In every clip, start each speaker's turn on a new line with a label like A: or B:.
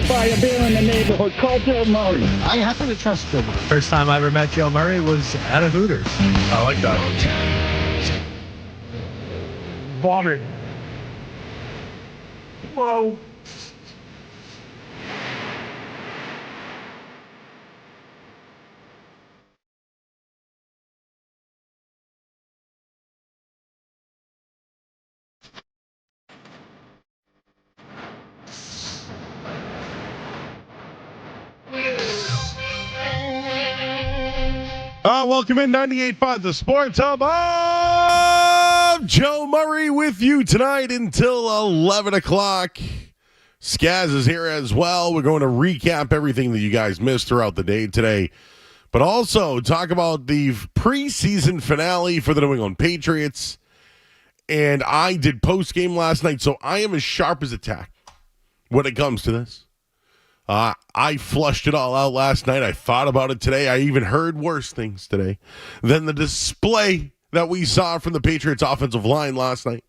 A: buy a beer in the neighborhood. Call Joe Murray.
B: I happen to trust him.
C: First time I ever met Joe Murray was at a Hooters.
D: I like that.
A: Vomit. Whoa.
D: Welcome in 98.5, the Sports Hub of Joe Murray with you tonight until 11 o'clock. Skaz is here as well. We're going to recap everything that you guys missed throughout the day today, but also talk about the preseason finale for the New England Patriots. And I did post-game last night, so I am as sharp as a tack when it comes to this. I flushed it all out last night. I thought about it today. I even heard worse things today than the display that we saw from the Patriots offensive line last night.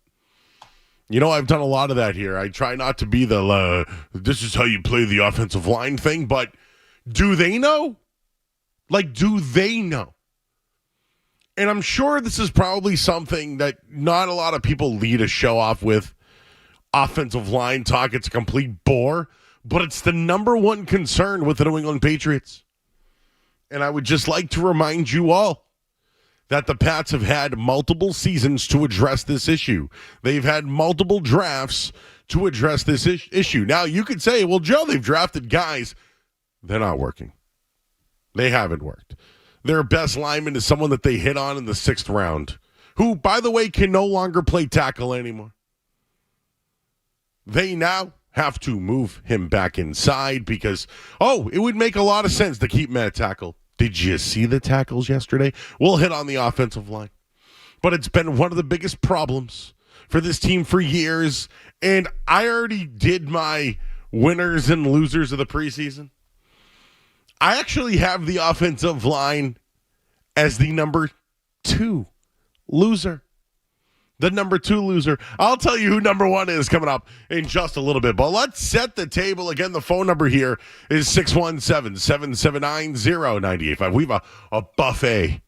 D: You know, I've done a lot of that here. I try not to be the, this is how you play the offensive line thing, but do they know? Like, do they know? And I'm sure this is probably something that not a lot of people lead a show off with. Offensive line talk, it's a complete bore. But it's the number one concern with the New England Patriots. And I would just like to remind you all that the Pats have had multiple seasons to address this issue. They've had multiple drafts to address this issue. Now, you could say, well, Joe, they've drafted guys. They're not working. They haven't worked. Their best lineman is someone that they hit on in the 6th round, who, by the way, can no longer play tackle anymore. They now have to move him back inside because, it would make a lot of sense to keep him at tackle. Did you see the tackles yesterday? We'll hit on the offensive line. But it's been one of the biggest problems for this team for years, and I already did my winners and losers of the preseason. I actually have the offensive line as the number 2 loser. The number 2 loser. I'll tell you who number 1 is coming up in just a little bit. But let's set the table. Again, the phone number here is 617-779-0985. We have a buffet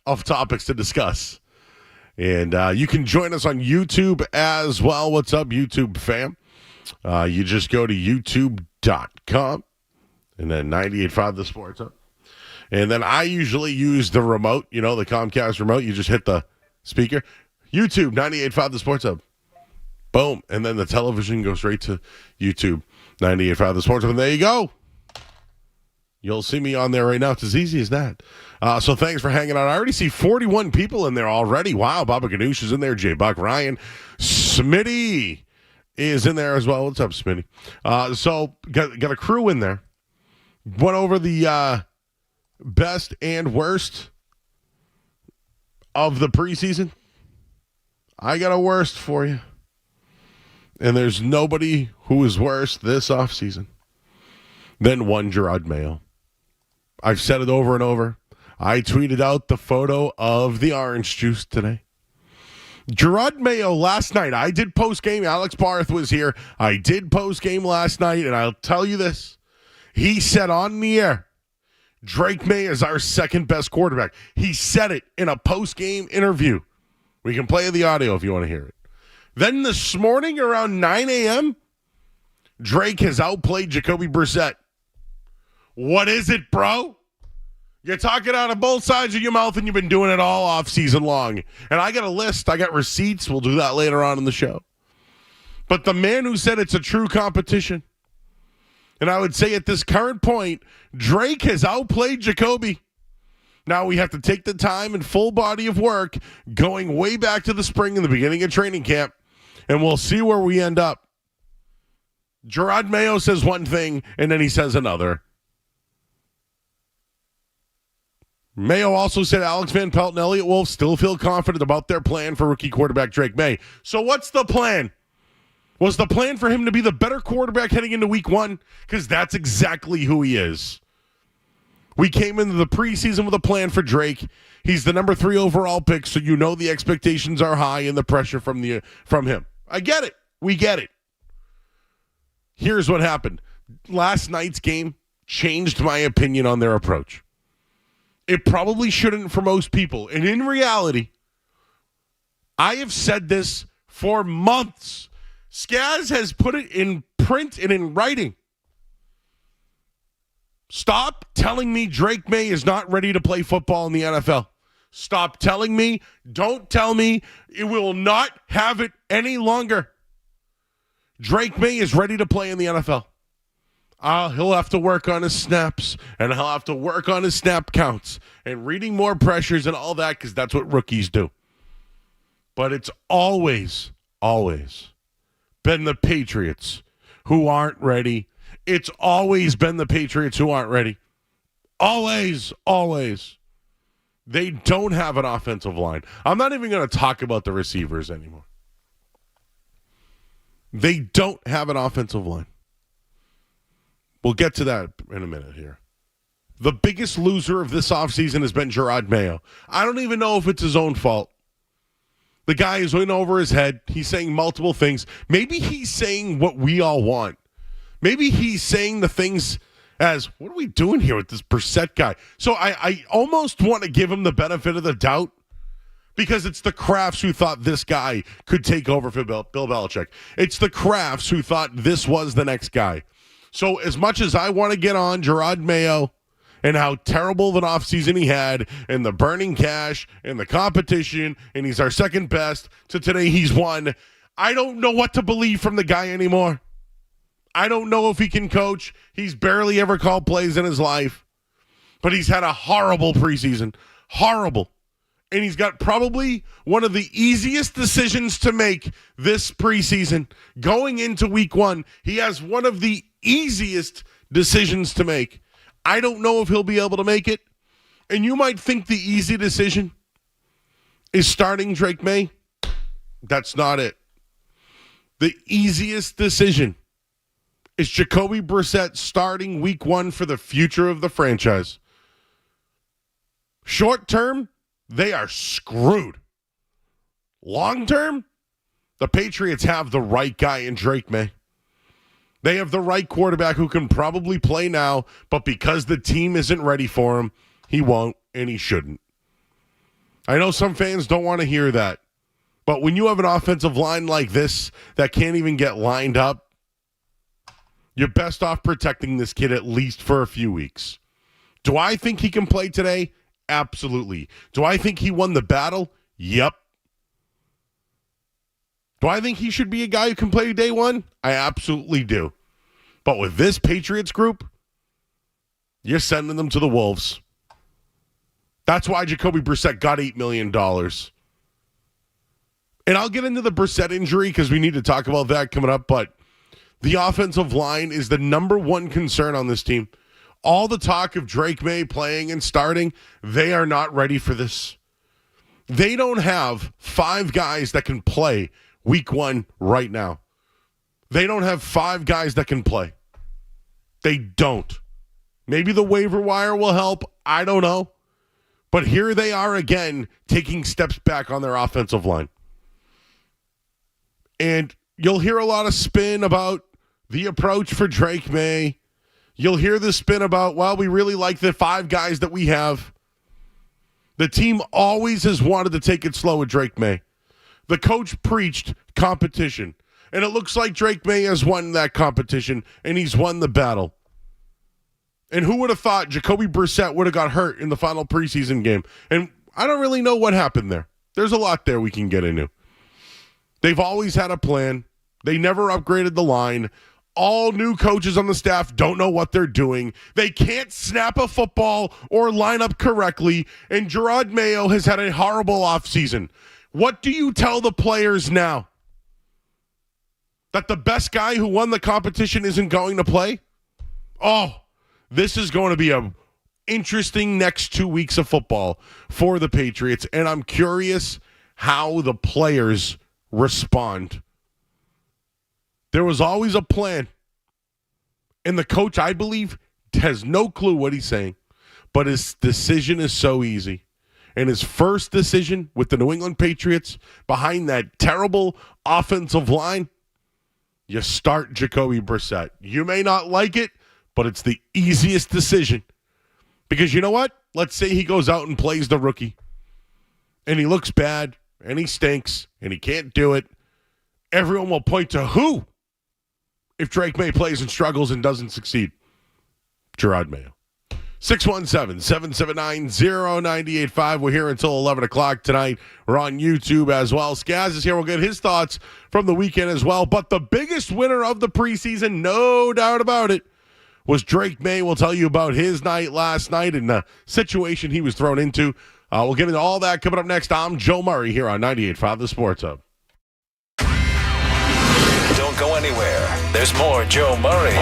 D: of topics to discuss. And you can join us on YouTube as well. What's up, YouTube fam? You just go to youtube.com and then 98.5 The Sports Hub. And then I usually use the remote, the Comcast remote. You just hit the speaker. YouTube, 98.5 The Sports Hub. Boom. And then the television goes right to YouTube, 98.5 The Sports Hub. And there you go. You'll see me on there right now. It's as easy as that. So thanks for hanging out. I already see 41 people in there already. Wow. Baba Ganoush is in there. J. Buck Ryan. Smitty is in there as well. What's up, Smitty? So got a crew in there. Went over the best and worst of the preseason. I got a worst for you. And there's nobody who is worse this offseason than one Gerard Mayo. I've said it over and over. I tweeted out the photo of the orange juice today. Gerard Mayo last night, I did post-game. Alex Barth was here. I did post-game last night, and I'll tell you this. He said on the air, Drake Maye is our second best quarterback. He said it in a post-game interview. We can play the audio if you want to hear it. Then this morning around 9 a.m., Drake has outplayed Jacoby Brissett. What is it, bro? You're talking out of both sides of your mouth, and you've been doing it all off season long. And I got a list. I got receipts. We'll do that later on in the show. But the man who said it's a true competition, and I would say at this current point, Drake has outplayed Jacoby. Now we have to take the time and full body of work going way back to the spring and the beginning of training camp, and we'll see where we end up. Gerard Mayo says one thing, and then he says another. Mayo also said Alex Van Pelt and Elliott Wolf still feel confident about their plan for rookie quarterback Drake Maye. So what's the plan? Was the plan for him to be the better quarterback heading into week 1? Because that's exactly who he is. We came into the preseason with a plan for Drake. He's the number 3 overall pick, so you know the expectations are high and the pressure from him. I get it. We get it. Here's what happened. Last night's game changed my opinion on their approach. It probably shouldn't for most people. And in reality, I have said this for months. Skaz has put it in print and in writing. Stop telling me Drake Maye is not ready to play football in the NFL. Stop telling me. Don't tell me. It will not have it any longer. Drake Maye is ready to play in the NFL. He'll have to work on his snaps, and he'll have to work on his snap counts and reading more pressures and all that, because that's what rookies do. But it's always been the Patriots who aren't ready. It's always been the Patriots who aren't ready. Always. They don't have an offensive line. I'm not even going to talk about the receivers anymore. They don't have an offensive line. We'll get to that in a minute here. The biggest loser of this offseason has been Gerard Mayo. I don't even know if it's his own fault. The guy is in over his head. He's saying multiple things. Maybe he's saying what we all want. Maybe he's saying the things as, what are we doing here with this Brissett guy? So I almost want to give him the benefit of the doubt, because it's the Crafts who thought this guy could take over for Bill Belichick. It's the Crafts who thought this was the next guy. So as much as I want to get on Gerard Mayo and how terrible of an offseason he had, and the burning cash, and the competition, and he's our second best, to today he's won, I don't know what to believe from the guy anymore. I don't know if he can coach. He's barely ever called plays in his life. But he's had a horrible preseason. Horrible. And he's got probably one of the easiest decisions to make this preseason. Going into week 1, he has one of the easiest decisions to make. I don't know if he'll be able to make it. And you might think the easy decision is starting Drake Maye. That's not it. The easiest decision is Jacoby Brissett starting week 1 for the future of the franchise. Short term, they are screwed. Long term, the Patriots have the right guy in Drake Maye. They have the right quarterback who can probably play now, but because the team isn't ready for him, he won't and he shouldn't. I know some fans don't want to hear that, but when you have an offensive line like this that can't even get lined up, you're best off protecting this kid at least for a few weeks. Do I think he can play today? Absolutely. Do I think he won the battle? Yep. Do I think he should be a guy who can play day 1? I absolutely do. But with this Patriots group, you're sending them to the Wolves. That's why Jacoby Brissett got $8 million. And I'll get into the Brissett injury because we need to talk about that coming up, but the offensive line is the number one concern on this team. All the talk of Drake Maye playing and starting, they are not ready for this. They don't have 5 guys that can play week 1 right now. They don't have 5 guys that can play. They don't. Maybe the waiver wire will help. I don't know. But here they are again, taking steps back on their offensive line. And you'll hear a lot of spin about the approach for Drake Maye. You'll hear the spin about, well, we really like the 5 guys that we have. The team always has wanted to take it slow with Drake Maye. The coach preached competition. And it looks like Drake Maye has won that competition, and he's won the battle. And who would have thought Jacoby Brissett would have got hurt in the final preseason game? And I don't really know what happened there. There's a lot there we can get into. They've always had a plan. They never upgraded the line. All new coaches on the staff don't know what they're doing. They can't snap a football or line up correctly. And Gerard Mayo has had a horrible offseason. What do you tell the players now? That the best guy who won the competition isn't going to play? Oh, this is going to be a interesting next 2 weeks of football for the Patriots. And I'm curious how the players respond. There was always a plan. And the coach, I believe, has no clue what he's saying. But his decision is so easy. And his first decision with the New England Patriots behind that terrible offensive line, you start Jacoby Brissett. You may not like it, but it's the easiest decision. Because you know what? Let's say he goes out and plays the rookie, and he looks bad, and he stinks, and he can't do it. Everyone will point to who if Drake Maye plays and struggles and doesn't succeed? Gerard Mayo. 617-779-0985. We're here until 11 o'clock tonight. We're on YouTube as well. Skaz is here. We'll get his thoughts from the weekend as well. But the biggest winner of the preseason, no doubt about it, was Drake Maye. We'll tell you about his night last night and the situation he was thrown into. We'll get into all that coming up next. I'm Joe Murray here on 98.5 The Sports Hub.
B: Don't go anywhere. There's more Joe Murray.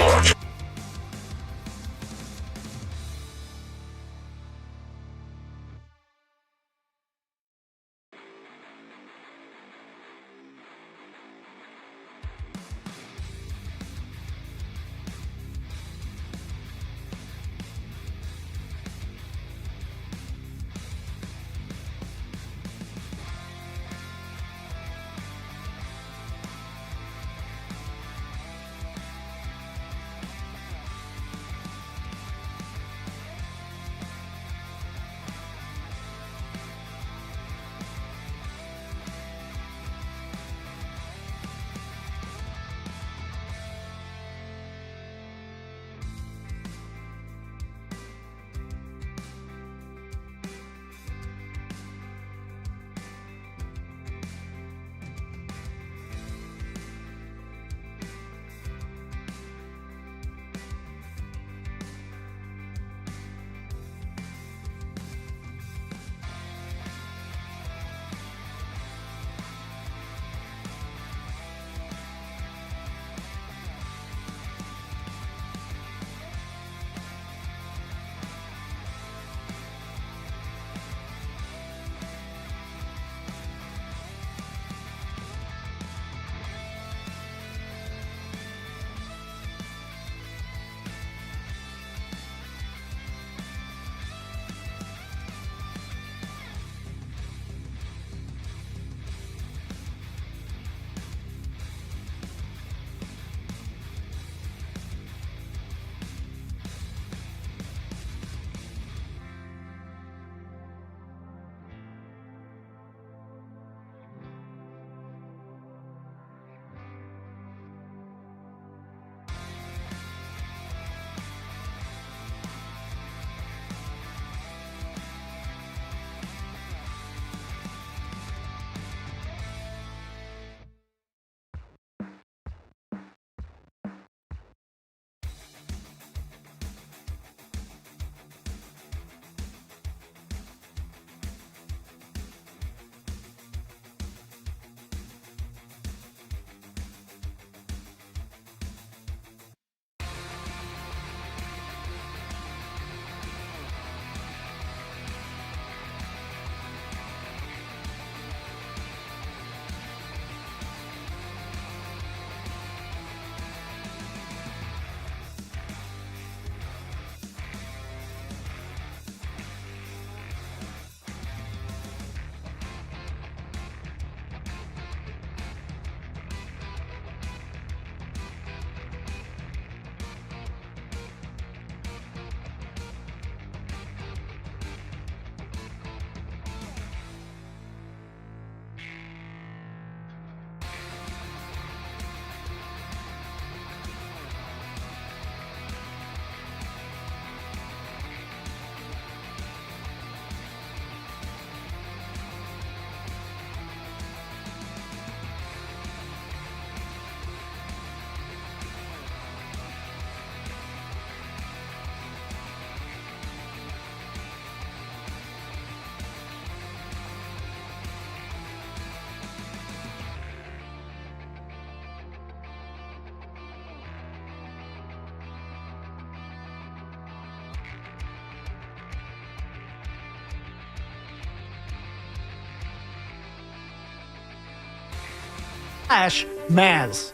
E: Maz.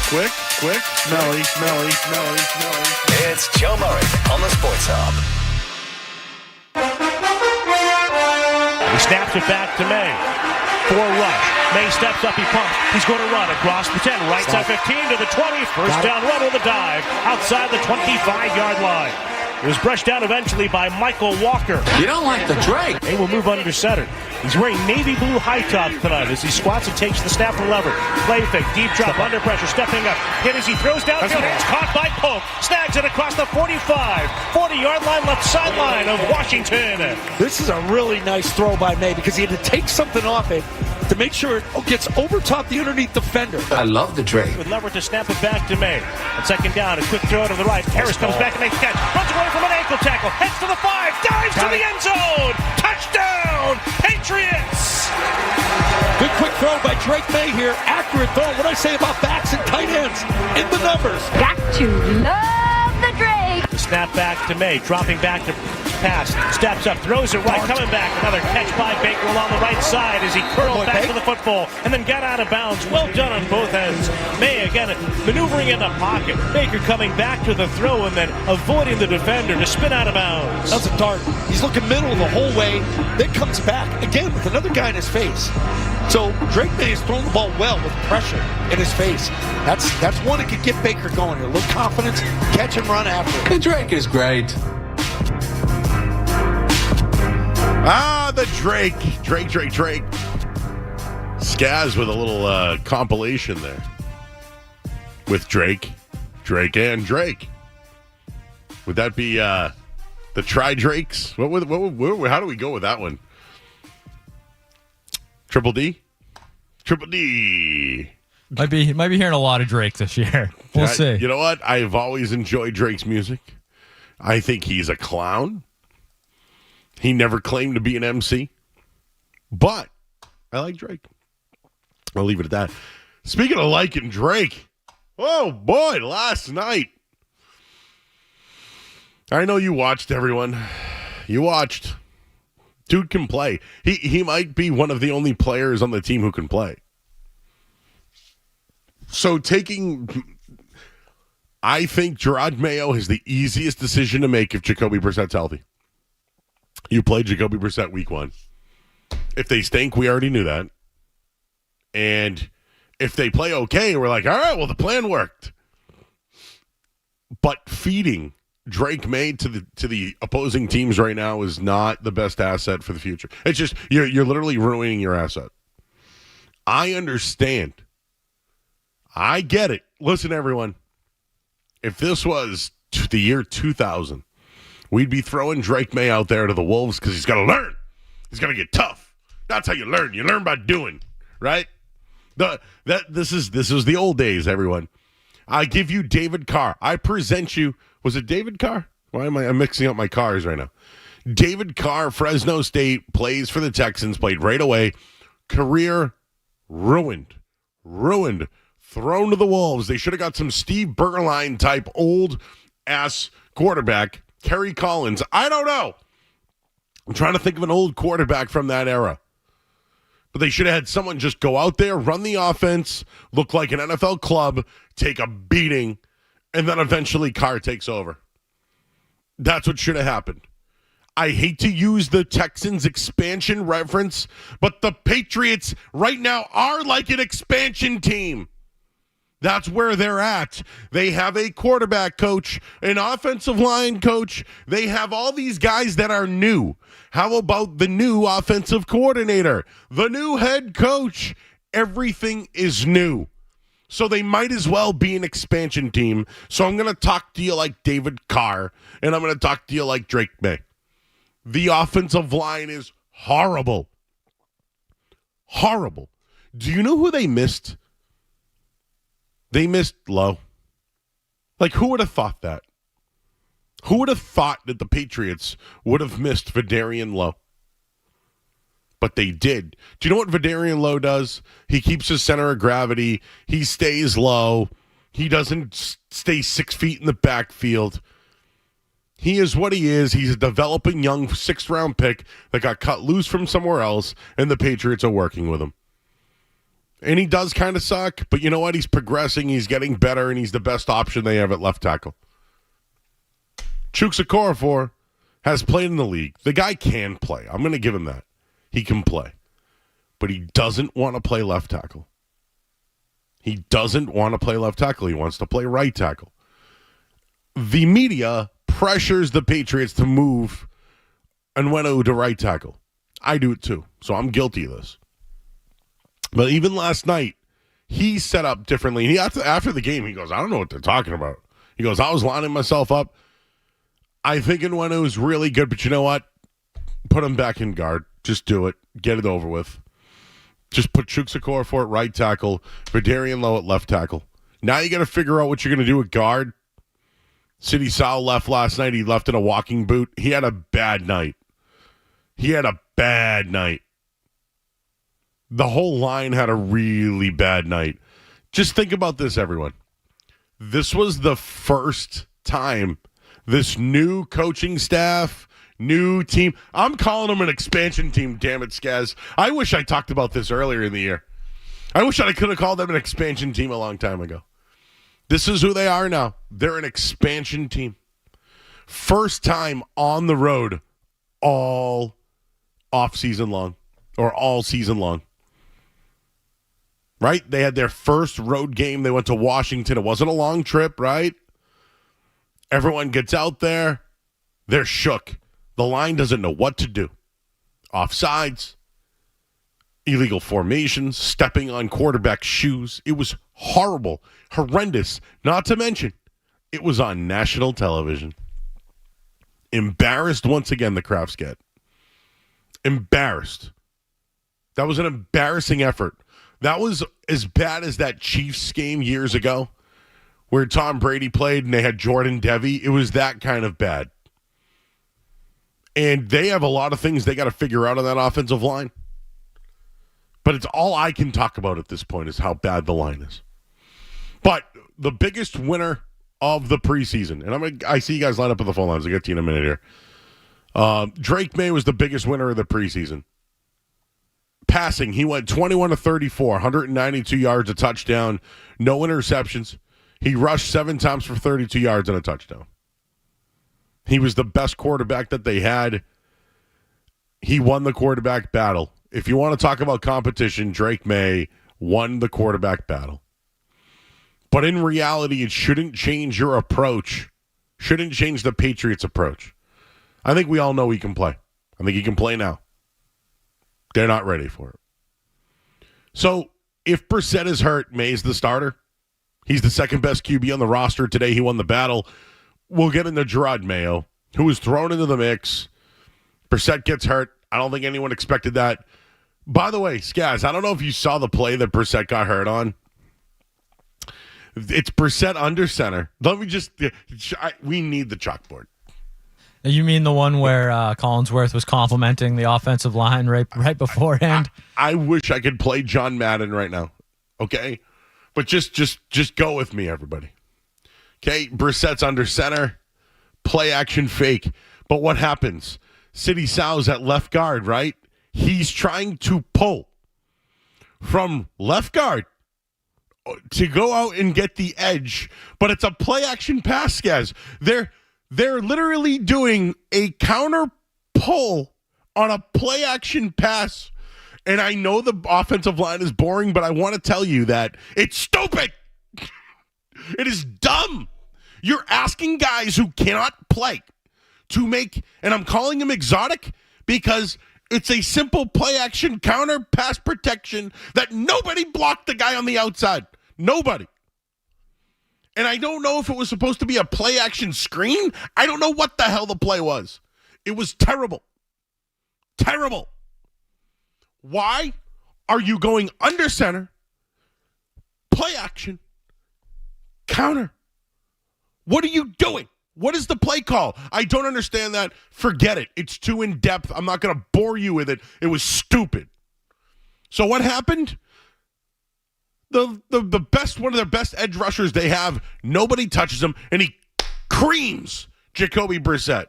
D: Quick, smelly.
B: It's Joe Murray on the Sports Hub.
F: He snaps it back to Maye. For Rush.
E: Maye steps up, he pumps. He's going to run across the 10, right side 15 to the 20. First down run with a dive outside the 25-yard line. It was brushed down eventually by Michael Walker.
F: You don't like the Drake.
E: They will move under center. He's wearing navy blue high top tonight as he squats and takes the snap from lever. Play fake, deep drop, under pressure, stepping up. Hit as he throws downfield. It's caught by Polk. Snags it across the 45. 40-yard line, left sideline of Washington.
G: This is a really nice throw by Maye because he had to take something off it to make sure it gets over top the underneath defender.
F: I love the Drake.
E: With lever to snap it back to Maye. On second down, a quick throw to the right. Harris comes back and makes a catch. Runs away from an ankle tackle. Heads to the 5. Dives to the end zone. Touchdown, Patriots.
G: Good quick throw by Drake Maye here. Accurate throw. What I say about backs and tight ends in the numbers.
H: Got to love the Drake.
E: The snap back to Maye. Dropping back to pass. Steps up. Throws it right. Coming back. Another catch by Baker along the right side as he curled back to the football and then got out of bounds. Well done on both ends. Maye again maneuvering in the pocket. Baker coming back to the throw and then avoiding the defender to spin out of bounds.
G: That's a dart. He's looking middle the whole way. Then comes back again with another guy in his face. So Drake Maye has thrown the ball well with pressure in his face. That's one that could get Baker going here. A little confidence, catch and run after.
F: The Drake is great.
D: The Drake. Drake. Skaz with a little compilation there. With Drake, and Drake. Would that be the Tri-Drakes? How do we go with that one? Triple D?
C: Might be hearing a lot of Drake this year. We'll see.
D: You know what? I've always enjoyed Drake's music. I think he's a clown. He never claimed to be an MC. But I like Drake. I'll leave it at that. Speaking of liking Drake, oh boy, last night. I know you watched, everyone. You watched. Dude can play. He might be one of the only players on the team who can play. So I think Gerard Mayo has the easiest decision to make if Jacoby Brissett's healthy. You play Jacoby Brissett week 1. If they stink, we already knew that. And if they play okay, we're like, all right, well, the plan worked. But feeding Drake Maye to the opposing teams right now is not the best asset for the future. It's just, you're literally ruining your asset. I understand. I get it. Listen, everyone. If this was the year 2000, we'd be throwing Drake Maye out there to the Wolves because he's got to learn. He's got to get tough. That's how you learn. You learn by doing, right? This is the old days, everyone. I give you David Carr. I present you. Was it David Carr? Why am I'm mixing up my cars right now? David Carr, Fresno State, plays for the Texans, played right away. Career ruined. Thrown to the Wolves. They should have got some Steve Berline type old ass quarterback. Kerry Collins. I don't know. I'm trying to think of an old quarterback from that era. But they should have had someone just go out there, run the offense, look like an NFL club, take a beating, and then eventually Carr takes over. That's what should have happened. I hate to use the Texans expansion reference, but the Patriots right now are like an expansion team. That's where they're at. They have a quarterback coach, an offensive line coach. They have all these guys that are new. How about the new offensive coordinator, the new head coach? Everything is new. So they might as well be an expansion team. So I'm going to talk to you like David Carr, and I'm going to talk to you like Drake Maye. The offensive line is horrible. Horrible. Do you know who they missed? They missed Lowe. Like, who would have thought that? Who would have thought that the Patriots would have missed Vidarian Lowe? But they did. Do you know what Vidarian Lowe does? He keeps his center of gravity. He stays low. He doesn't stay 6 feet in the backfield. He is what he is. He's a developing young 6th-round pick that got cut loose from somewhere else, and the Patriots are working with him. And he does kind of suck, but you know what? He's progressing, he's getting better, and he's the best option they have at left tackle. Chuks Okorafor has played in the league. The guy can play. I'm going to give him that. He can play. but he doesn't want to play left tackle. He doesn't want to play left tackle. He wants to play right tackle. The media pressures the Patriots to move Onwenu to right tackle. I do it too, so I'm guilty of this. But even last night, he set up differently. He after the game, he goes, I don't know what they're talking about. He goes, I was lining myself up. I think Onwenu is really good, but you know what? Put him back in guard. Just do it. Get it over with. Just put Cora for it right tackle, Verdarian Lowe at left tackle. Now you got to figure out what you're going to do at guard. City Sal left last night. He left in a walking boot. He had a bad night. The whole line had a really bad night. Just think about this, everyone. This was the first time this new coaching staff, new team. I'm calling them an expansion team, damn it, Skaz. I wish I talked about this earlier in the year. I wish I could have called them an expansion team a long time ago. This is who they are now. They're an expansion team. First time on the road all off-season long, or all season long. Right? They had their first road game. They went to Washington. It wasn't a long trip, right? Everyone gets out there. They're shook. The line doesn't know what to do. Offsides, illegal formations, stepping on quarterback shoes. It was horrible, horrendous. Not to mention, it was on national television. Embarrassed once again, the Crafts get. Embarrassed. That was an embarrassing effort. That was as bad as that Chiefs game years ago where Tom Brady played and they had Jordan Devy. It was that kind of bad. And they have a lot of things they got to figure out on that offensive line. But it's all I can talk about at this point is how bad the line is. But the biggest winner of the preseason, and I see you guys line up on the phone lines. I'll get to you in a minute here. Drake Maye was the biggest winner of the preseason. Passing, he went 21 to 34, 192 yards, a touchdown, no interceptions. He rushed 7 times for 32 yards and a touchdown. He was the best quarterback that they had. He won the quarterback battle. If you want to talk about competition, Drake Maye won the quarterback battle. But in reality, it shouldn't change your approach. Shouldn't change the Patriots' approach. I think we all know he can play. I think he can play now. They're not ready for it. So, if Brissett is hurt, Maye's the starter. He's the second best QB on the roster today. He won the battle. We'll get into Gerard Mayo, who was thrown into the mix. Brissett gets hurt. I don't think anyone expected that. By the way, Skaz, I don't know if you saw the play that Brissett got hurt on. It's Brissett under center. Let me just... we need the chalkboard.
C: You mean the one where Collinsworth was complimenting the offensive line right beforehand?
D: I wish I could play John Madden right now. Okay? But just go with me, everybody. Okay? Brissett's under center. Play action fake. But what happens? City Sal's at left guard, right? He's trying to pull from left guard to go out and get the edge. But it's a play action pass, guys. They're literally doing a counter pull on a play action pass. And I know the offensive line is boring, but I want to tell you that it's stupid. It is dumb. You're asking guys who cannot play to make, and I'm calling them exotic because it's a simple play action counter pass protection that nobody blocked the guy on the outside. Nobody. And I don't know if it was supposed to be a play action screen. I don't know what the hell the play was. It was terrible. Terrible. Why are you going under center, play action, counter? What are you doing? What is the play call? I don't understand that. Forget it. It's too in-depth. I'm not going to bore you with it. It was stupid. So what happened? The best, one of their best edge rushers they have, nobody touches him, and he creams Jacoby Brissett.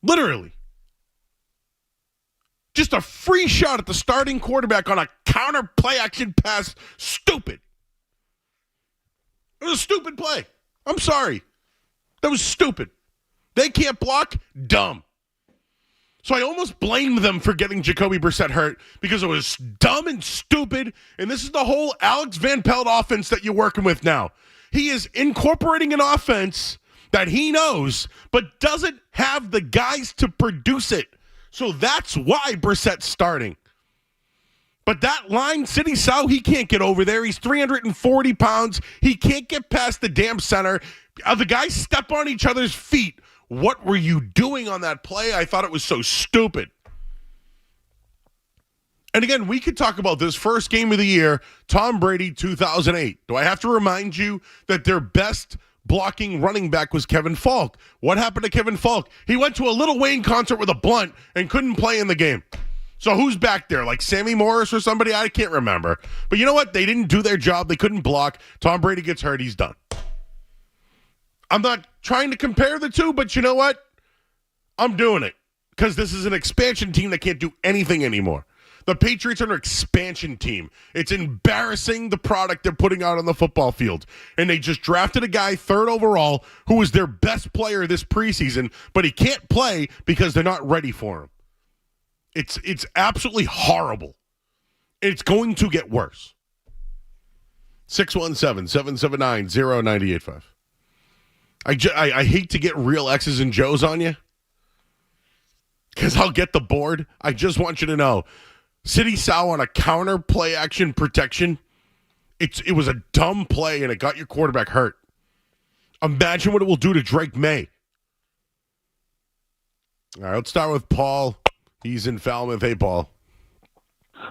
D: Literally. Just a free shot at the starting quarterback on a counter play action pass. Stupid. It was a stupid play. I'm sorry. That was stupid. They can't block? Dumb. So I almost blamed them for getting Jacoby Brissett hurt because it was dumb and stupid. And this is the whole Alex Van Pelt offense that you're working with now. He is incorporating an offense that he knows, but doesn't have the guys to produce it. So that's why Brissett's starting. But that line, City Sau, he can't get over there. He's 340 pounds. He can't get past the damn center. The guys step on each other's feet. What were you doing on that play? I thought it was so stupid. And again, we could talk about this first game of the year, Tom Brady 2008. Do I have to remind you that their best blocking running back was Kevin Falk? What happened to Kevin Falk? He went to a Lil Wayne concert with a blunt and couldn't play in the game. So who's back there? Like Sammy Morris or somebody? I can't remember. But you know what? They didn't do their job. They couldn't block. Tom Brady gets hurt. He's done. I'm not trying to compare the two, but you know what? I'm doing it because this is an expansion team that can't do anything anymore. The Patriots are an expansion team. It's embarrassing the product they're putting out on the football field. And they just drafted a guy 3rd overall who was their best player this preseason, but he can't play because they're not ready for him. It's absolutely horrible. It's going to get worse. 617-779-0985. I hate to get real X's and Joes on you because I'll get the board. I just want you to know, City Sau on a counter play action protection, it was a dumb play and it got your quarterback hurt. Imagine what it will do to Drake Maye. All right, let's start with Paul. He's in Falmouth. Hey, Paul.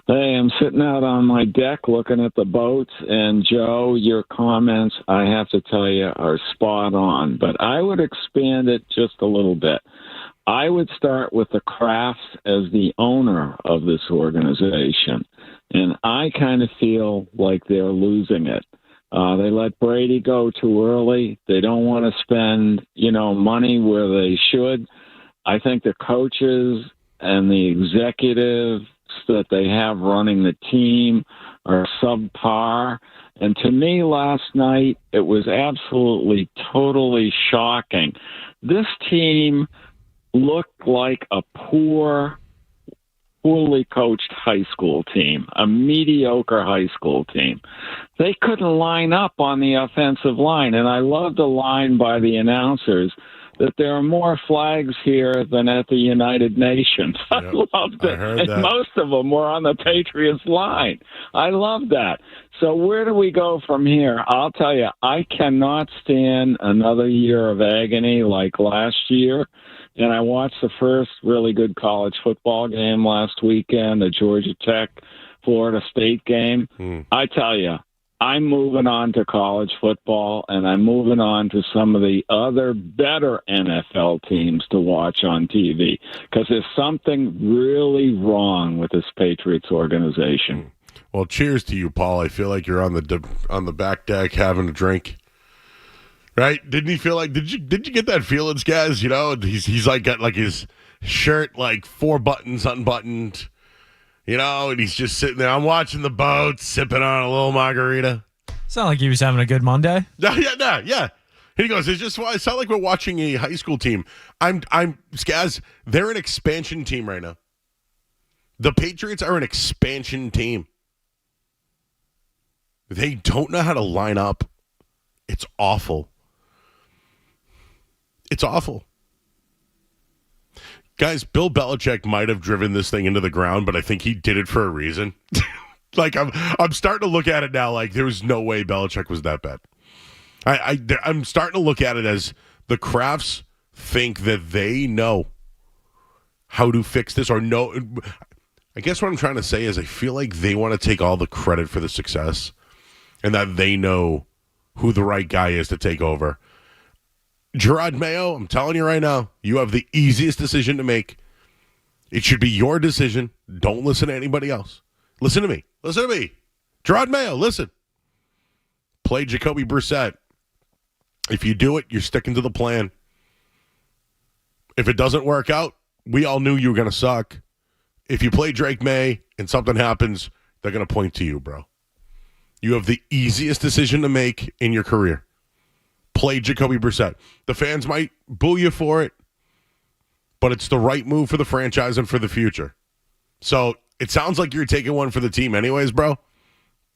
I: Hey, I'm sitting out on my deck looking at the boats, and Joe, your comments, I have to tell you, are spot on, but I would expand it just a little bit. I would start with the Crafts as the owner of this organization, and I kind of feel like they're losing it. They let Brady go too early. They don't want to spend, money where they should. I think the coaches and the executives that they have running the team are subpar. And to me last night, it was absolutely, totally shocking. This team looked like a poorly coached high school team, a mediocre high school team. They couldn't line up on the offensive line. And I love the line by the announcers that there are more flags here than at the United Nations. I loved it. And most of them were on the Patriots line. I love that. So where do we go from here? I'll tell you, I cannot stand another year of agony like last year. And I watched the first really good college football game last weekend, the Georgia Tech, Florida State game. I tell you, I'm moving on to college football, and I'm moving on to some of the other better NFL teams to watch on TV because there's something really wrong with this Patriots organization.
D: Well, cheers to you, Paul. I feel like you're on the back deck having a drink. Right? Didn't he feel like? Did you get that feeling, guys? He's like got like his shirt like 4 buttons unbuttoned. And he's just sitting there. I'm watching the boat, sipping on a little margarita.
C: Sound like he was having a good Monday.
D: Yeah. And he goes, it's sound like we're watching a high school team. Skaz, they're an expansion team right now. The Patriots are an expansion team. They don't know how to line up. It's awful. It's awful. Guys, Bill Belichick might have driven this thing into the ground, but I think he did it for a reason. Like I'm starting to look at it now like there was no way Belichick was that bad. I'm starting to look at it as the Crafts think that they know how to fix this or know. I guess what I'm trying to say is I feel like they want to take all the credit for the success and that they know who the right guy is to take over. Gerard Mayo, I'm telling you right now, you have the easiest decision to make. It should be your decision. Don't listen to anybody else. Listen to me. Gerard Mayo, listen. Play Jacoby Brissett. If you do it, you're sticking to the plan. If it doesn't work out, we all knew you were going to suck. If you play Drake Maye and something happens, they're going to point to you, bro. You have the easiest decision to make in your career. Play Jacoby Brissett. The fans might boo you for it, but it's the right move for the franchise and for the future. So it sounds like you're taking one for the team anyways, bro.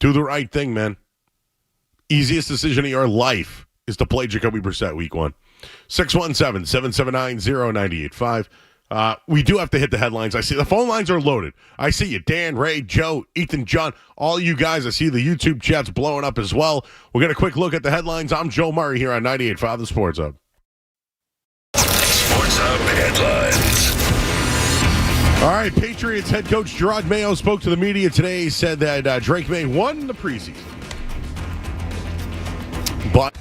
D: Do the right thing, man. Easiest decision of your life is to play Jacoby Brissett week 1. 617-779-0985. We do have to hit the headlines. I see the phone lines are loaded. I see you, Dan, Ray, Joe, Ethan, John, all you guys. I see the YouTube chat's blowing up as well. We'll get a quick look at the headlines. I'm Joe Murray here on 98.5 The Sports Hub.
B: Sports Hub headlines.
D: All right, Patriots head coach Gerard Mayo spoke to the media today. He said that Drake Maye won the preseason. But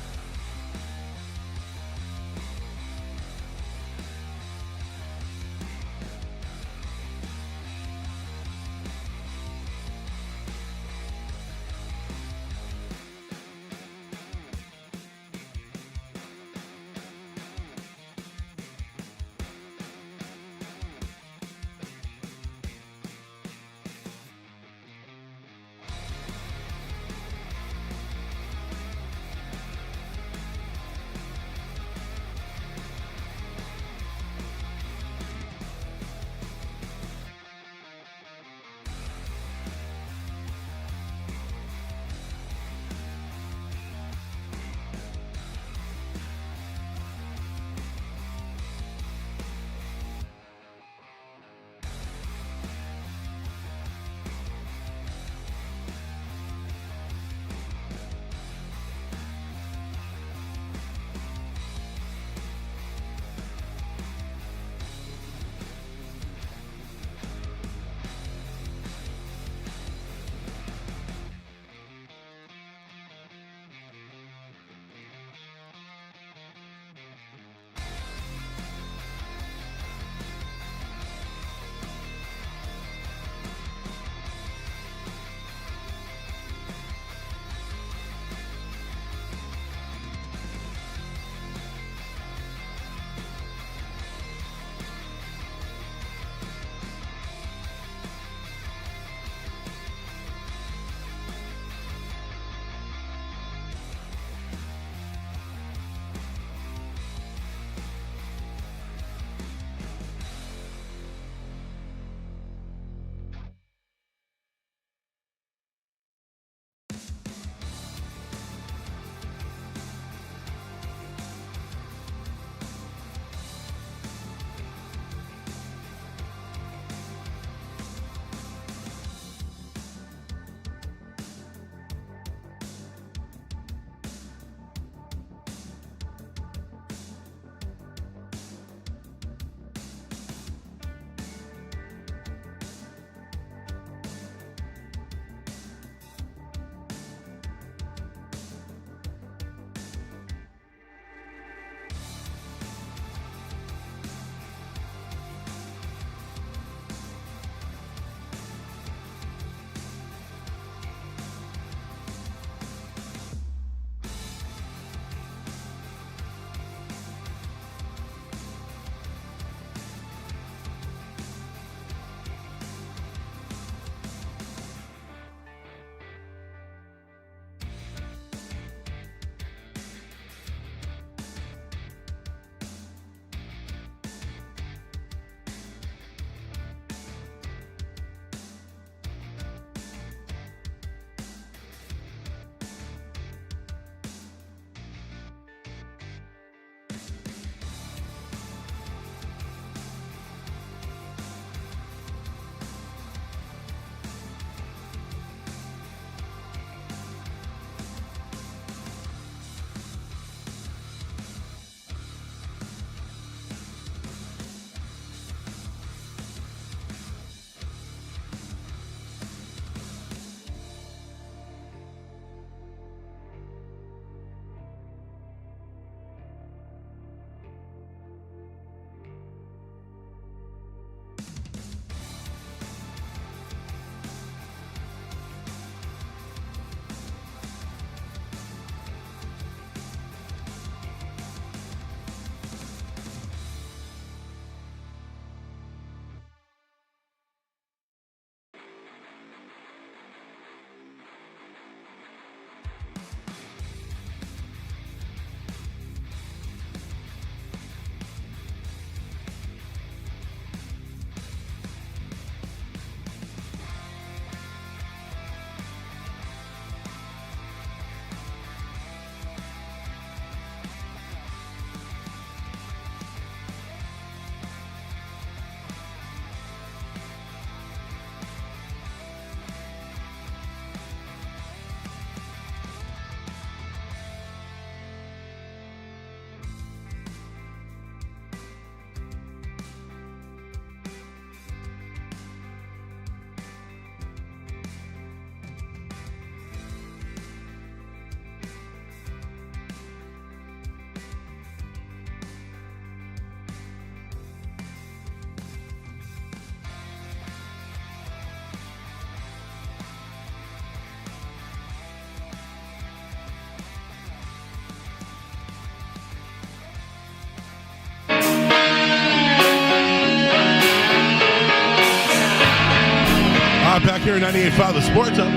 D: o'clock here at 98.5 The Sports Hub.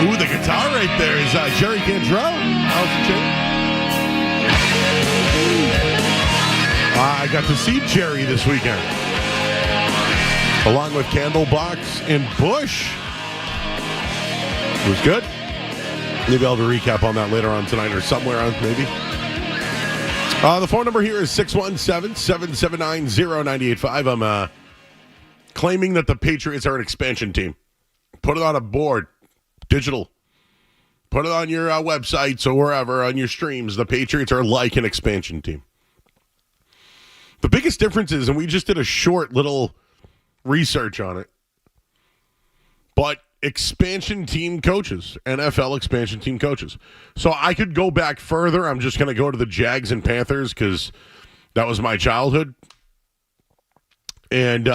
D: Ooh, the guitar right there is Jerry Cantrell. How's the chair? I got to see Jerry this weekend, along with Candlebox and Bush. It was good. Maybe I'll have a recap on that later on tonight or somewhere on maybe. The phone number here is 617-779-0985. I'm claiming that the Patriots are an expansion team. Put it on a board, digital. Put it on your websites or wherever on your streams. The Patriots are like an expansion team. The biggest difference is, and we just did a short little research on it, but expansion team coaches, NFL expansion team coaches. So I could go back further. I'm just going to go to the Jags and Panthers because that was my childhood. And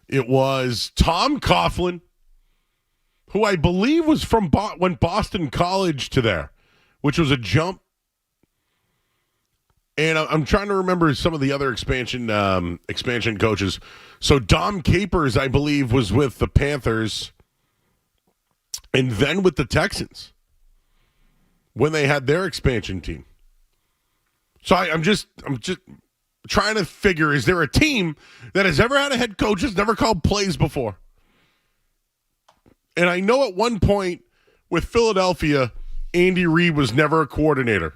D: it was Tom Coughlin, who I believe was from went Boston College to there, which was a jump. And I'm trying to remember some of the other expansion coaches. So Dom Capers, I believe, was with the Panthers and then with the Texans when they had their expansion team. So I'm just trying to figure, is there a team that has ever had a head coach that's never called plays before? And I know at one point with Philadelphia, Andy Reid was never a coordinator.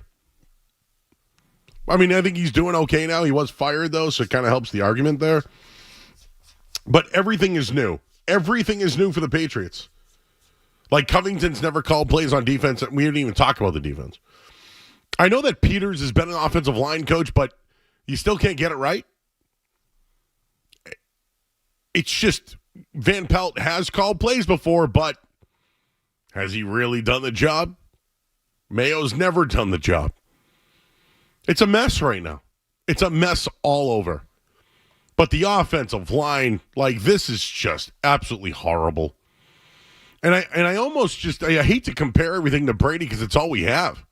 D: I mean, I think he's doing okay now. He was fired, though, so it kind of helps the argument there. But everything is new. Everything is new for the Patriots. Like, Covington's never called plays on defense. We didn't even talk about the defense. I know that Peters has been an offensive line coach, but you still can't get it right. It's just Van Pelt has called plays before, but has he really done the job? Mayo's never done the job. It's a mess right now. It's a mess all over. But the offensive line, like, this is just absolutely horrible. And I almost just, I hate to compare everything to Brady because it's all we have.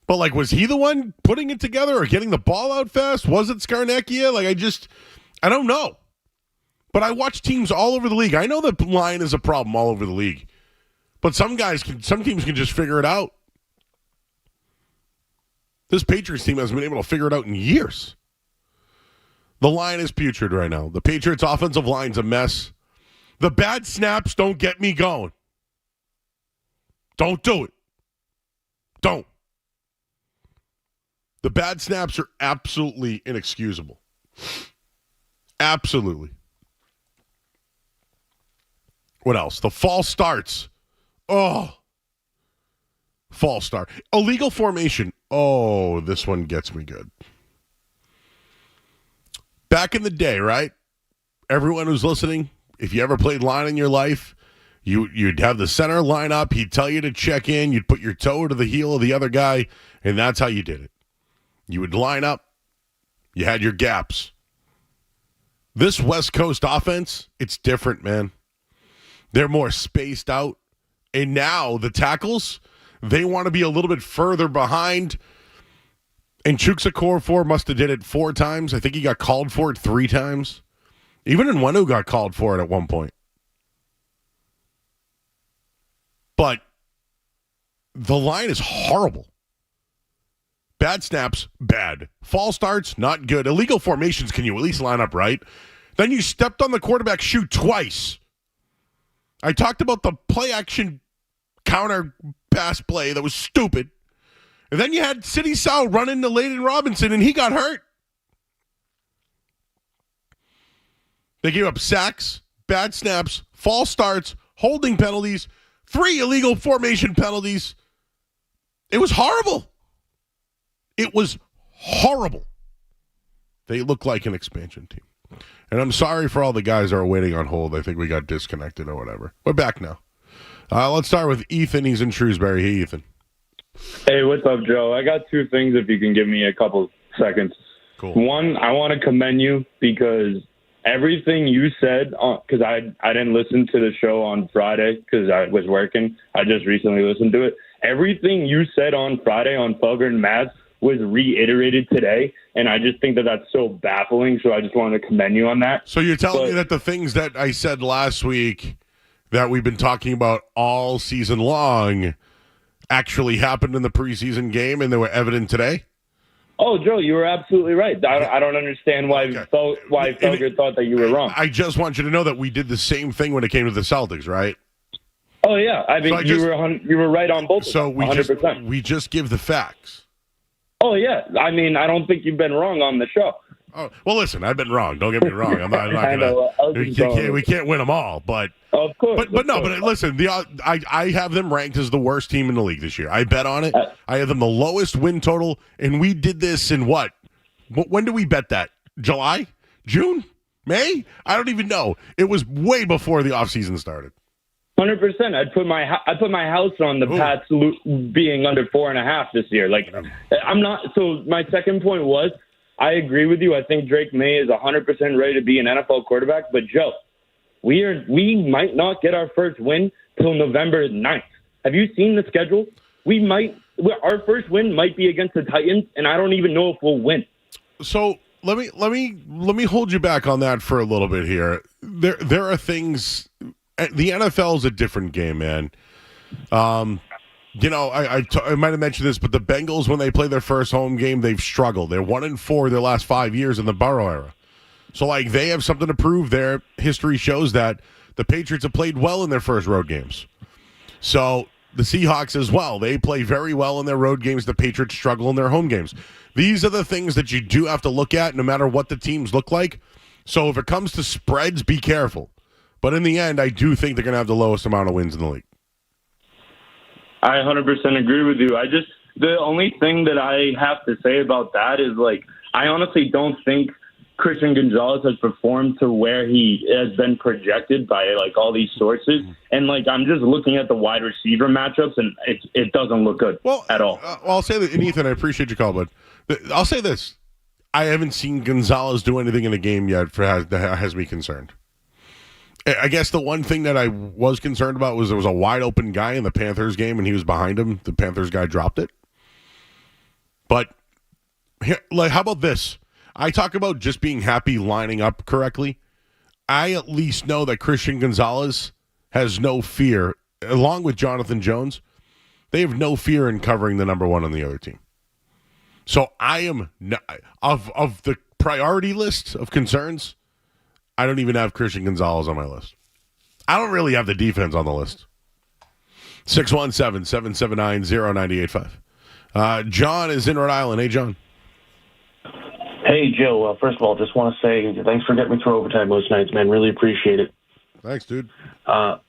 D: But, like, was he the one putting it together or getting the ball out fast? Was it Scarnecchia? Like, I don't know. But I watch teams all over the league. I know the line is a problem all over the league. But some teams can just figure it out. This Patriots team hasn't been able to figure it out in years. The line is putrid right now. The Patriots' offensive line's a mess. The bad snaps don't get me going. Don't do it. Don't. The bad snaps are absolutely inexcusable. Absolutely. What else? The false starts. Oh. False start. Illegal formation. Oh, this one gets me good. Back in the day, right? Everyone who's listening, if you ever played line in your life, you'd have the center line up. He'd tell you to check in. You'd put your toe to the heel of the other guy, and that's how you did it. You would line up. You had your gaps. This West Coast offense, it's different, man. They're more spaced out. And now the tackles, they want to be a little bit further behind. And Chukwuekorfor must have did it 4 times. I think he got called for it 3 times. Even Nwenu got called for it at one point. But the line is horrible. Bad snaps, bad. False starts, not good. Illegal formations, can you at least line up right? Then you stepped on the quarterback shoe twice. I talked about the play action counter pass play that was stupid. And then you had City Sal run into Layden Robinson, and he got hurt. They gave up sacks, bad snaps, false starts, holding penalties, 3 illegal formation penalties. It was horrible. It was horrible. They look like an expansion team. And I'm sorry for all the guys that are waiting on hold. I think we got disconnected or whatever. We're back now. Let's start with Ethan. He's in Shrewsbury. Hey, Ethan.
J: Hey, what's up, Joe? I got 2 things if you can give me a couple seconds.
D: Cool.
J: One, I want to commend you because everything you said, because I didn't listen to the show on Friday because I was working. I just recently listened to it. Everything you said on Friday on Felger and Matt was reiterated today, and I just think that that's so baffling. So I just wanted to commend you on that.
D: So you're telling me that the things that I said last week that we've been talking about all season long actually happened in the preseason game, and they were evident today?
J: Oh, Joe, you were absolutely right. I don't understand why Felger thought that you were wrong.
D: I just want you to know that we did the same thing when it came to the Celtics, right?
J: Oh yeah, I mean you were right on both.
D: So
J: of them,
D: we just give the facts.
J: Oh yeah, I mean I don't think you've been wrong on the show.
D: Oh well, listen, I've been wrong. Don't get me wrong. I'm not gonna. We can't win them all, but
J: of course.
D: But listen, I have them ranked as the worst team in the league this year. I bet on it. I have them the lowest win total, and we did this in what? When did we bet that? July, June, May? I don't even know. It was way before the offseason started.
J: 100%. I put my house on the Pats being under 4.5 this year. Like I'm not. So my second point was. I agree with you. I think Drake Maye is 100% ready to be an NFL quarterback. But, Joe, we might not get our first win till November 9th. Have you seen the schedule? Our first win might be against the Titans, and I don't even know if we'll win. So
D: let me hold you back on that for a little bit here. There are things. The NFL is a different game, man. I might have mentioned this, but the Bengals, when they play their first home game, they've struggled. They're 1-4 their last 5 years in the Burrow era. So, they have something to prove. Their history shows that the Patriots have played well in their first road games. So, the Seahawks as well. They play very well in their road games. The Patriots struggle in their home games. These are the things that you do have to look at no matter what the teams look like. So, if it comes to spreads, be careful. But in the end, I do think they're going to have the lowest amount of wins in the league.
J: I 100% agree with you. The only thing that I have to say about that is, I honestly don't think Christian Gonzalez has performed to where he has been projected by, all these sources. And, I'm just looking at the wide receiver matchups, and it doesn't look good at all.
D: I'll say that, and Ethan, I appreciate your call, but I'll say this. I haven't seen Gonzalez do anything in a game yet that has me concerned. I guess the one thing that I was concerned about was there was a wide open guy in the Panthers game and he was behind him. The Panthers guy dropped it. But how about this? I talk about just being happy lining up correctly. I at least know that Christian Gonzalez has no fear, along with Jonathan Jones. They have no fear in covering the number one on the other team. So I am of the priority list of concerns. I don't even have Christian Gonzalez on my list. I don't really have the defense on the list. 617-779-0985. John is in Rhode Island. Hey, John.
K: Hey, Joe. First of all, just want to say thanks for getting me through overtime most nights, man. Really appreciate it.
D: Thanks, dude.
K: So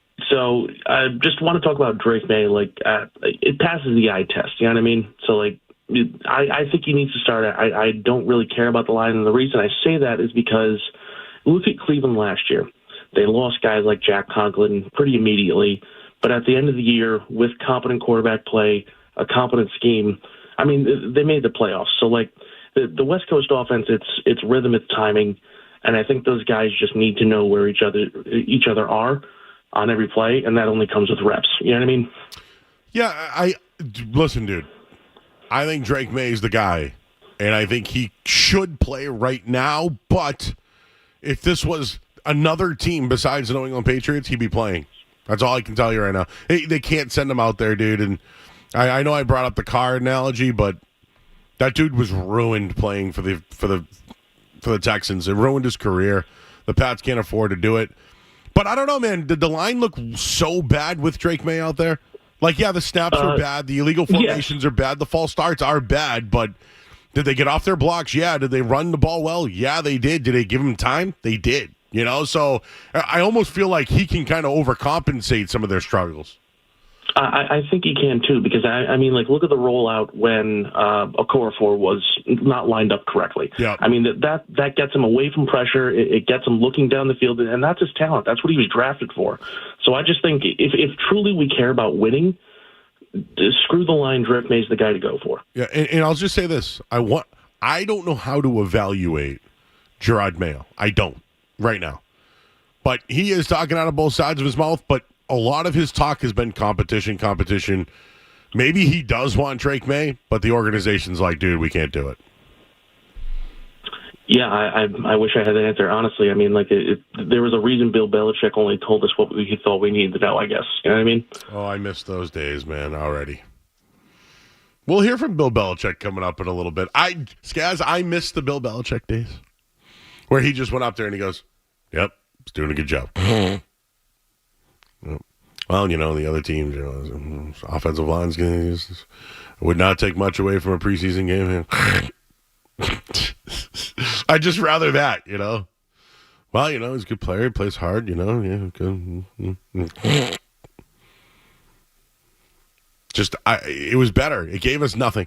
K: I just want to talk about Drake Maye. It passes the eye test. You know what I mean? So, I think he needs to start. I don't really care about the line. And the reason I say that is because look at Cleveland last year. They lost guys like Jack Conklin pretty immediately. But at the end of the year, with competent quarterback play, a competent scheme, they made the playoffs. So, the West Coast offense, it's rhythm, it's timing. And I think those guys just need to know where each other are on every play, and that only comes with reps. You know what I mean?
D: Yeah, listen, dude. I think Drake Maye is the guy, and I think he should play right now, but if this was another team besides the New England Patriots, he'd be playing. That's all I can tell you right now. They can't send him out there, dude. And I know I brought up the car analogy, but that dude was ruined playing for the Texans. It ruined his career. The Pats can't afford to do it. But I don't know, man. Did the line look so bad with Drake Maye out there? The snaps were bad. The illegal formations are bad. The false starts are bad. But did they get off their blocks? Yeah. Did they run the ball well? Yeah, they did. Did they give him time? They did. So I almost feel like he can kind of overcompensate some of their struggles.
K: I think he can too, because look at the rollout when Cora was not lined up correctly.
D: Yeah.
K: That gets him away from pressure. It gets him looking down the field, and that's his talent. That's what he was drafted for. So I just think if truly we care about winning, screw the line. Drake Maye's the guy to go for.
D: Yeah, and I'll just say this: I don't know how to evaluate Gerard Mayo. I don't right now, but he is talking out of both sides of his mouth. But a lot of his talk has been competition. Maybe he does want Drake Maye, but the organization's like, dude, we can't do it.
K: Yeah, I wish I had the answer. Honestly, I mean, like, there was a reason Bill Belichick only told us what he thought we needed to know, I guess. You know what I mean?
D: Oh, I miss those days, man, already. We'll hear from Bill Belichick coming up in a little bit. Skaz, I miss the Bill Belichick days where he just went up there and he goes, yep, he's doing a good job. Yep. Well, the other teams, offensive line's going to would not take much away from a preseason game. I'd just rather that, Well, he's a good player. He plays hard, Yeah, good. It was better. It gave us nothing.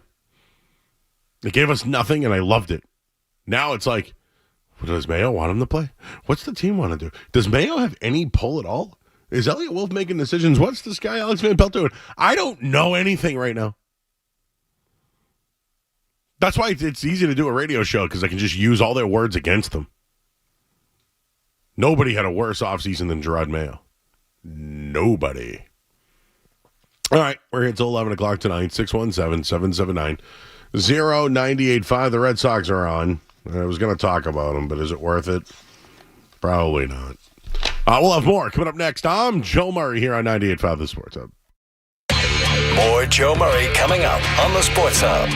D: And I loved it. Now it's like, does Mayo want him to play? What's the team want to do? Does Mayo have any pull at all? Is Elliott Wolf making decisions? What's this guy, Alex Van Pelt, doing? I don't know anything right now. That's why it's easy to do a radio show, because I can just use all their words against them. Nobody had a worse offseason than Gerard Mayo. Nobody. All right, we're here until 11 o'clock tonight, 617-779-0985. The Red Sox are on. I was going to talk about them, but is it worth it? Probably not. We'll have more coming up next. I'm Joe Murray here on 98.5 The Sports Hub.
B: More Joe Murray coming up on The Sports Hub.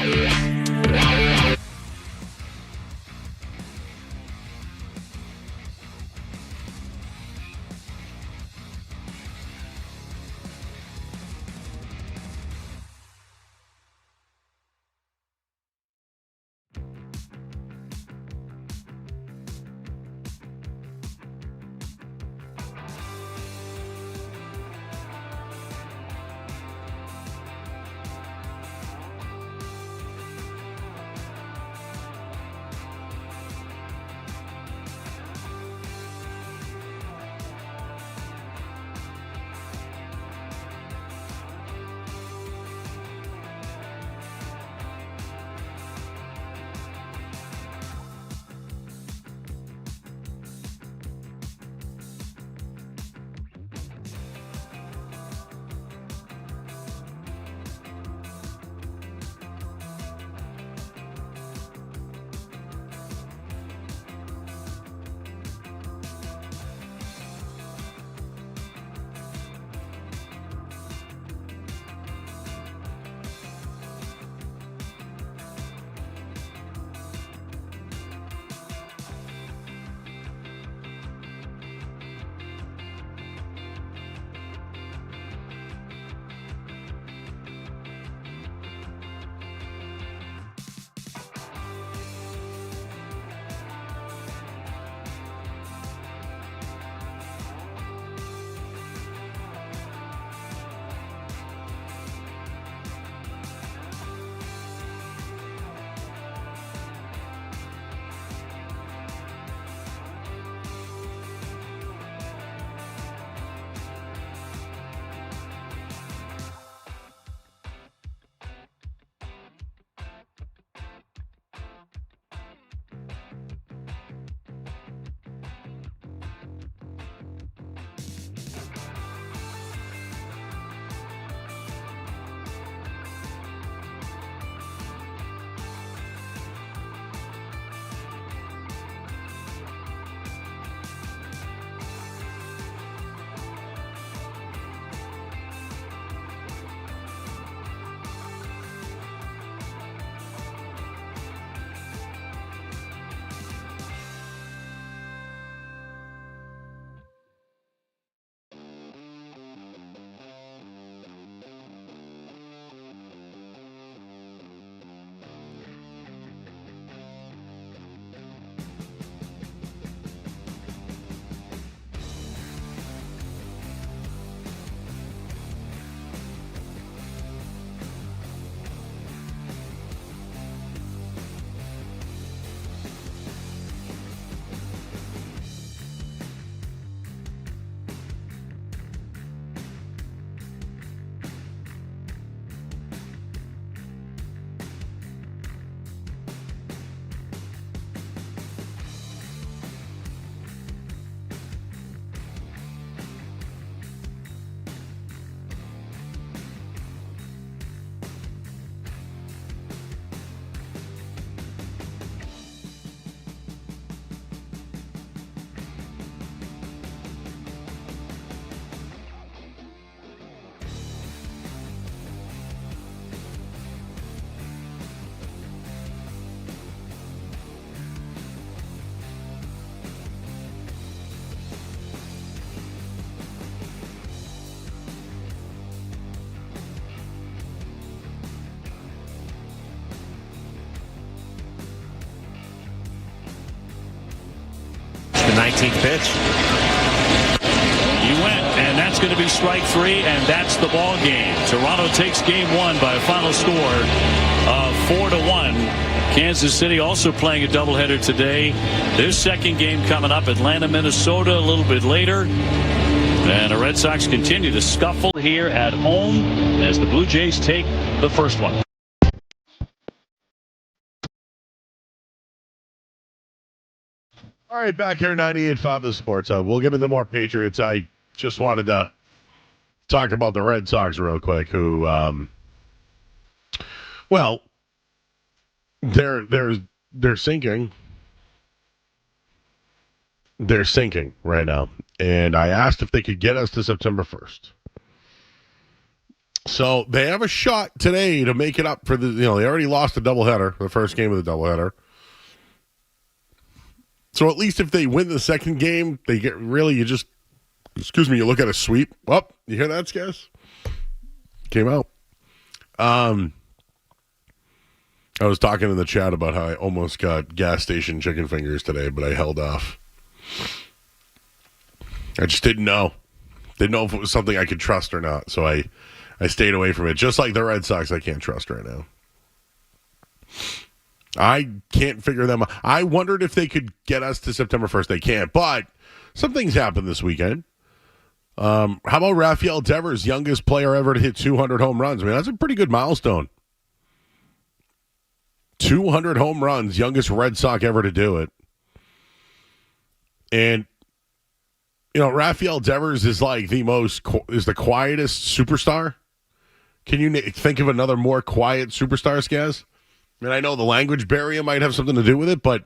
E: 19th pitch. He went, and that's going to be strike 3, and that's the ball game. Toronto takes game 1 by a final score of 4-1. Kansas City also playing a doubleheader today. Their second game coming up, Atlanta, Minnesota, a little bit later. And the Red Sox continue to scuffle here at home as the Blue Jays take the first one.
D: All right, back here, 98.5 The Sports Hub. We'll get into more Patriots. I just wanted to talk about the Red Sox real quick, who, well, they're sinking. They're sinking right now. And I asked if they could get us to September 1st. So they have a shot today to make it up for they already lost the doubleheader, the first game of the doubleheader. So at least if they win the second game, they get you look at a sweep. Oh, you hear that, Skaz? Came out. I was talking in the chat about how I almost got gas station chicken fingers today, but I held off. I just didn't know. Didn't know if it was something I could trust or not, so I stayed away from it. Just like the Red Sox, I can't trust right now. I can't figure them out. I wondered if they could get us to September 1st. They can't, but some things happened this weekend. How about Rafael Devers, youngest player ever to hit 200 home runs? I mean, that's a pretty good milestone. 200 home runs, youngest Red Sox ever to do it. And, Rafael Devers is like the quietest superstar. Can you think of another more quiet superstar, Skaz? I mean, I know the language barrier might have something to do with it, but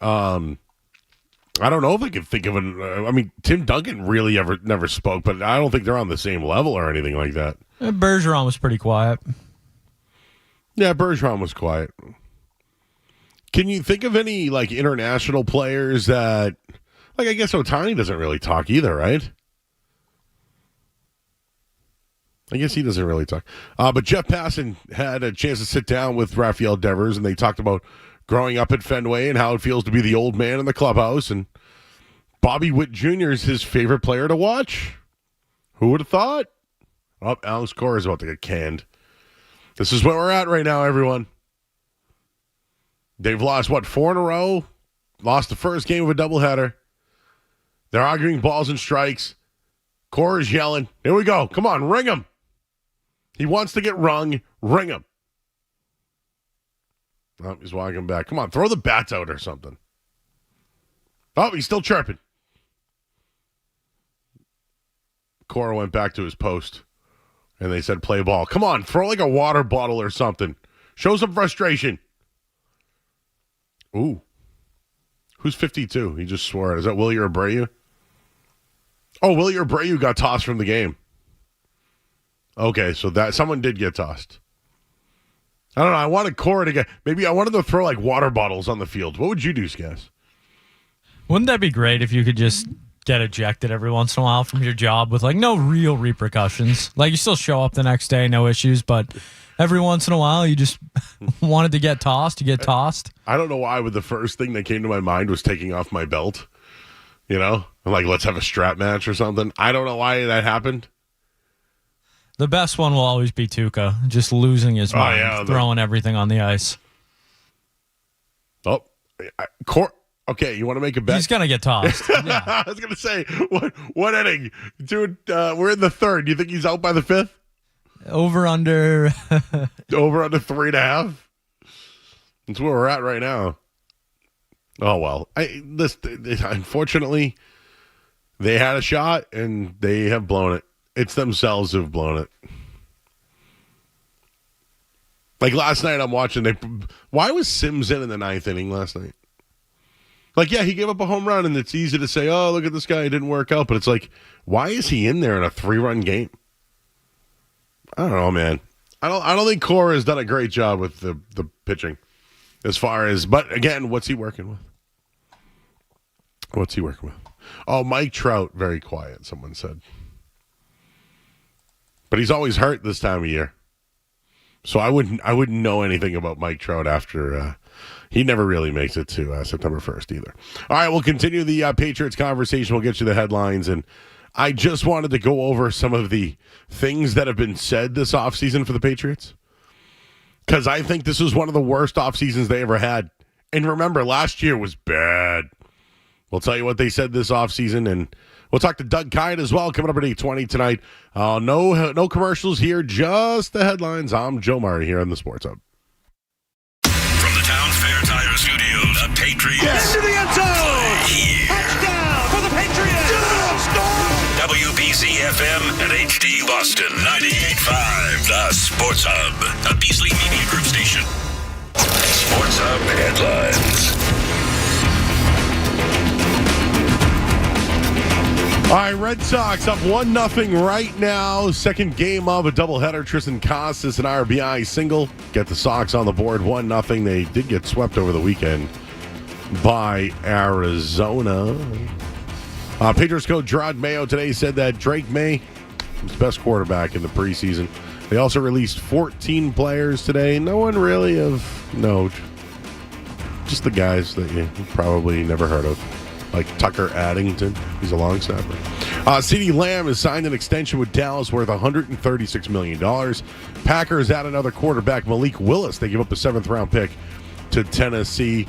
D: I don't know if I could think of Tim Duncan really never spoke, but I don't think they're on the same level or anything like that.
C: Bergeron was pretty quiet.
D: Yeah, Bergeron was quiet. Can you think of any, international players that, I guess Ohtani doesn't really talk either, right? I guess he doesn't really talk. But Jeff Passan had a chance to sit down with Rafael Devers, and they talked about growing up at Fenway and how it feels to be the old man in the clubhouse. And Bobby Witt Jr. is his favorite player to watch. Who would have thought? Oh, Alex Cora is about to get canned. This is where we're at right now, everyone. They've lost, 4 in a row? Lost the first game of a doubleheader. They're arguing balls and strikes. Cora's yelling. Here we go. Come on, ring him. He wants to get rung. Ring him. Oh, he's walking back. Come on, throw the bats out or something. Oh, he's still chirping. Cora went back to his post, and they said play ball. Come on, throw a water bottle or something. Show some frustration. Ooh. Who's 52? He just swore. Is that Willie Abreu? Oh, Willie Abreu got tossed from the game. Okay, so that someone did get tossed. I don't know. I wanted Cora to get. Maybe I wanted to throw water bottles on the field. What would you do, Skaz?
C: Wouldn't that be great if you could just get ejected every once in a while from your job with no real repercussions? You still show up the next day, no issues, but every once in a while you just wanted to get tossed. You get tossed.
D: I don't know why, but the first thing that came to my mind was taking off my belt. I'm let's have a strap match or something. I don't know why that happened.
C: The best one will always be Tuca, just losing his mind, throwing everything on the ice.
D: Oh, okay, you want to make a bet?
C: He's going to get tossed. Yeah.
D: I was going to say, what inning? Dude, we're in the third. Do you think he's out by the fifth?
C: Over, under.
D: Over, under 3.5? That's where we're at right now. Oh, well. Unfortunately, they had a shot, and they have blown it. It's themselves who've blown it. Last night, I'm watching. Why was Sims in the ninth inning last night? He gave up a home run, and it's easy to say, oh, look at this guy. It didn't work out. But it's why is he in there in a 3-run game? I don't know, man. I don't think Cora has done a great job with the pitching. As far as, but again, what's he working with? Oh, Mike Trout, very quiet, someone said. But he's always hurt this time of year. So I wouldn't know anything about Mike Trout after he never really makes it to September 1st either. All right, we'll continue the Patriots conversation. We'll get you the headlines, and I just wanted to go over some of the things that have been said this offseason for the Patriots, because I think this was one of the worst off seasons they ever had. And remember, last year was bad. We'll tell you what they said this offseason, and we'll talk to Doug Kyed as well, coming up at 8:20 tonight. No commercials here, just the headlines. I'm Joe Murray here on the Sports Hub.
B: From the Town Fair Tire Studios, the Patriots.
E: Into the end zone!
B: Here.
E: Touchdown for the Patriots!
B: WBC FM and HD Boston 98.5, the Sports Hub, a Beasley Media Group station. Sports Hub headlines.
D: All right, Red Sox up 1-0 right now. Second game of a doubleheader. Tristan Casas, an RBI single. Get the Sox on the board 1-0. They did get swept over the weekend by Arizona. Patriots coach Mayo today said that Drake Maye was the best quarterback in the preseason. They also released 14 players today. No one really of note. Just the guys that you probably never heard of, like Tucker Addington. He's a long snapper. CeeDee Lamb has signed an extension with Dallas worth $136 million. Packers add another quarterback, Malik Willis. They give up the 7th-round pick to Tennessee.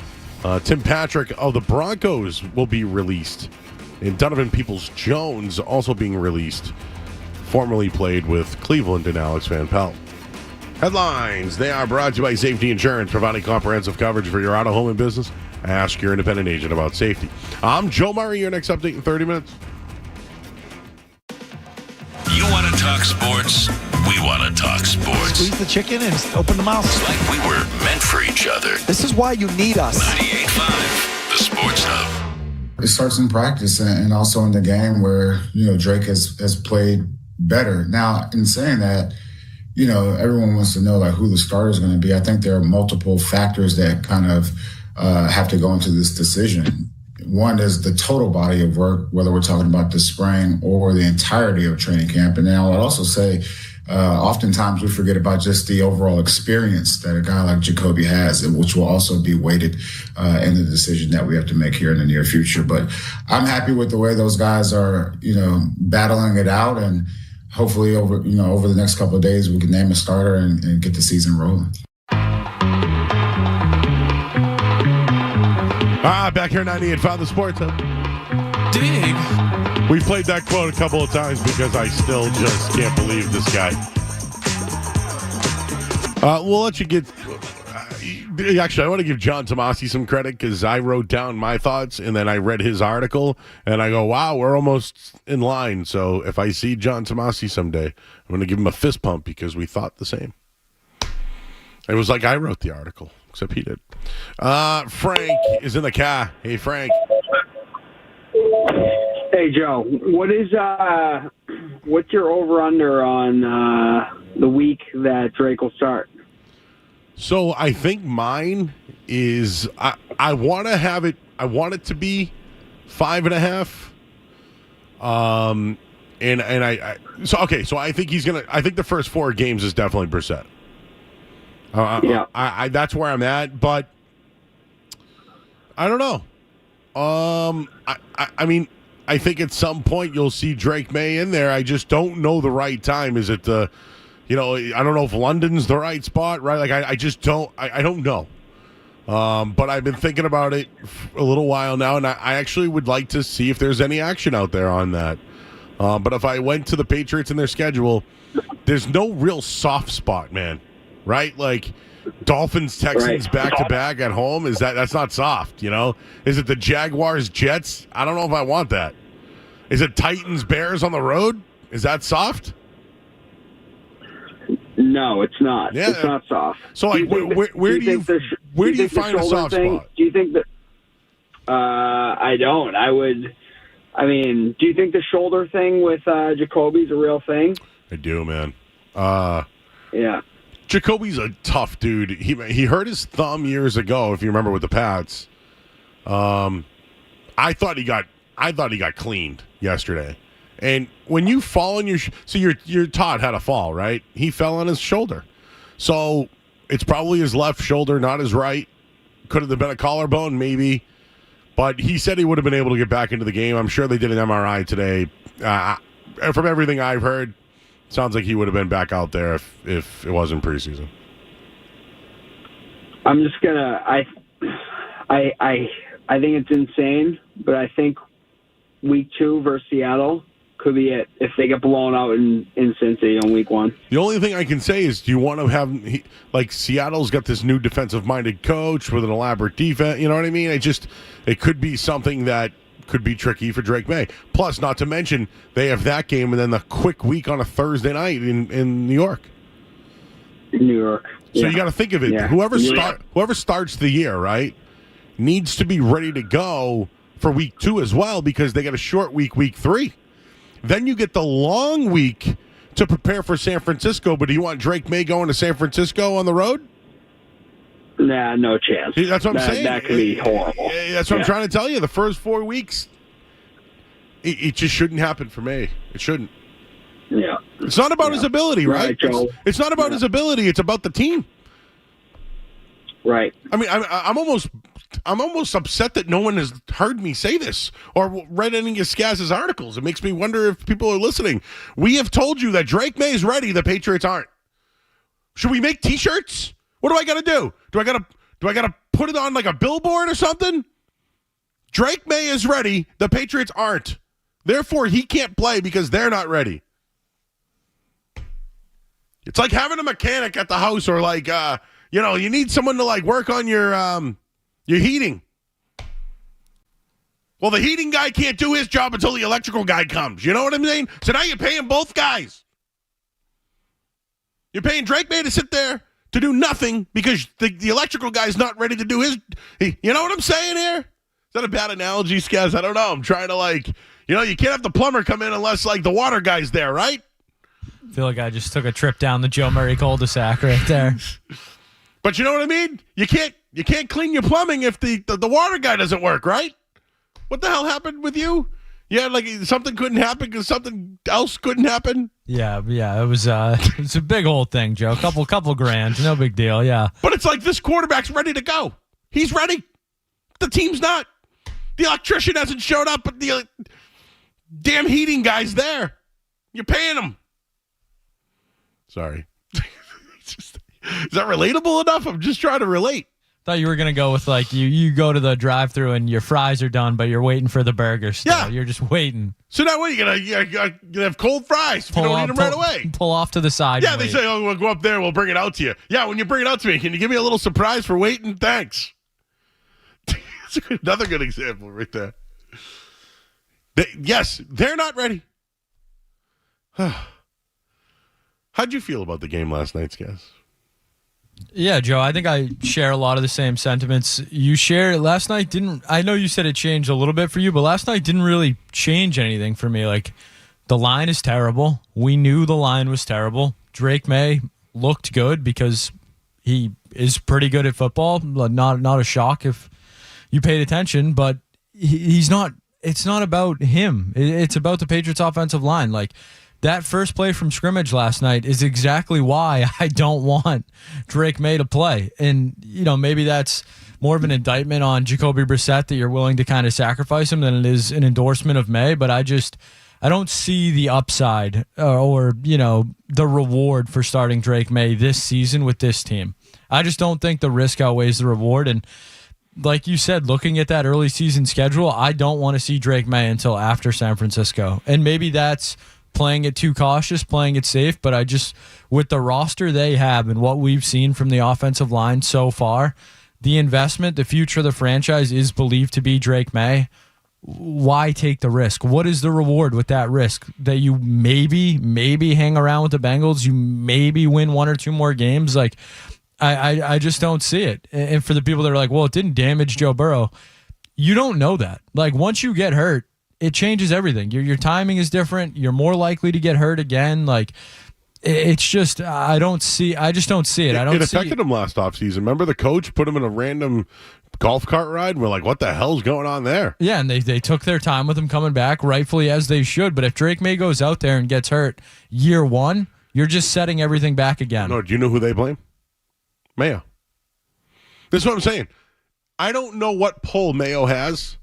D: Tim Patrick of the Broncos will be released. And Donovan Peoples-Jones also being released. Formerly played with Cleveland and Alex Van Pelt. Headlines. They are brought to you by Safety Insurance, providing comprehensive coverage for your auto, home, and business. Ask your independent agent about safety. I'm Joe Murray. Your next update in 30 minutes.
B: You want to talk sports? We want to talk sports.
G: Squeeze the chicken and open the mouth.
B: It's like we were meant for each other.
G: This is why you need us.
B: 98.5, the Sports Hub.
L: It starts in practice and also in the game where, Drake has played better. Now, in saying that, everyone wants to know who the starter is going to be. I think there are multiple factors that kind of have to go into this decision. One is the total body of work, whether we're talking about the spring or the entirety of training camp. And then I would also say, oftentimes we forget about just the overall experience that a guy like Jacoby has, which will also be weighted in the decision that we have to make here in the near future. But I'm happy with the way those guys are, battling it out, and hopefully over the next couple of days we can name a starter and get the season rolling.
D: Back here 98.5 the Sports Hub.
C: Dig.
D: We played that quote a couple of times because I still just can't believe this guy. We'll let you get... actually, I want to give John Tomasi some credit because I wrote down my thoughts and then I read his article and I go, wow, we're almost in line. So if I see John Tomasi someday, I'm going to give him a fist pump because we thought the same. It was like I wrote the article, except he did. Frank is in the car. Hey, Frank.
A: Hey, Joe. What's your over-under on the week that Drake will start?
D: So I think mine is I want to have it. I want it to be 5.5. So I think he's gonna. I think the first 4 games is definitely Brissett.
A: Yeah.
D: I that's where I'm at, but I don't know. I mean, I think at some point you'll see Drake Maye in there. I just don't know the right time. Is it the, I don't know if London's the right spot, right? Like I just don't. I don't know. But I've been thinking about it a little while now, and I actually would like to see if there's any action out there on that. But if I went to the Patriots in their schedule, there's no real soft spot, man. Right? Like Dolphins, Texans back-to-back at home. That's not soft, Is it the Jaguars, Jets? I don't know if I want that. Is it Titans, Bears on the road? Is that soft?
A: No, it's not.
D: Yeah.
A: It's not soft.
D: So like, where do you find a soft spot?
A: Do you think that I don't. Do you think the shoulder thing with Jacoby's a real thing?
D: I do, man.
A: Yeah.
D: Jacoby's a tough dude. He hurt his thumb years ago, if you remember, with the Pats. I thought he got cleaned yesterday. And when you fall on your Todd had a fall, right? He fell on his shoulder. So it's probably his left shoulder, not his right. Could have been a collarbone, maybe. But he said he would have been able to get back into the game. I'm sure they did an MRI today. From everything I've heard, sounds like he would have been back out there if it wasn't preseason.
A: I'm just gonna. I think it's insane, but I think week 2 versus Seattle could be it if they get blown out in Cincy on week 1.
D: The only thing I can say is, do you want to have Seattle's got this new defensive-minded coach with an elaborate defense? You know what I mean? It could be something that could be tricky for Drake Maye. Plus, not to mention, they have that game and then the quick week on a Thursday night in New York.
A: New York.
D: So
A: yeah.
D: you got to think of it.
A: Yeah.
D: Whoever starts the year, right, needs to be ready to go for week 2 as well, because they got a short week 3. Then you get the long week to prepare for San Francisco. But do you want Drake Maye going to San Francisco on the road?
A: Nah, no chance.
D: That's what I'm saying.
A: That could be horrible.
D: That's what I'm trying to tell you. The first 4 weeks, it just shouldn't happen for Maye. It shouldn't.
A: Yeah.
D: It's not about his ability, right?
A: Joe.
D: It's not about his ability. It's about the team.
A: Right.
D: I mean, I'm almost upset that no one has heard me say this or read any of Skaz's articles. It makes me wonder if people are listening. We have told you that Drake Maye is ready. The Patriots aren't. Should we make T-shirts? What do I got to do? Do I got to put it on like a billboard or something? Drake Maye is ready. The Patriots aren't. Therefore, he can't play because they're not ready. It's like having a mechanic at the house, or like, you need someone to like work on your heating. Well, the heating guy can't do his job until the electrical guy comes. You know what I'm saying? So now you're paying both guys. You're paying Drake Maye to sit there to do nothing because the electrical guy's not ready to do his. You know what I'm saying here? Is that a bad analogy, Skaz? I don't know. I'm trying to you can't have the plumber come in unless the water guy's there, right?
C: I feel like I just took a trip down the Joe Murray cul-de-sac right there.
D: But you know what I mean? You can't clean your plumbing if the water guy doesn't work, right? What the hell happened with you? Yeah, something couldn't happen because something else couldn't happen.
C: Yeah, it was a big old thing, Joe. Couple grand, no big deal. Yeah,
D: but it's like this quarterback's ready to go. He's ready. The team's not. The electrician hasn't showed up, but the damn heating guy's there. You're paying him. Sorry. Is that relatable enough? I'm just trying to relate.
C: Thought you were going to go with you go to the drive-thru and your fries are done, but you're waiting for the burger still. Yeah. You're just waiting.
D: So now what? You're going to have cold fries if you don't eat them right away.
C: Pull off to the side.
D: Yeah, they say, we'll go up there, we'll bring it out to you. Yeah, when you bring it out to me, can you give me a little surprise for waiting? Thanks. That's another good example right there. Yes, they're not ready. How'd you feel about the game last night, Skaz?
C: Yeah, Joe, I think I share a lot of the same sentiments you share. Last night I know you said it changed a little bit for you, but last night didn't really change anything for me. The line is terrible. We knew the line was terrible. Drake Maye looked good because he is pretty good at football. Not a shock if you paid attention, but he's not. It's not about him. It's about the Patriots offensive line. That first play from scrimmage last night is exactly why I don't want Drake Maye to play. And, maybe that's more of an indictment on Jacoby Brissett that you're willing to kind of sacrifice him than it is an endorsement of Maye. But I don't see the upside or the reward for starting Drake Maye this season with this team. I just don't think the risk outweighs the reward. And like you said, looking at that early season schedule, I don't want to see Drake Maye until after San Francisco. And maybe that's playing it too cautious, playing it safe, but with the roster they have and what we've seen from the offensive line so far, the investment, the future of the franchise is believed to be Drake Maye. Why take the risk? What is the reward with that risk? That you maybe hang around with the Bengals, you maybe win 1 or 2 more games? I just don't see it. And for the people that are like, well, it didn't damage Joe Burrow, you don't know that. Once you get hurt, it changes everything. Your timing is different. You're more likely to get hurt again. It's just I just don't see it.
D: It affected him last offseason. Remember the coach put him in a random golf cart ride? And we're like, what the hell's going on there?
C: Yeah, and they took their time with him coming back, rightfully as they should. But if Drake Maye goes out there and gets hurt year 1, you're just setting everything back again.
D: No, do you know who they blame? Mayo. This is what I'm saying. I don't know what pull Mayo has.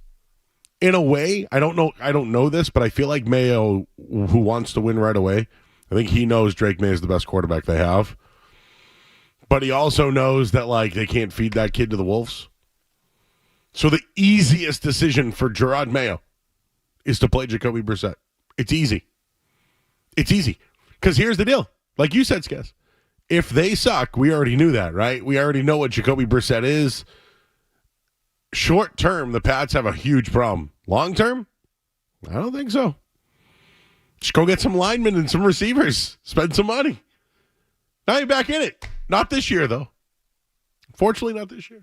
D: In a way, I don't know this, but I feel like Mayo, who wants to win right away, I think he knows Drake Maye is the best quarterback they have. But he also knows that, like, they can't feed that kid to the wolves. So the easiest decision for Gerard Mayo is to play Jacoby Brissett. It's easy. It's easy. Because here's the deal. Like you said, Skaz, if they suck, we already knew that, right? We already know what Jacoby Brissett is. Short term, the Pats have a huge problem. Long term, I don't think so. Just go get some linemen and some receivers. Spend some money. Now you're back in it. Not this year, though. Fortunately, not this year.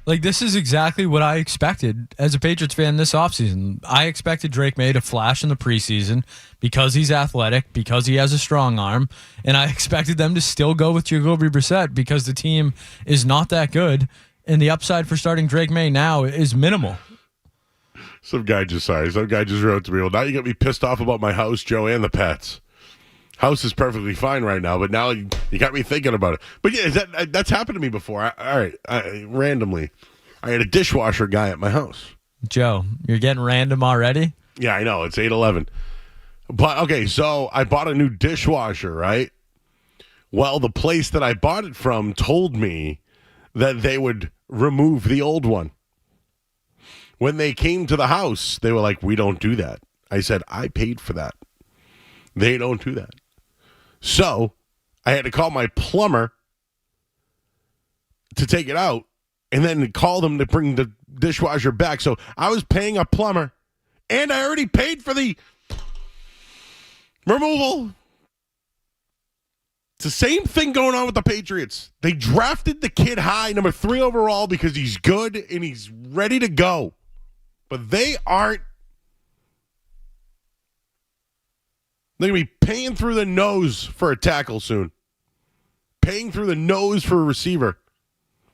C: Like, this is exactly what I expected as a Patriots fan this offseason. I expected Drake Maye to flash in the preseason because he's athletic, because he has a strong arm, and I expected them to still go with Jacoby Brissett because the team is not that good, and the upside for starting Drake Maye now is minimal.
D: Some guy just wrote to me, well, now you got me pissed off about my house, Joe, and the Pats. House is perfectly fine right now, but now you got me thinking about it. But yeah, that's happened to me before. Randomly, I had a dishwasher guy at my house.
C: Joe, you're getting random already?
D: Yeah, I know. It's 8:11. But, okay, so I bought a new dishwasher, right? Well, the place that I bought it from told me that they would remove the old one. When they came to the house, they were like, we don't do that. I said, I paid for that. They don't do that. So I had to call my plumber to take it out and then call them to bring the dishwasher back. So I was paying a plumber and I already paid for the removal. It's the same thing going on with the Patriots. They drafted the kid high, number 3 overall, because he's good and he's ready to go. But they aren't. They're going to be paying through the nose for a tackle soon. Paying through the nose for a receiver.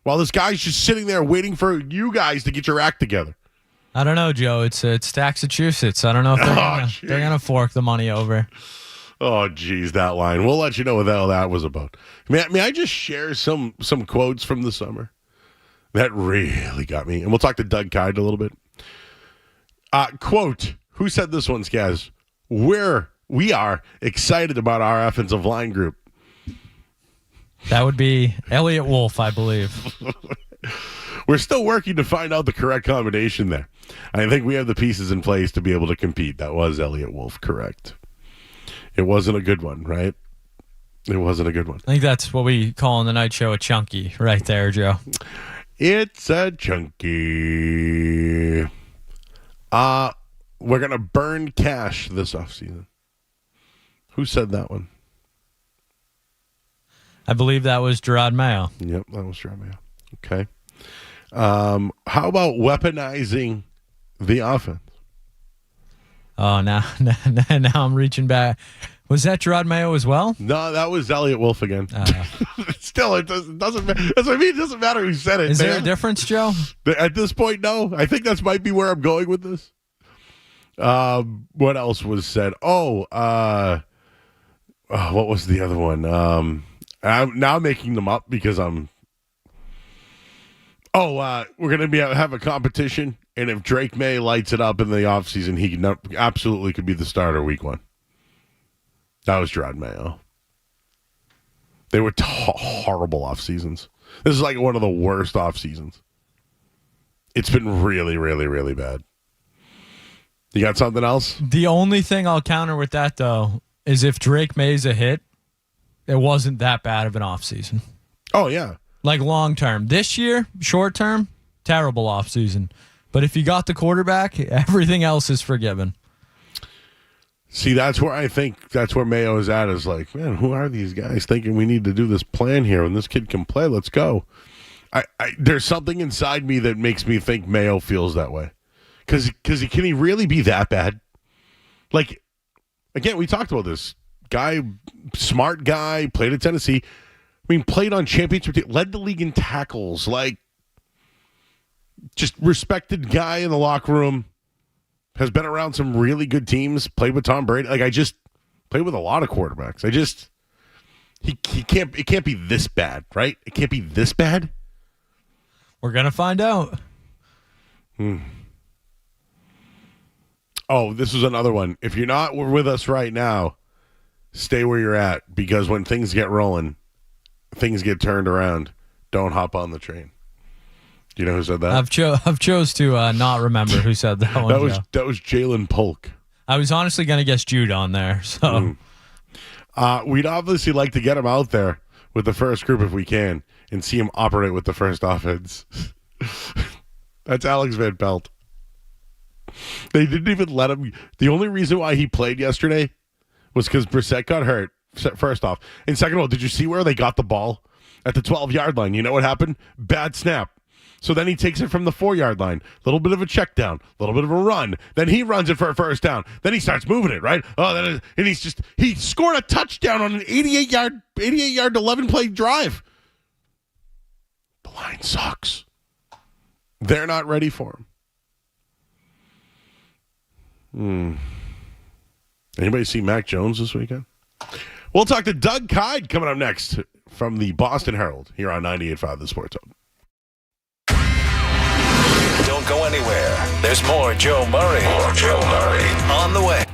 D: While this guy's just sitting there waiting for you guys to get your act together.
C: I don't know, Joe. It's Massachusetts. I don't know if they're gonna fork the money over.
D: Oh, geez, that line. We'll let you know what the hell that was about. May I just share some quotes from the summer? That really got me. And we'll talk to Doug Kyed a little bit. Quote, who said this one, Skaz? We are excited about our offensive line group.
C: That would be Elliott Wolf, I believe.
D: We're still working to find out the correct combination there. I think we have the pieces in place to be able to compete. That was Elliott Wolf, correct. It wasn't a good one, right? It wasn't a good one.
C: I think that's what we call on the night show a chunky right there, Joe.
D: It's a chunky. We're going to burn cash this offseason. Who said that one?
C: I believe that was Gerard Mayo.
D: Yep, that was Gerard Mayo. Okay. How about weaponizing the offense?
C: Oh, now I'm reaching back. Was that Gerard Mayo as well?
D: No, that was Elliott Wolf again. Still, it doesn't matter. That's what I mean. It doesn't matter who said it.
C: Is there a difference, Joe?
D: At this point, no. I think that might be where I'm going with this. What else was said? What was the other one? I'm now making them up because I'm. We're going to have a competition, and if Drake Maye lights it up in the offseason, he absolutely could be the starter week 1. That was Gerard Mayo. They were horrible off seasons. This is like one of the worst off seasons. It's been really, really, really bad. You got something else?
C: The only thing I'll counter with that, though, is if Drake May's a hit, it wasn't that bad of an offseason.
D: Oh, yeah.
C: Like long term. This year, short term, terrible offseason. But if you got the quarterback, everything else is forgiven.
D: See, that's where Mayo is at, is like, man, who are these guys thinking we need to do this plan here when this kid can play? Let's go. There's something inside me that makes me think Mayo feels that way. Because can he really be that bad? Like, again, we talked about this. Guy, smart guy, played at Tennessee. I mean, played on championship team, led the league in tackles. Like, just respected guy in the locker room. Has been around some really good teams. Played with Tom Brady. Like, I just played with a lot of quarterbacks. He can't. It can't be this bad, right? It can't be this bad.
C: We're gonna find out.
D: Oh, this is another one. If you're not with us right now, stay where you're at, because when things get rolling, things get turned around. Don't hop on the train. Do you know who said that?
C: I've chose to not remember who said that one.
D: That was Jalen Polk.
C: I was honestly going to guess Jude on there. So
D: we'd obviously like to get him out there with the first group if we can and see him operate with the first offense. That's Alex Van Pelt. They didn't even let him. The only reason why he played yesterday was because Brissett got hurt, first off. And second of all, did you see where they got the ball? At the 12-yard line. You know what happened? Bad snap. So then he takes it from the 4-yard line. A little bit of a check down. A little bit of a run. Then he runs it for a first down. Then he starts moving it, right? And he scored a touchdown on an 88-yard 11-play drive. The line sucks. They're not ready for him. Anybody see Mac Jones this weekend? We'll talk to Doug Kyed coming up next from the Boston Herald here on 98.5 The Sports Hub.
B: Don't go anywhere. There's more Joe Murray. On the way.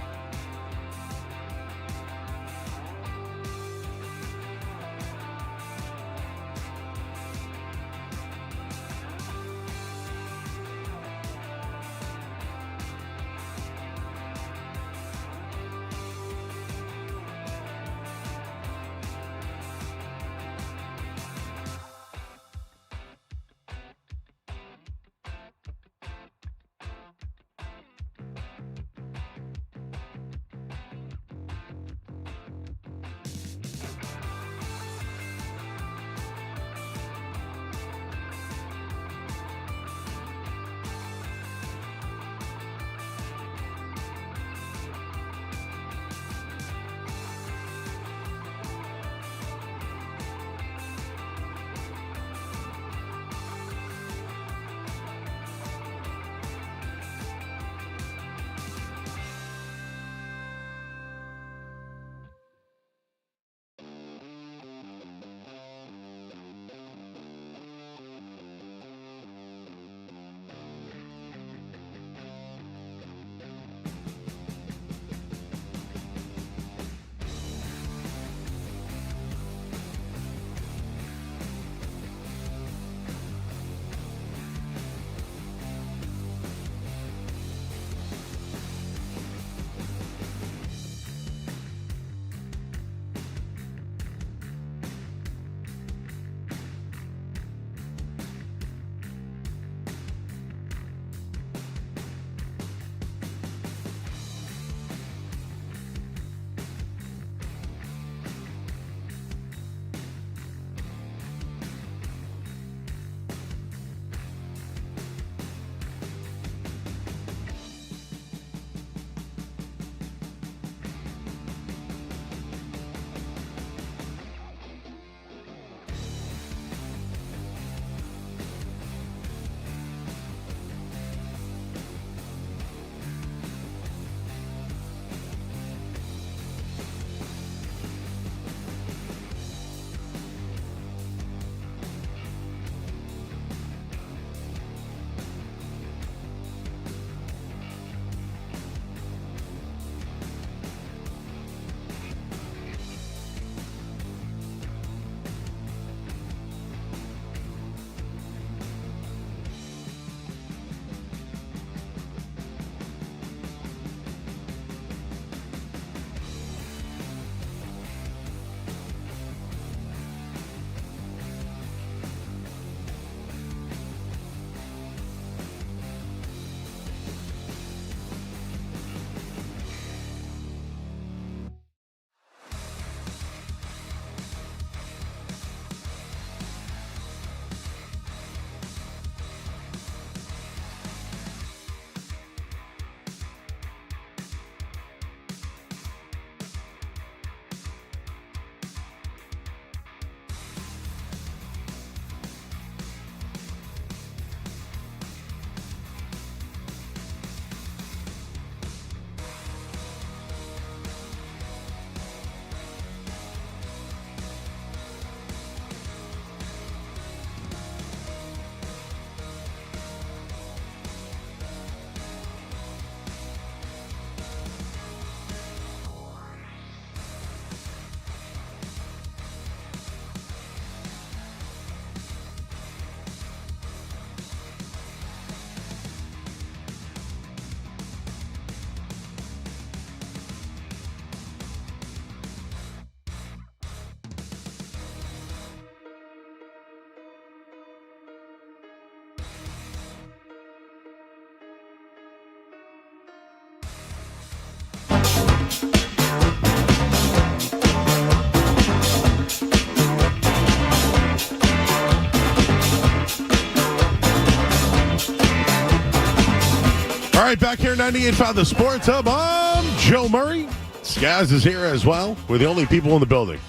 D: right, back here 98.5 The Sports Hub. I'm Joe Murray. Skaz is here as well. We're the only people in the building.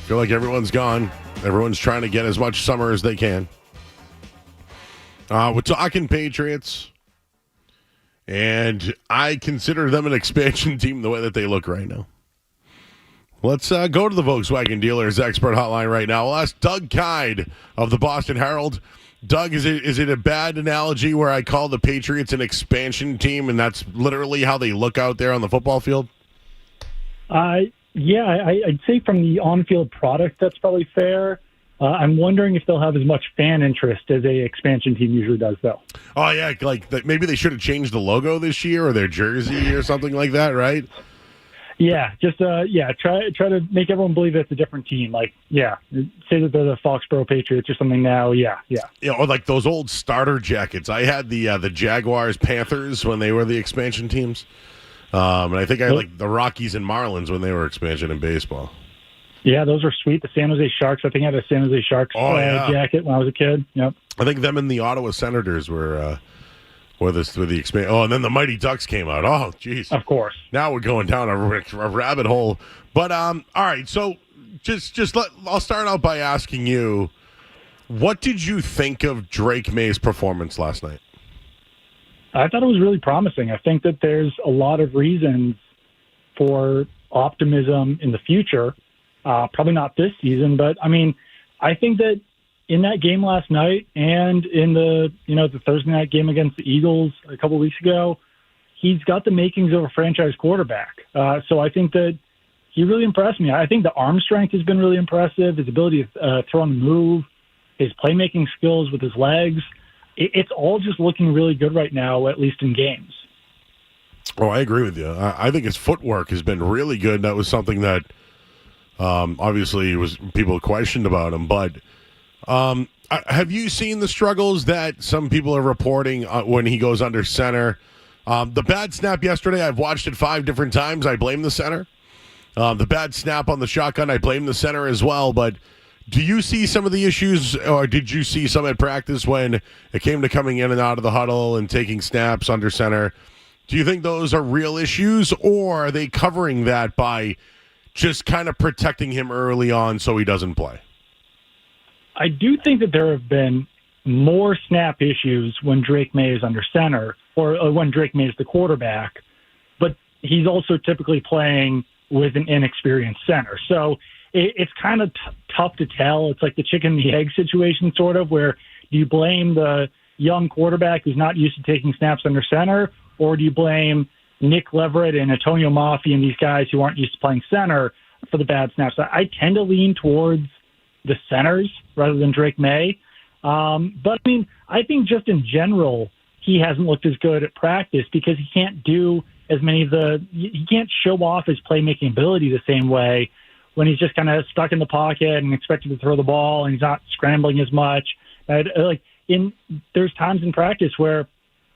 D: Feel like everyone's gone. Everyone's trying to get as much summer as they can. We're talking Patriots. And I consider them an expansion team the way that they look right now. Let's go to the Volkswagen Dealers Expert Hotline right now. We'll ask Doug Kyed of the Boston Herald. Doug, is it a bad analogy where I call the Patriots an expansion team, and that's literally how they look out there on the football field?
M: Yeah, I'd say from the on-field product, that's probably fair. I'm wondering if they'll have as much fan interest as a expansion team usually does, though.
D: Oh, yeah, like maybe they should have changed the logo this year or their jersey or something like that, right?
M: Yeah, just try to make everyone believe it's a different team. Like, yeah, say that they're the Foxborough Patriots or something now. Yeah.
D: Or like those old starter jackets. I had the Jaguars Panthers when they were the expansion teams, and I think I like the Rockies and Marlins when they were expansion in baseball. Yeah, those were sweet. The San Jose Sharks. I think I had a San Jose Sharks jacket when I was a kid. Yep. I think them and the Ottawa Senators were the expand. Oh, and then the Mighty Ducks came out. Oh, jeez. Of course. Now we're going down a rabbit hole. But all right. So I'll start out by asking you, what did you think of Drake Maye's performance last night? I thought it was really promising. I think that there's a lot of reasons for optimism in the future. Probably not this season, but I mean, I think that in that game last night and in the Thursday night game against the Eagles a couple of weeks ago, he's got the makings of a franchise quarterback. So I think that he really impressed me. I think the arm strength has been really impressive, his ability to throw on the move, his playmaking skills with his legs. It's all just looking really good right now, at least in games. Oh, I agree with you. I think his footwork has been really good. That was something that obviously was people questioned about him, but have you seen the struggles that some people are reporting when he goes under center? The bad snap yesterday, I've watched it 5 different times. I blame the center. The bad snap on the shotgun, I blame the center as well. But do you see some of the issues, or did you see some at practice when it came to coming in and out of the huddle and taking snaps under center? Do you think those are real issues, or are they covering that by just kind of protecting him early on so he doesn't play? I do think that there have been more snap issues when Drake Maye is under center or when Drake Maye is the quarterback, but he's also typically playing with an inexperienced center. So it's kind of tough to tell. It's like the chicken and the egg situation, sort of, where do you blame the young quarterback who's not used to taking snaps under center, or do you blame Nick Leverett and Antonio Maffi and these guys who aren't used to playing center for the bad snaps? I tend to lean towards the centers rather than Drake Maye. But I mean, I think just in general, he hasn't looked as good at practice because he can't do as many he can't show off his playmaking ability the same way when he's just kind of stuck in the pocket and expected to throw the ball and he's not scrambling as much. There's times in practice where,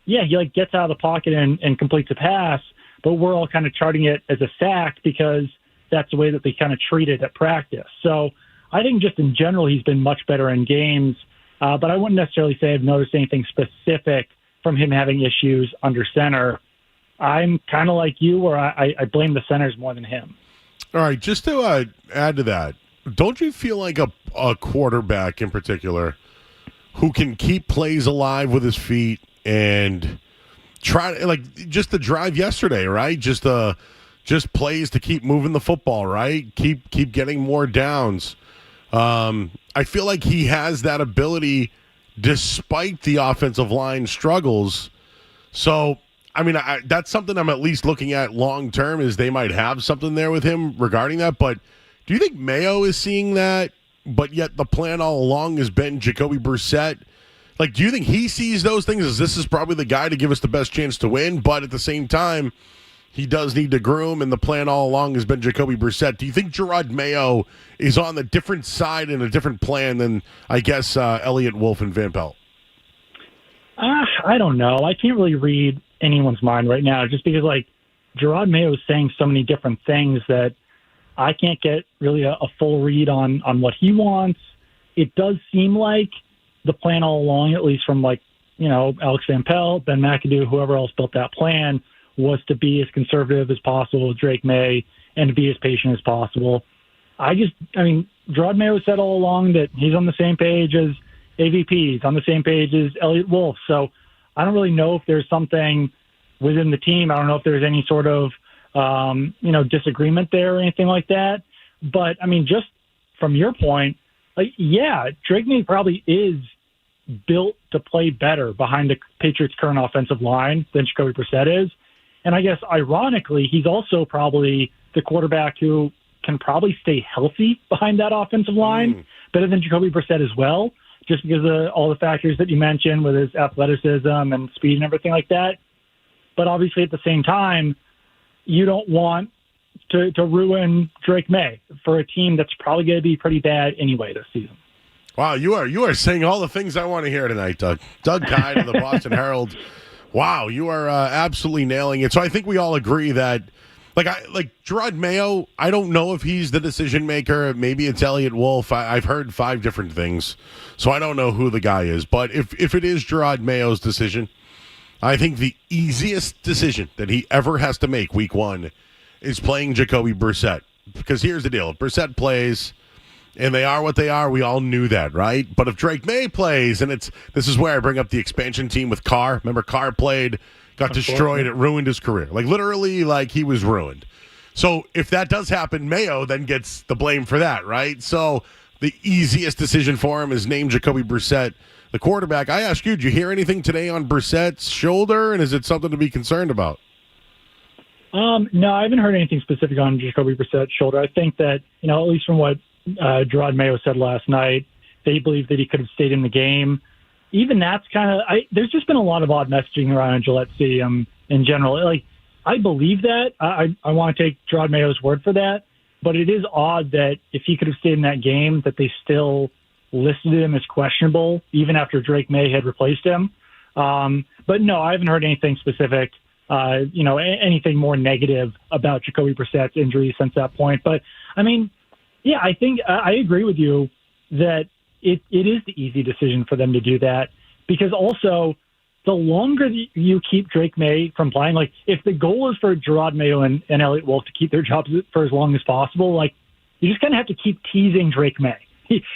D: yeah, he gets out of the pocket and completes a pass, but we're all kind of charting it as a sack because that's the way that they kind of treat it at practice. So I think just in general, he's been much better in games, but I wouldn't necessarily say I've noticed anything specific from him having issues under center. I'm kind of like you, where I blame the centers more than him. All right, just to add to that, don't you feel like a quarterback in particular who can keep plays alive with his feet and try to, just the drive yesterday, right? Just plays to keep moving the football, right? Keep getting more downs. I feel like he has that ability despite the offensive line struggles. So, I mean, that's something I'm at least looking at long term, is they might have something there with him regarding that. But do you think Mayo is seeing that, but yet the plan all along has been Jacoby Brissett? Do you think he sees those things as this is probably the guy to give us the best chance to win, but at the same time, he does need to groom, and the plan all along has been Jacoby Brissett? Do you think Gerard Mayo is on the different side and a different plan than, I guess, Elliott Wolf and Van Pelt? I don't know. I can't really read anyone's mind right now, just because, Gerard Mayo is saying so many different things that I can't get really a full read on what he wants. It does seem like the plan all along, at least from,
M: Alex Van Pelt, Ben McAdoo, whoever else built that plan, was to be as conservative as possible with Drake Maye and to be as patient as possible. Gerard Mayo said all along that he's on the same page as AVP. He's on the same page as Elliott Wolf. So I don't really know if there's something within the team. I don't know if there's any sort of, disagreement there or anything like that. But, just from your point, Drake Maye probably is built to play better behind the Patriots' current offensive line than Jacoby Brissett is. And I guess, ironically, he's also probably the quarterback who can probably stay healthy behind that offensive line better than Jacoby Brissett as well, just because of all the factors that you mentioned with his athleticism and speed and everything like that. But obviously, at the same time, you don't want to ruin Drake Maye for a team that's probably going to be pretty bad anyway this season.
D: Wow, you are saying all the things I want to hear tonight, Doug. Doug Kyed of the Boston Herald. Wow, you are absolutely nailing it. So I think we all agree that, like Gerard Mayo, I don't know if he's the decision maker. Maybe it's Elliott Wolf. I've heard 5 different things, so I don't know who the guy is. But if it is Gerard Mayo's decision, I think the easiest decision that he ever has to make week 1 is playing Jacoby Brissett. Because here's the deal. If Brissett plays, and they are what they are, we all knew that, right? But if Drake Maye plays, and this is where I bring up the expansion team with Carr. Remember, Carr played, got destroyed, it ruined his career. Literally, he was ruined. So if that does happen, Mayo then gets the blame for that, right? So the easiest decision for him is name Jacoby Brissett the quarterback. I ask you, did you hear anything today on Brissett's shoulder, and is it something to be concerned about?
M: No, I haven't heard anything specific on Jacoby Brissett's shoulder. I think that, at least from what Gerard Mayo said last night, they believe that he could have stayed in the game. Even that's kind of there's just been a lot of odd messaging around Gillette Stadium in general. I believe that. I want to take Gerard Mayo's word for that. But it is odd that if he could have stayed in that game, that they still listed him as questionable, even after Drake Maye had replaced him. But no, I haven't heard anything specific, anything more negative about Jacoby Brissett's injury since that point. But, I think I agree with you that it is the easy decision for them to do that, because also the longer you keep Drake Maye from playing, if the goal is for Gerard Mayo and Elliott Wolf to keep their jobs for as long as possible, you just kind of have to keep teasing Drake Maye.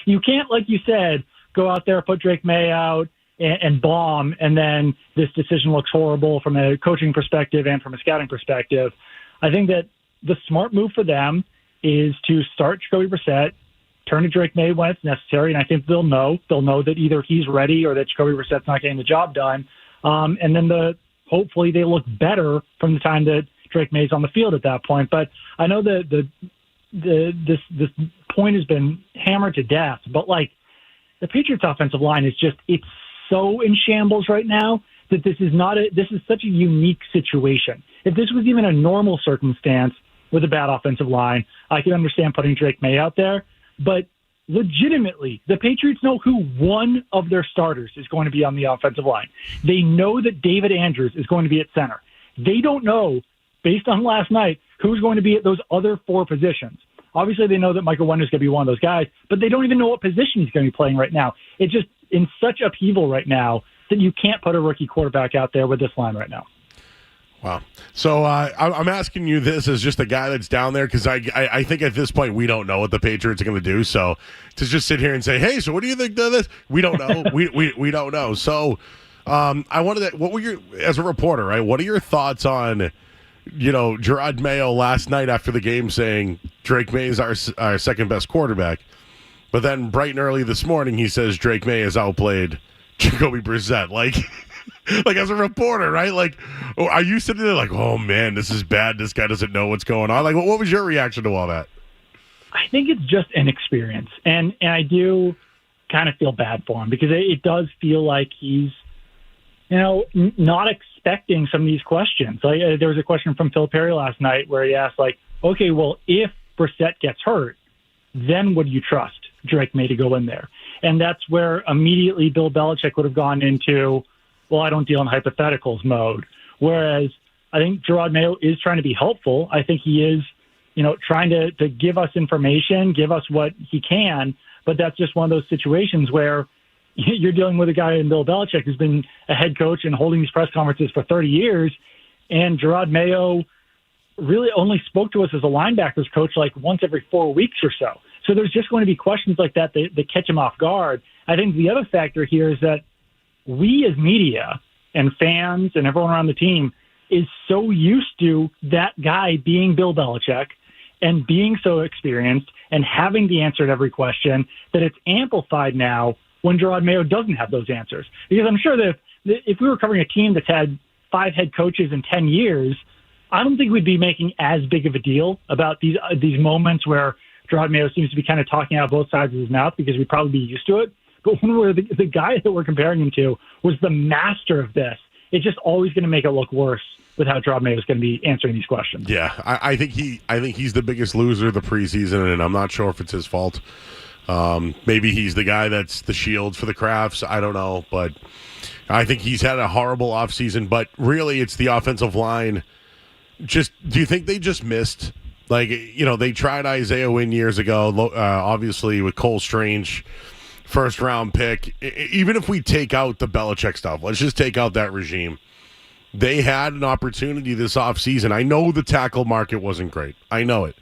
M: You can't, like you said, go out there, put Drake Maye out and bomb, and then this decision looks horrible from a coaching perspective and from a scouting perspective. I think that the smart move for them is to start Jacoby Brissett, turn to Drake Maye when it's necessary, and I think they'll know that either he's ready or that Jacoby Brissett's not getting the job done. And then hopefully they look better from the time that Drake Maye's on the field at that point. But I know that this point has been hammered to death, but the Patriots offensive line is it's so in shambles right now that this is such a unique situation. If this was even a normal circumstance with a bad offensive line, I could understand putting Drake Maye out there. But legitimately, the Patriots know who one of their starters is going to be on the offensive line. They know that David Andrews is going to be at center. They don't know, based on last night, who's going to be at those other 4 positions. Obviously, they know that Michael Wender's going to be one of those guys, but they don't even know what position he's going to be playing right now. It's just in such upheaval right now that you can't put a rookie quarterback out there with this line right now.
D: Wow. So I'm asking you this as just a guy that's down there, because I think at this point we don't know what the Patriots are going to do. So to just sit here and say, hey, so what do you think of this? We don't know. we don't know. So I wanted to, what were your, as a reporter, right, what are your thoughts on, Gerard Mayo last night after the game saying Drake Maye is our second best quarterback, but then bright and early this morning he says Drake Maye has outplayed Jacoby Brissett. As a reporter, right? Are you sitting there oh man, this is bad, this guy doesn't know what's going on? What was your reaction to all that?
M: I think it's just an experience, and I do kind of feel bad for him, because it does feel like he's not expecting some of these questions. There was a question from Phil Perry last night where he asked, okay, well, if Brissett gets hurt, then would you trust Drake Maye to go in there? And that's where immediately Bill Belichick would have gone into, well, I don't deal in hypotheticals mode. Whereas I think Gerard Mayo is trying to be helpful. I think he is, trying to give us information, give us what he can. But that's just one of those situations where you're dealing with a guy in Bill Belichick who's been a head coach and holding these press conferences for 30 years, and Gerard Mayo really only spoke to us as a linebackers coach like once every 4 weeks or so. So there's just going to be questions like that catch him off guard. I think the other factor here is that we as media and fans and everyone around the team is so used to that guy being Bill Belichick and being so experienced and having the answer to every question that it's amplified now when Gerard Mayo doesn't have those answers. Because I'm sure that if we were covering a team that's had 5 head coaches in 10 years, I don't think we'd be making as big of a deal about these moments where Gerard Mayo seems to be kind of talking out both sides of his mouth because we'd probably be used to it. But when we're the guy that we're comparing him to was the master of this, it's just always going to make it look worse with how Gerard Mayo is going to be answering these questions.
D: Yeah, I think he's the biggest loser of the preseason, and I'm not sure if it's his fault. Maybe he's the guy that's the shield for the Crafts. I don't know, but I think he's had a horrible offseason. But really, it's the offensive line. Do you think they just missed? Like, they tried Isaiah Wynn years ago, obviously with Cole Strange, first-round pick. Even if we take out the Belichick stuff, let's just take out that regime. They had an opportunity this offseason. I know the tackle market wasn't great. I know it.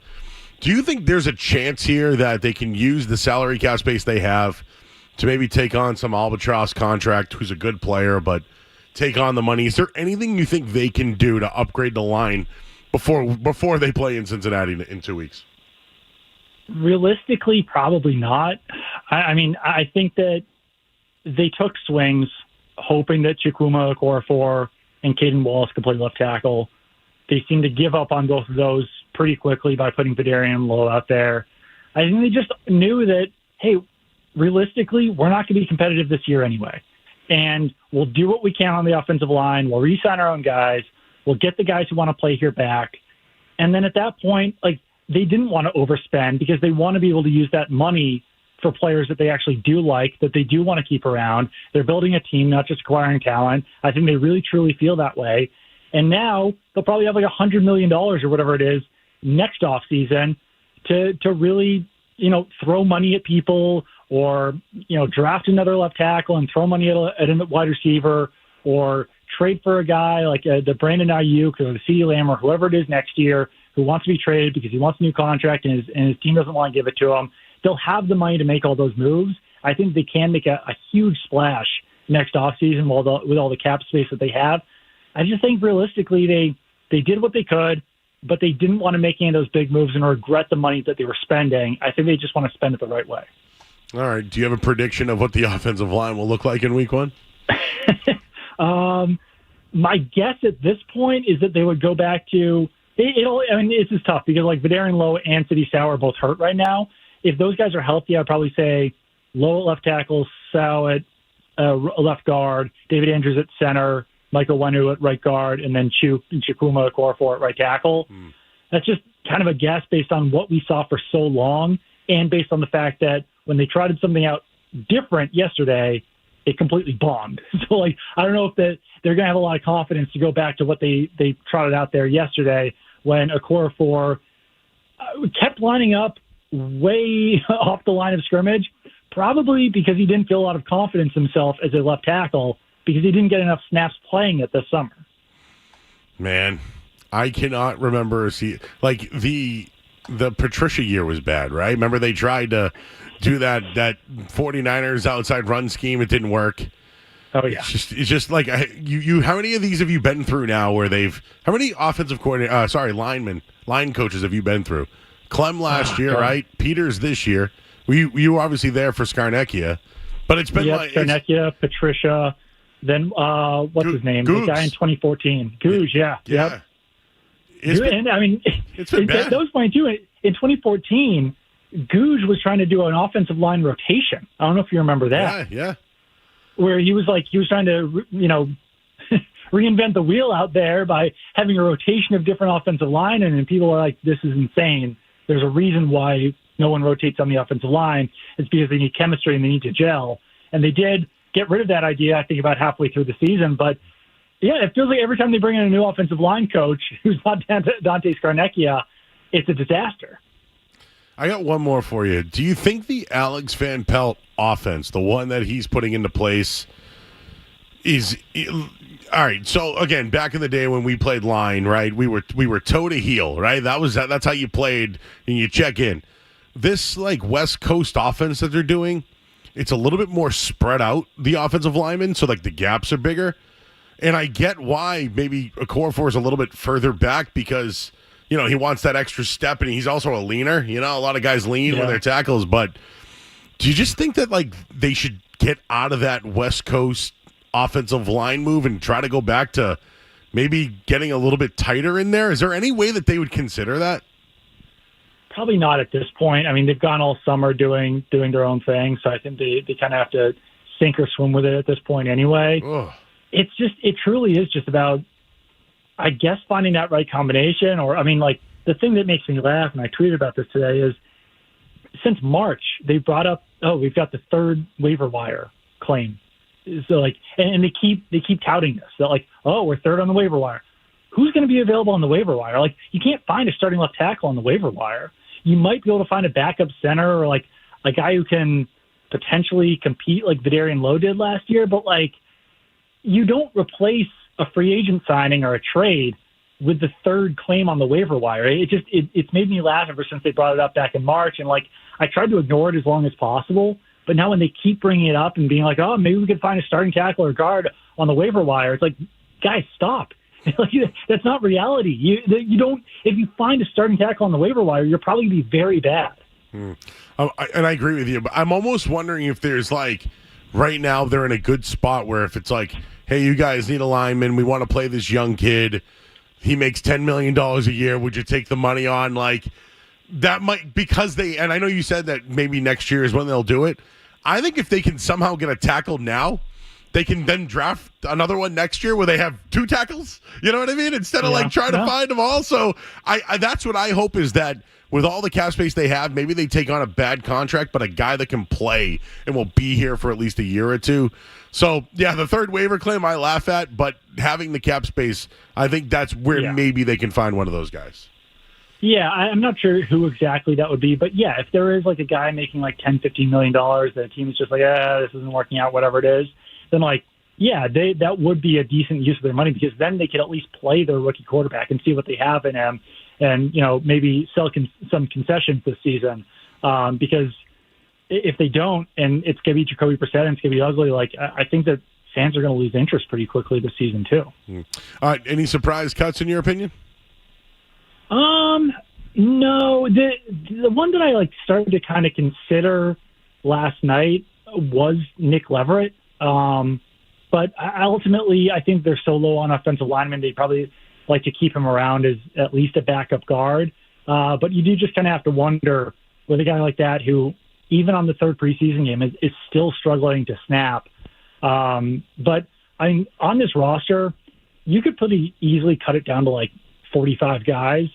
D: Do you think there's a chance here that they can use the salary cap space they have to maybe take on some albatross contract who's a good player, but take on the money? Is there anything you think they can do to upgrade the line before they play in Cincinnati in 2 weeks?
M: Realistically, probably not. I think that they took swings hoping that Chukwuma Okorafor and Caden Wallace could play left tackle. They seem to give up on both of those pretty quickly by putting Vidarian Lowe out there. I think they just knew that, hey, realistically, we're not going to be competitive this year anyway. And we'll do what we can on the offensive line. We'll re-sign our own guys. We'll get the guys who want to play here back. And then at that point, they didn't want to overspend because they want to be able to use that money for players that they actually do like, that they do want to keep around. They're building a team, not just acquiring talent. I think they really, truly feel that way. And now they'll probably have $100 million or whatever it is next offseason to really, throw money at people or, draft another left tackle and throw money at a wide receiver or trade for a guy like the Brandon Ayuk or the CeeDee Lamb or whoever it is next year who wants to be traded because he wants a new contract and his team doesn't want to give it to him. They'll have the money to make all those moves. I think they can make a huge splash next offseason with all the cap space that they have. I just think realistically they did what they could, but they didn't want to make any of those big moves and regret the money that they were spending. I think they just want to spend it the right way.
D: All right. Do you have a prediction of what the offensive line will look like in week 1?
M: My guess at this point is that they would go back to it's just tough because Vidarian Lowe and City Sow are both hurt right now. If those guys are healthy, I'd probably say Lowe at left tackle, Sow at left guard, David Andrews at center, Michael Wenu at right guard, and then Chukwuma Okorafor at right tackle. That's just kind of a guess based on what we saw for so long and based on the fact that when they tried something out different yesterday, it completely bombed. So, I don't know if they're going to have a lot of confidence to go back to what they trotted out there yesterday when Okorafor kept lining up way off the line of scrimmage, probably because he didn't feel a lot of confidence himself as a left tackle because he didn't get enough snaps playing it this summer.
D: Man, I cannot remember the Patricia year was bad, right? Remember they tried to do that 49ers outside run scheme. It didn't work.
M: Oh yeah.
D: It's just like you. How many of these have you been through now? How many offensive line coaches have you been through? Clem last year, right? Peters this year. You were obviously there for Scarnecchia, but it's been
M: Scarnecchia, Patricia, then what's his name?
D: Googs.
M: The guy in 2014, Goose. Yeah. Yep.
D: It's been bad.
M: That was funny too. In 2014, Goose was trying to do an offensive line rotation. I don't know if you remember that.
D: Yeah.
M: Where he was trying to, reinvent the wheel out there by having a rotation of different offensive line, and people are like, "This is insane." There's a reason why no one rotates on the offensive line. It's because they need chemistry and they need to gel. And they did get rid of that idea, I think, about halfway through the season. But yeah, it feels like every time they bring in a new offensive line coach who's not Dante Scarnecchia, it's a disaster.
D: I got one more for you. Do you think the Alex Van Pelt offense, the one that he's putting into place, is all right? So again, back in the day when we played line, right? We were toe to heel, right? That's how you played, and you check in. This like West Coast offense that they're doing, it's a little bit more spread out, the offensive linemen, so like the gaps are bigger. And I get why maybe Okorafor is a little bit further back because, he wants that extra step, and he's also a leaner. A lot of guys lean when they're tackles. But do you just think that, like, they should get out of that West Coast offensive line move and try to go back to maybe getting a little bit tighter in there? Is there any way that they would consider that?
M: Probably not at this point. I mean, they've gone all summer doing their own thing, so I think they kind of have to sink or swim with it at this point anyway.
D: Ugh.
M: It truly is just about, I guess, finding that right combination. Or, I mean, like, the thing that makes me laugh, and I tweeted about this today, is since March, they brought up, we've got the third waiver wire claim. So, like, and they keep touting this. They're like, we're third on the waiver wire. Who's going to be available on the waiver wire? Like, you can't find a starting left tackle on the waiver wire. You might be able to find a backup center or, like, a guy who can potentially compete like Vidarian Lowe did last year, but, like, you don't replace a free agent signing or a trade with the third claim on the waiver wire. It's made me laugh ever since they brought it up back in March. And, like, I tried to ignore it as long as possible. But now when they keep bringing it up and being like, maybe we could find a starting tackle or guard on the waiver wire, it's like, guys, stop. That's not reality. You don't. If you find a starting tackle on the waiver wire, you're probably going to be very bad.
D: And I agree with you. But I'm almost wondering if there's, like, right now they're in a good spot where if it's like, hey, you guys need a lineman. We want to play this young kid. He makes $10 million a year. Would you take the money on? Like, that might, because and I know you said that maybe next year is when they'll do it. I think if they can somehow get a tackle now, they can then draft another one next year where they have two tackles. You know what I mean? Instead of trying to find them all. So I that's what I hope is that with all the cap space they have, maybe they take on a bad contract, but a guy that can play and will be here for at least a year or two. So, yeah, the third waiver claim I laugh at, but having the cap space, I think that's where maybe they can find one of those guys.
M: Yeah, I'm not sure who exactly that would be, but yeah, if there is like a guy making like $10, $15 million, the team is just like, this isn't working out, whatever it is, then that would be a decent use of their money because then they could at least play their rookie quarterback and see what they have in him and, maybe sell some concessions this season because if they don't and it's going to be Jacoby Brissett and it's going to be ugly, like I think that fans are going to lose interest pretty quickly this season too.
D: All right, any surprise cuts in your opinion?
M: No, the one that I started to kind of consider last night was Nick Leverett. But ultimately, I think they're so low on offensive linemen, they probably like to keep him around as at least a backup guard. But you do just kind of have to wonder with a guy like that who, even on the third preseason game, is still struggling to snap. But on this roster, you could pretty easily cut it down to 45 guys.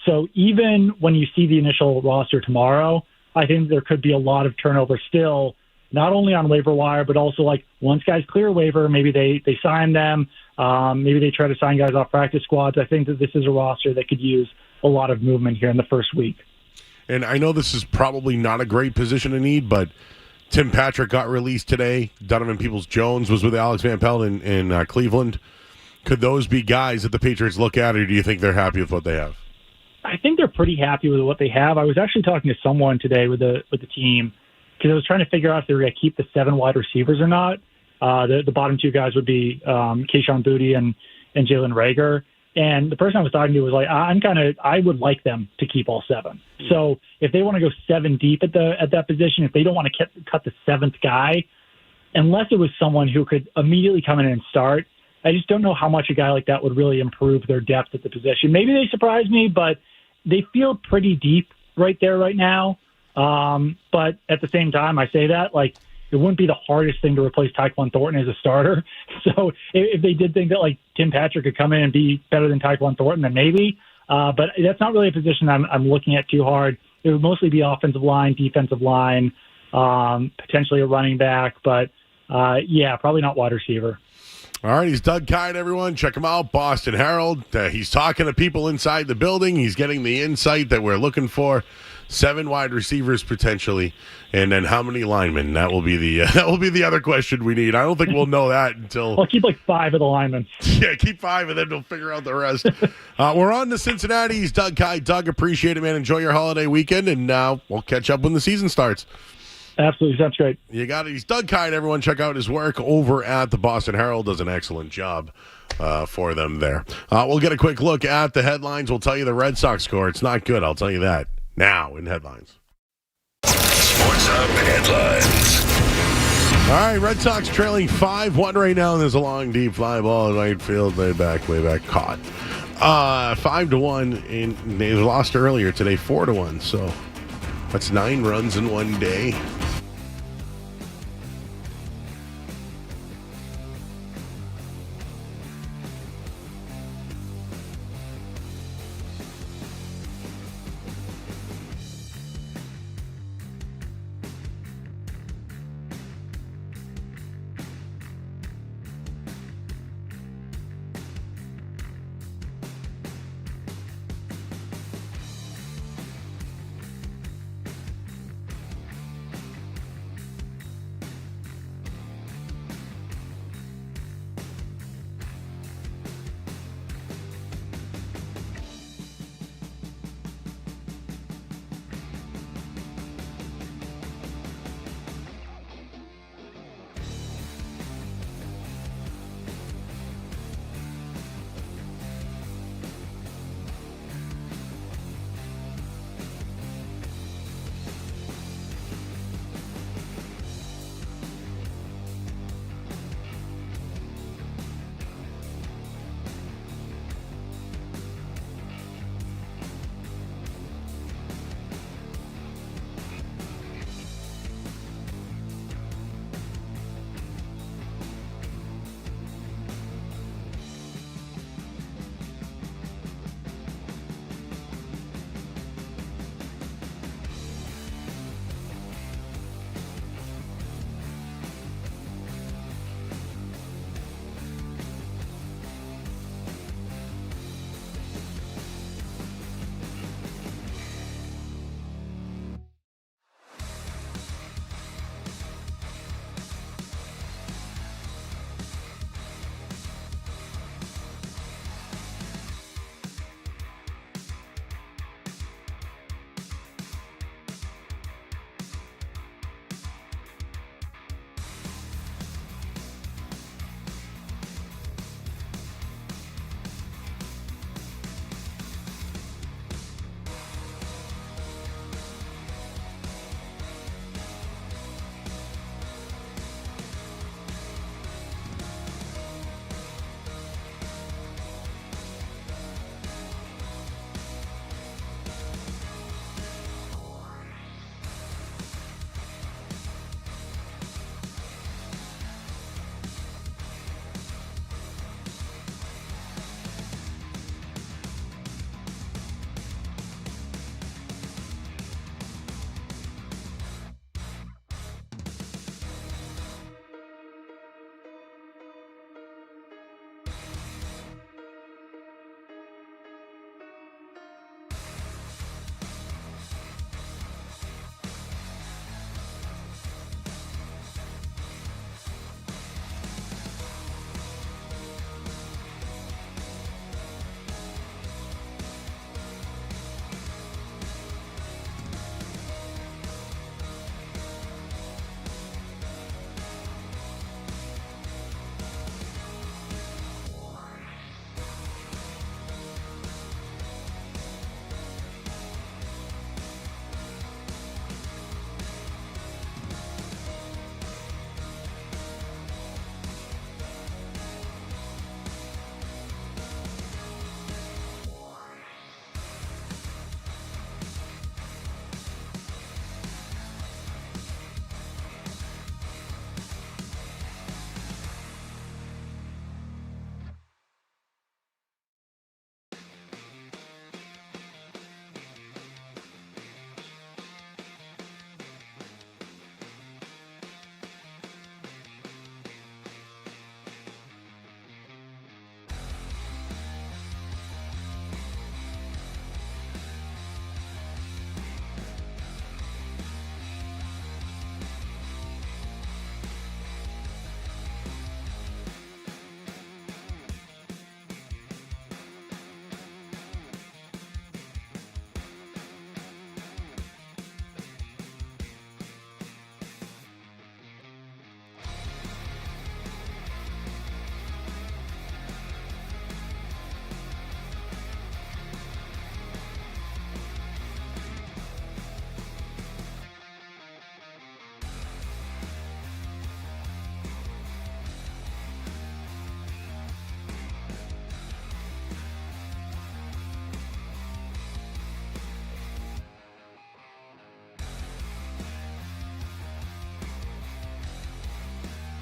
M: So even when you see the initial roster tomorrow, I think there could be a lot of turnover still, not only on waiver wire, but also once guys clear waiver, maybe they sign them. Maybe they try to sign guys off practice squads. I think that this is a roster that could use a lot of movement here in the first week.
D: And I know this is probably not a great position to need, but Tim Patrick got released today. Donovan Peoples-Jones was with Alex Van Pelt in Cleveland. Could those be guys that the Patriots look at, or do you think they're happy with what they have?
M: I think they're pretty happy with what they have. I was actually talking to someone today with the team because I was trying to figure out if they were going to keep the 7 wide receivers or not. The bottom 2 guys would be Kayshon Boutte and Jalen Reagor. And the person I was talking to was like, I would like them to keep all 7. So if they want to go 7 deep at that position, if they don't want to cut the 7th guy, unless it was someone who could immediately come in and start, I just don't know how much a guy like that would really improve their depth at the position. Maybe they surprise me, but they feel pretty deep right there right now. But at the same time, I say that, it wouldn't be the hardest thing to replace Tyquan Thornton as a starter. So if they did think that, Tim Patrick could come in and be better than Tyquan Thornton, then maybe. But that's not really a position I'm looking at too hard. It would mostly be offensive line, defensive line, potentially a running back. But, probably not wide receiver.
D: All right, he's Doug Kyed, everyone. Check him out, Boston Herald. He's talking to people inside the building. He's getting the insight that we're looking for. 7 wide receivers potentially, and then how many linemen? That will be the other question we need. I don't think we'll know that until.
M: I'll keep like 5 of the linemen.
D: Yeah, keep 5, and then we'll figure out the rest. We're on to Cincinnati's Doug Kyed. Doug, appreciate it, man. Enjoy your holiday weekend, and we'll catch up when the season starts.
M: Absolutely. Sounds great.
D: You got it. He's Doug Kyed. Everyone check out his work over at the Boston Herald. Does an excellent job for them there. We'll get a quick look at the headlines. We'll tell you the Red Sox score. It's not good, I'll tell you that. Now in headlines.
B: Sports Hub headlines.
D: All right, Red Sox trailing 5-1 right now, and there's a long, deep fly ball in right field, way back, caught. 5-1, and they lost earlier today, 4-1. So that's 9 runs in one day.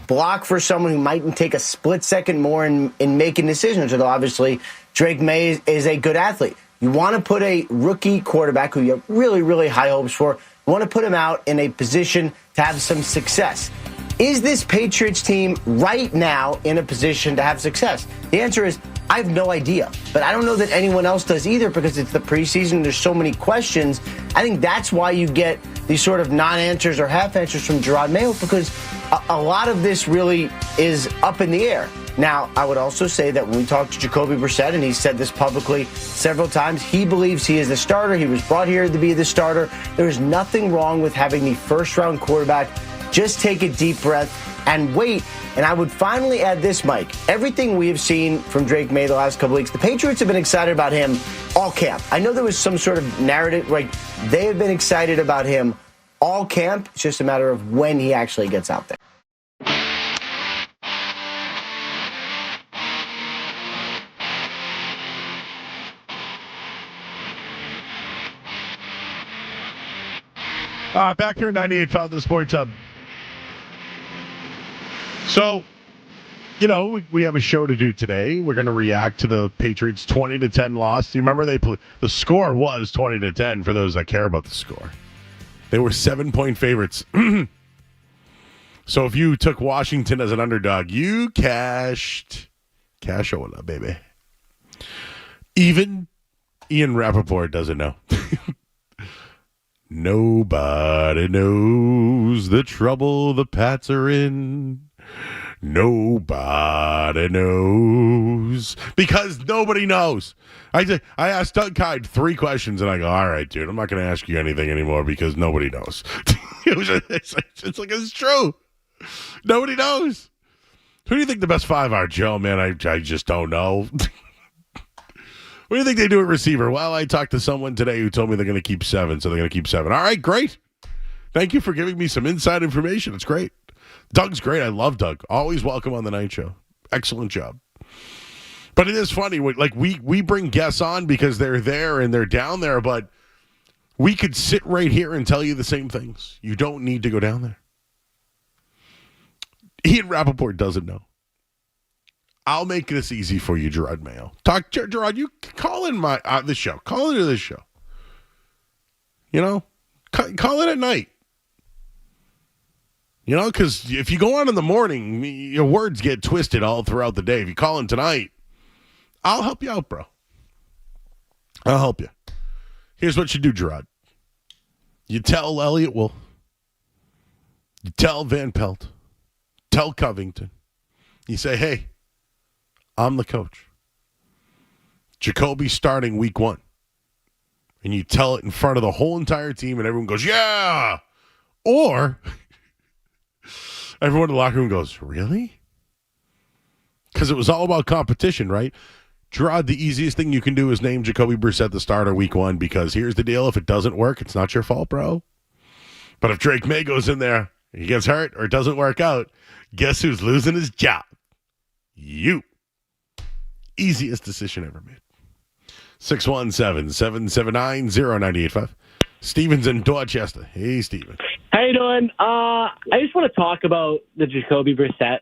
N: block for someone who might take a split second more in making decisions, although obviously Drake Maye is a good athlete. You want to put a rookie quarterback who you have really, really high hopes for, you want to put him out in a position to have some success. Is this Patriots team right now in a position to have success? The answer is, I have no idea. But I don't know that anyone else does either because it's the preseason. There's so many questions. I think that's why you get these sort of non-answers or half-answers from Gerard Mayo, because a lot of this really is up in the air. Now, I would also say that when we talked to Jacoby Brissett, and he's said this publicly several times, he believes he is the starter. He was brought here to be the starter. There is nothing wrong with having the first-round quarterback. Just take a deep breath and wait. And I would finally add this, Mike. Everything we have seen from Drake Maye the last couple weeks, the Patriots have been excited about him all camp. I know there was some sort of narrative, like they have been excited about him all camp. It's just a matter of when he actually gets out there.
D: Back here in 98.5 The Sports Hub. So, you know, we have a show to do today. We're going to react to the Patriots' 20-10 loss. You remember the score was 20-10 for those that care about the score. They were 7-point favorites. So if you took Washington as an underdog, you cashola, baby. Even Ian Rappaport doesn't know. Nobody knows the trouble the Pats are in. Nobody knows. Because nobody knows. I asked Doug Kyed 3 questions, and I go, all right, dude, I'm not going to ask you anything anymore because nobody knows. It's true. Nobody knows. Who do you think the best 5 are, Joe? Man, I just don't know. What do you think they do at receiver? Well, I talked to someone today who told me they're going to keep 7, so they're going to keep 7. All right, great. Thank you for giving me some inside information. It's great. Doug's great. I love Doug. Always welcome on the night show. Excellent job. But it is funny. Like we bring guests on because they're there and they're down there, but we could sit right here and tell you the same things. You don't need to go down there. Ian Rappaport doesn't know. I'll make this easy for you, Gerard Mayo. Gerard, you call in this show. Call into this show. You know? Call it at night. You know, because if you go on in the morning, your words get twisted all throughout the day. If you call in tonight, I'll help you out, bro. I'll help you. Here's what you do, Gerard. You tell Elliott Wolf. You tell Van Pelt. Tell Covington. You say, hey, I'm the coach. Jacoby's starting week 1. And you tell it in front of the whole entire team, and everyone goes, yeah! Or everyone in the locker room goes, really? Because it was all about competition, right? Gerard, the easiest thing you can do is name Jacoby Brissett the starter week 1, because here's the deal. If it doesn't work, it's not your fault, bro. But if Drake Maye goes in there, he gets hurt, or it doesn't work out, guess who's losing his job? You. Easiest decision ever made. 617-779-0985. Steven's in Dorchester. Hey, Steven.
O: How you doing? I just want to talk about the Jacoby Brissett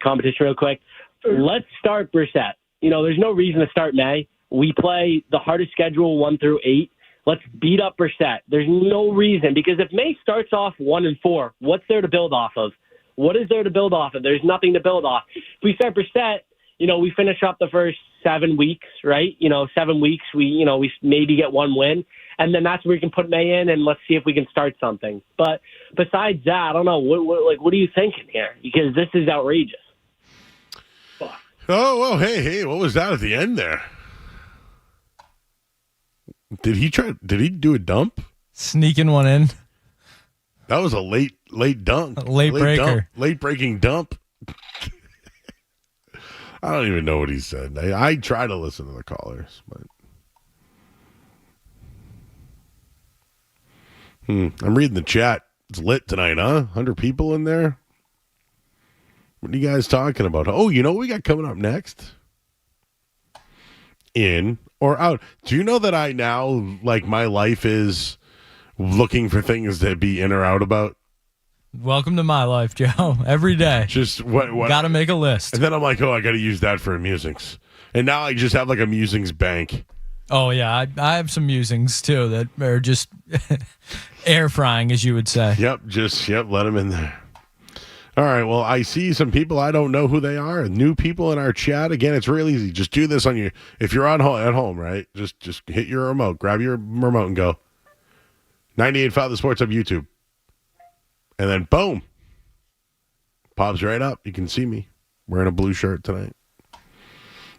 O: competition real quick. Let's start Brissett. You know, there's no reason to start Maye. We play the hardest schedule 1 through 8. Let's beat up Brissett. There's no reason, because if Maye starts off 1-4, what's there to build off of? What is there to build off of? There's nothing to build off. If we start Brissett, you know, we finish up the first 7 weeks, right? 7 weeks, we maybe get 1 win. And then that's where we can put Maye in, and let's see if we can start something. But besides that, I don't know. What are you thinking here? Because this is outrageous.
D: Oh, well, hey, what was that at the end there? Did he do a dump?
C: Sneaking one in.
D: That was a late dunk.
C: Late breaker.
D: Late breaking dump. I don't even know what he said. I try to listen to the callers, but I'm reading the chat. It's lit tonight, huh? 100 people in there. What are you guys talking about? Oh, you know what we got coming up next? In or out? Do you know that I now, like, my life is looking for things to be in or out about?
C: Welcome to my life, Joe. Every day.
D: Just what?
C: Got to make a list.
D: And then I'm like, oh, I got to use that for a musings. And now I just have like a musings bank.
C: Oh, yeah. I have some musings, too, that are just air frying, as you would say.
D: Yep. Let them in there. All right. Well, I see some people. I don't know who they are. New people in our chat. Again, it's real easy. Just do this on your, if you're at home, right? Just hit your remote. Grab your remote and go. 98.5 The Sports Hub YouTube. And then, boom. Pops right up. You can see me wearing a blue shirt tonight.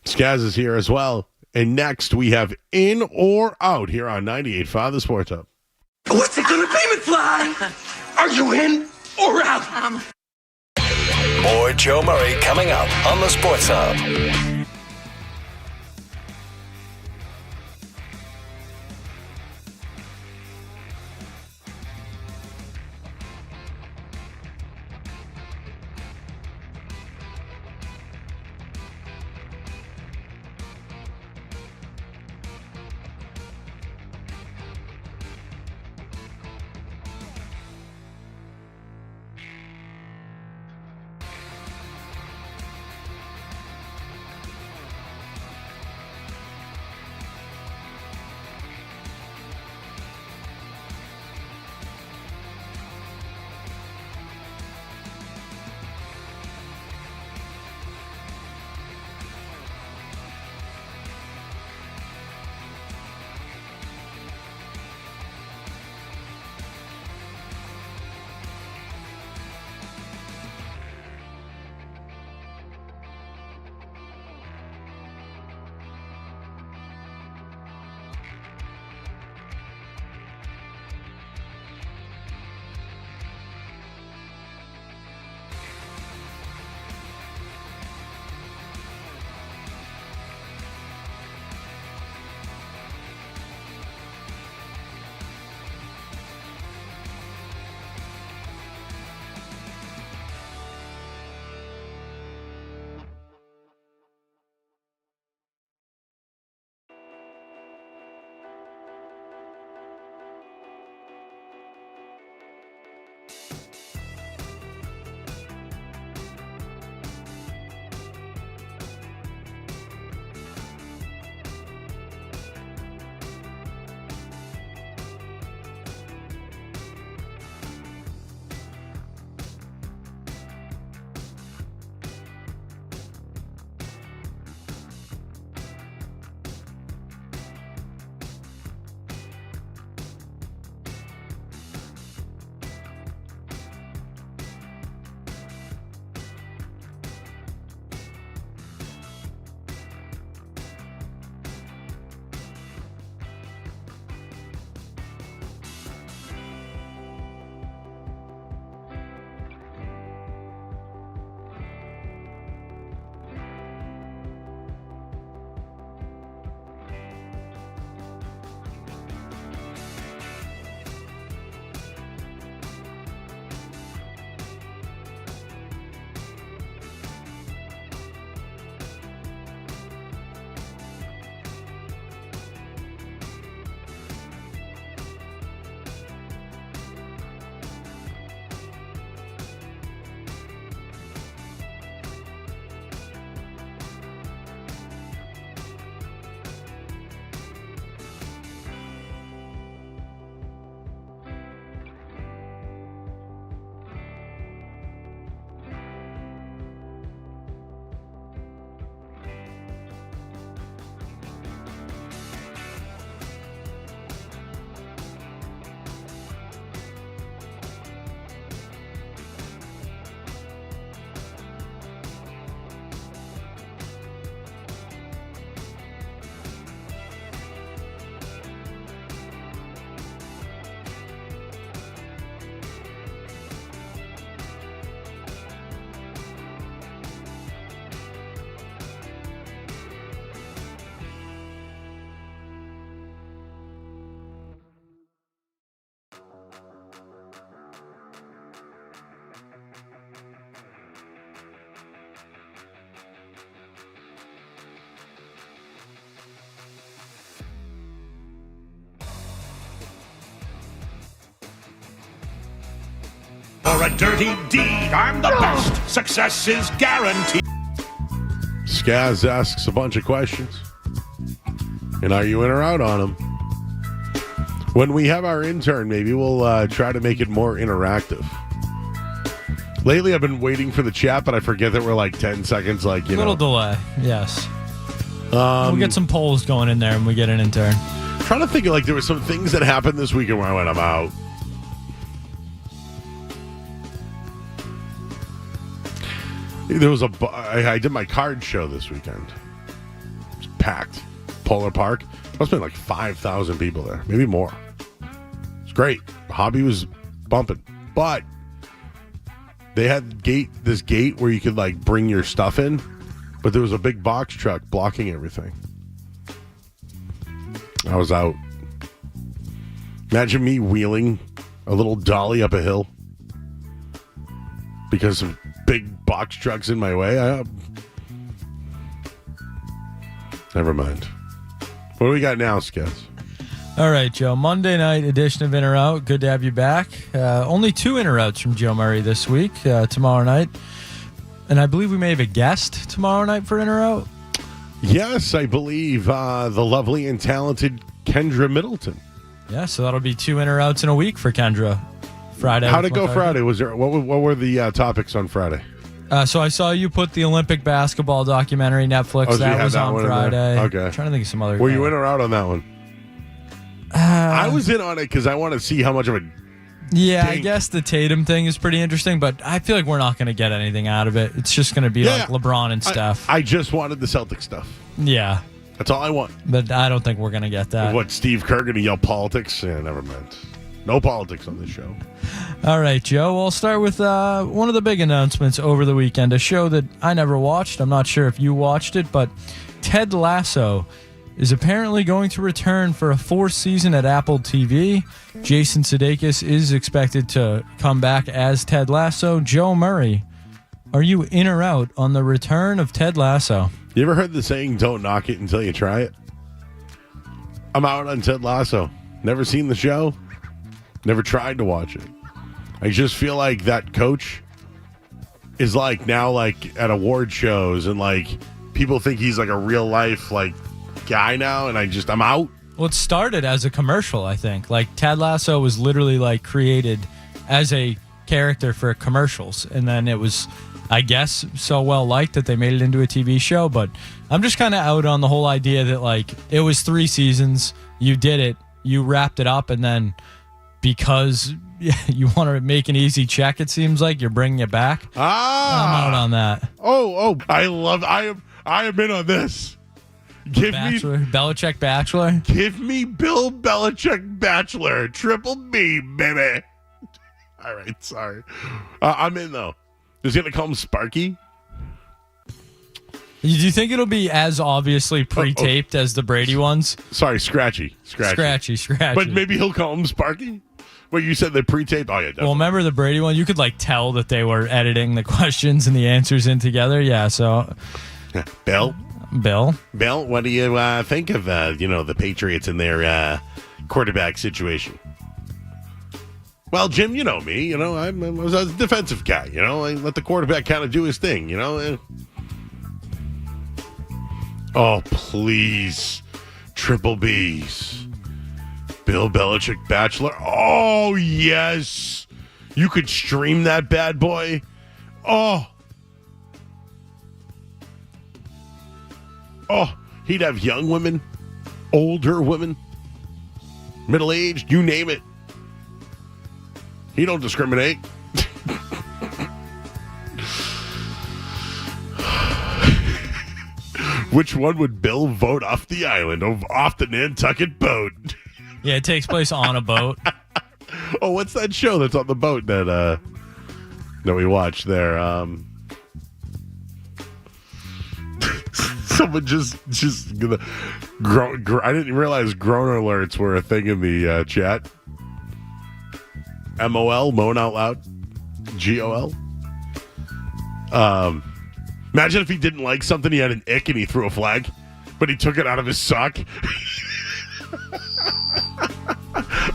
D: Skaz is here as well. And next, we have In or Out here on 98.5 The Sports Hub.
P: What's it gonna be, McFly? Are you in or out?
B: More Joe Murray coming up on the Sports Hub. for a dirty deed. I'm the best. Success is guaranteed.
D: Skaz asks a bunch of questions. And are you in or out on them? When we have our intern, maybe we'll try to make it more interactive. Lately, I've been waiting for the chat, but I forget that we're like 10 seconds, like, you know.
C: A little delay, yes. We'll get some polls going in there and we get an intern.
D: Trying to think of, like, there were some things that happened this weekend where I went, I'm out. There was I did my card show this weekend. It was packed. Polar Park. Must have been like 5,000 people there, maybe more. It's great. The hobby was bumping, but they had this gate where you could like bring your stuff in, but there was a big box truck blocking everything. I was out. Imagine me wheeling a little dolly up a hill because of big box trucks in my way. Never mind. What do we got now, Skez?
C: All right, Joe. Monday night edition of In or Out. Good to have you back. Only 2 in or outs from Joe Murray this week, tomorrow night. And I believe we may have a guest tomorrow night for In or Out.
D: Yes, I believe the lovely and talented Kendra Middleton.
C: Yeah, so that'll be 2 in or outs in a week for Kendra. Friday.
D: How'd it go Friday? Was there what were the topics on Friday?
C: So I saw you put the Olympic basketball documentary Netflix.
D: Oh, so
C: that was
D: that
C: on Friday.
D: Okay.
C: I'm trying to think of some other.
D: Were you in or out on that one? I was in on it because I want to see how much of a.
C: Yeah, I guess the Tatum thing is pretty interesting, but I feel like we're not going to get anything out of it. It's just going to be like LeBron and Steph.
D: I just wanted the Celtics stuff.
C: Yeah.
D: That's all I want.
C: But I don't think we're going to get that.
D: What, Steve Kerr going to yell politics? Yeah, never mind. No politics on this show.
C: All right, Joe. We'll start with one of the big announcements over the weekend, a show that I never watched. I'm not sure if you watched it, but Ted Lasso is apparently going to return for a 4th season at Apple TV. Jason Sudeikis is expected to come back as Ted Lasso. Joe Murray, are you in or out on the return of Ted Lasso?
D: You ever heard the saying, don't knock it until you try it? I'm out on Ted Lasso. Never seen the show. Never tried to watch it. I just feel like that coach is like now like at award shows and like people think he's like a real life like guy now, and I'm out.
C: Well, it started as a commercial, I think. Like Ted Lasso was literally like created as a character for commercials, and then it was, I guess, so well liked that they made it into a TV show. But I'm just kind of out on the whole idea that like it was 3 seasons, you did it, you wrapped it up, and then because you want to make an easy check, it seems like you're bringing it back. I'm out on that.
D: I am in on this. Give
C: Bachelor, Belichick Bachelor.
D: Give me Bill Belichick Bachelor. Triple B, baby. All right, sorry. I'm in, though. Is he going to call him Sparky?
C: Do you think it'll be as obviously pre-taped as the Brady ones?
D: Sorry, Scratchy.
C: Scratchy.
D: But maybe he'll call him Sparky? Well, you said they pre-taped? Oh, yeah, definitely.
C: Well, remember the Brady one? You could, like, tell that they were editing the questions and the answers in together. Yeah, so...
D: Bill, what do you think of the Patriots and their quarterback situation? Well, Jim, you know me. I was a defensive guy. I let the quarterback kind of do his thing. Oh, please, Triple B's, Bill Belichick Bachelor. Oh yes, you could stream that bad boy. Oh, he'd have young women, older women, middle-aged, you name it. He don't discriminate. Which one would Bill vote off the island, off the Nantucket boat?
C: Yeah, it takes place on a boat.
D: Oh, what's that show that's on the boat that we watched there? Someone just gonna I didn't realize groaner alerts were a thing in the chat. MOL, moan out loud. GOL. Imagine if he didn't like something, he had an ick and he threw a flag, but he took it out of his sock.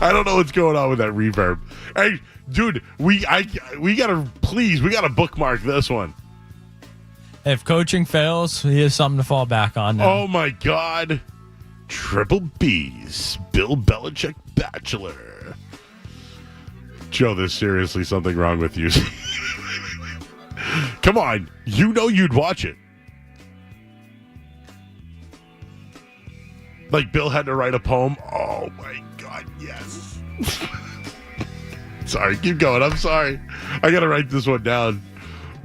D: I don't know what's going on with that reverb. Hey, dude, we gotta bookmark this one.
C: If coaching fails, he has something to fall back on now.
D: Oh my God. Triple B's. Bill Belichick Bachelor. Joe, there's seriously something wrong with you. Come on. You know you'd watch it. Like Bill had to write a poem. Oh my God, yes. Sorry, keep going. I'm sorry. I gotta write this one down.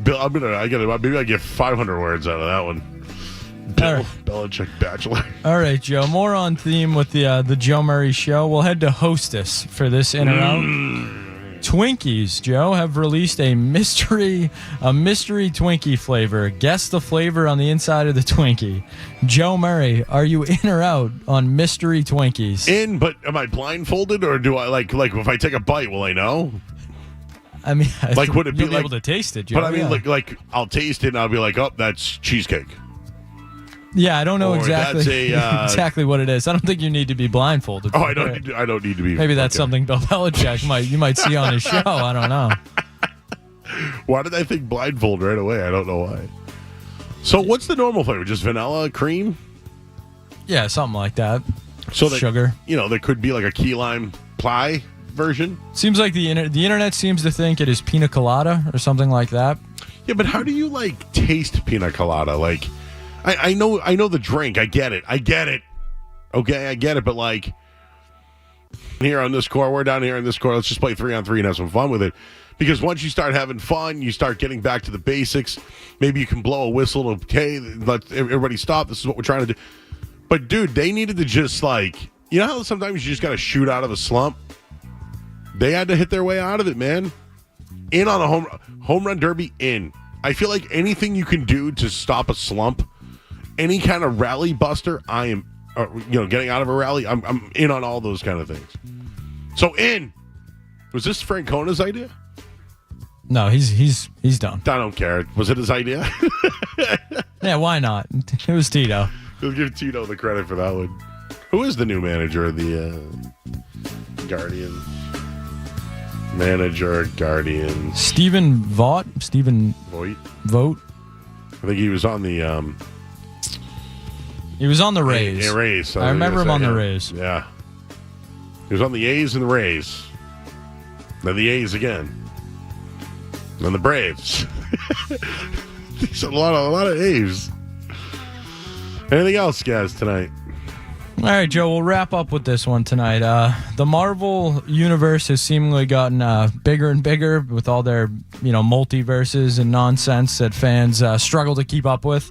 D: Bill, maybe I get 500 words out of that one. Bill
C: right.
D: Belichick Bachelor.
C: All right, Joe. More on theme with the Joe Murray Show. We'll head to Hostess for this in or out. Twinkies, Joe, have released a mystery Twinkie flavor. Guess the flavor on the inside of the Twinkie. Joe Murray, are you in or out on mystery Twinkies?
D: In, but am I blindfolded or do I like if I take a bite, will I know?
C: I mean,
D: like would it be
C: you'll be
D: like,
C: able to taste it, Joe?
D: But I mean,
C: yeah.
D: like I'll taste it and I'll be like, oh, that's cheesecake.
C: Yeah, I don't know
D: Or
C: exactly
D: that's
C: exactly what it is. I don't think you need to be blindfolded.
D: Oh, I don't need to be.
C: Maybe that's something Bill Belichick you might see on his show. I don't know.
D: Why did I think blindfold right away? I don't know why. So what's the normal flavor? Just vanilla, cream?
C: Yeah, something like that.
D: So
C: sugar.
D: There could be like a key lime pie version.
C: Seems like the internet seems to think it is pina colada or something like that.
D: Yeah, but how do you taste pina colada? Like, I know the drink. I get it. Okay, I get it. But here on this court, we're down here on this court. Let's just play 3-on-3 and have some fun with it. Because once you start having fun, you start getting back to the basics. Maybe you can blow a whistle. Okay, let everybody stop. This is what we're trying to do. But dude, they needed to just how sometimes you just got to shoot out of a slump. They had to hit their way out of it, man. In on a home run derby. In. I feel like anything you can do to stop a slump. Any kind of rally buster, I am, getting out of a rally, I'm in on all those kind of things. So in. Was this Francona's idea?
C: No, he's done.
D: I don't care. Was it his idea?
C: Yeah, why not? It was Tito.
D: We'll give Tito the credit for that one. Who is the new manager of the Guardians? Guardians.
C: Stephen Vogt. Vogt.
D: I think he was on the.
C: He was on the Rays.
D: Yeah, Rays.
C: I remember him on the Rays.
D: Yeah. He was on the A's and the Rays. Then the A's again. Then the Braves. There's a lot of A's. Anything else, guys, tonight?
C: All right, Joe, we'll wrap up with this one tonight. The Marvel universe has seemingly gotten bigger and bigger with all their, multiverses and nonsense that fans struggle to keep up with.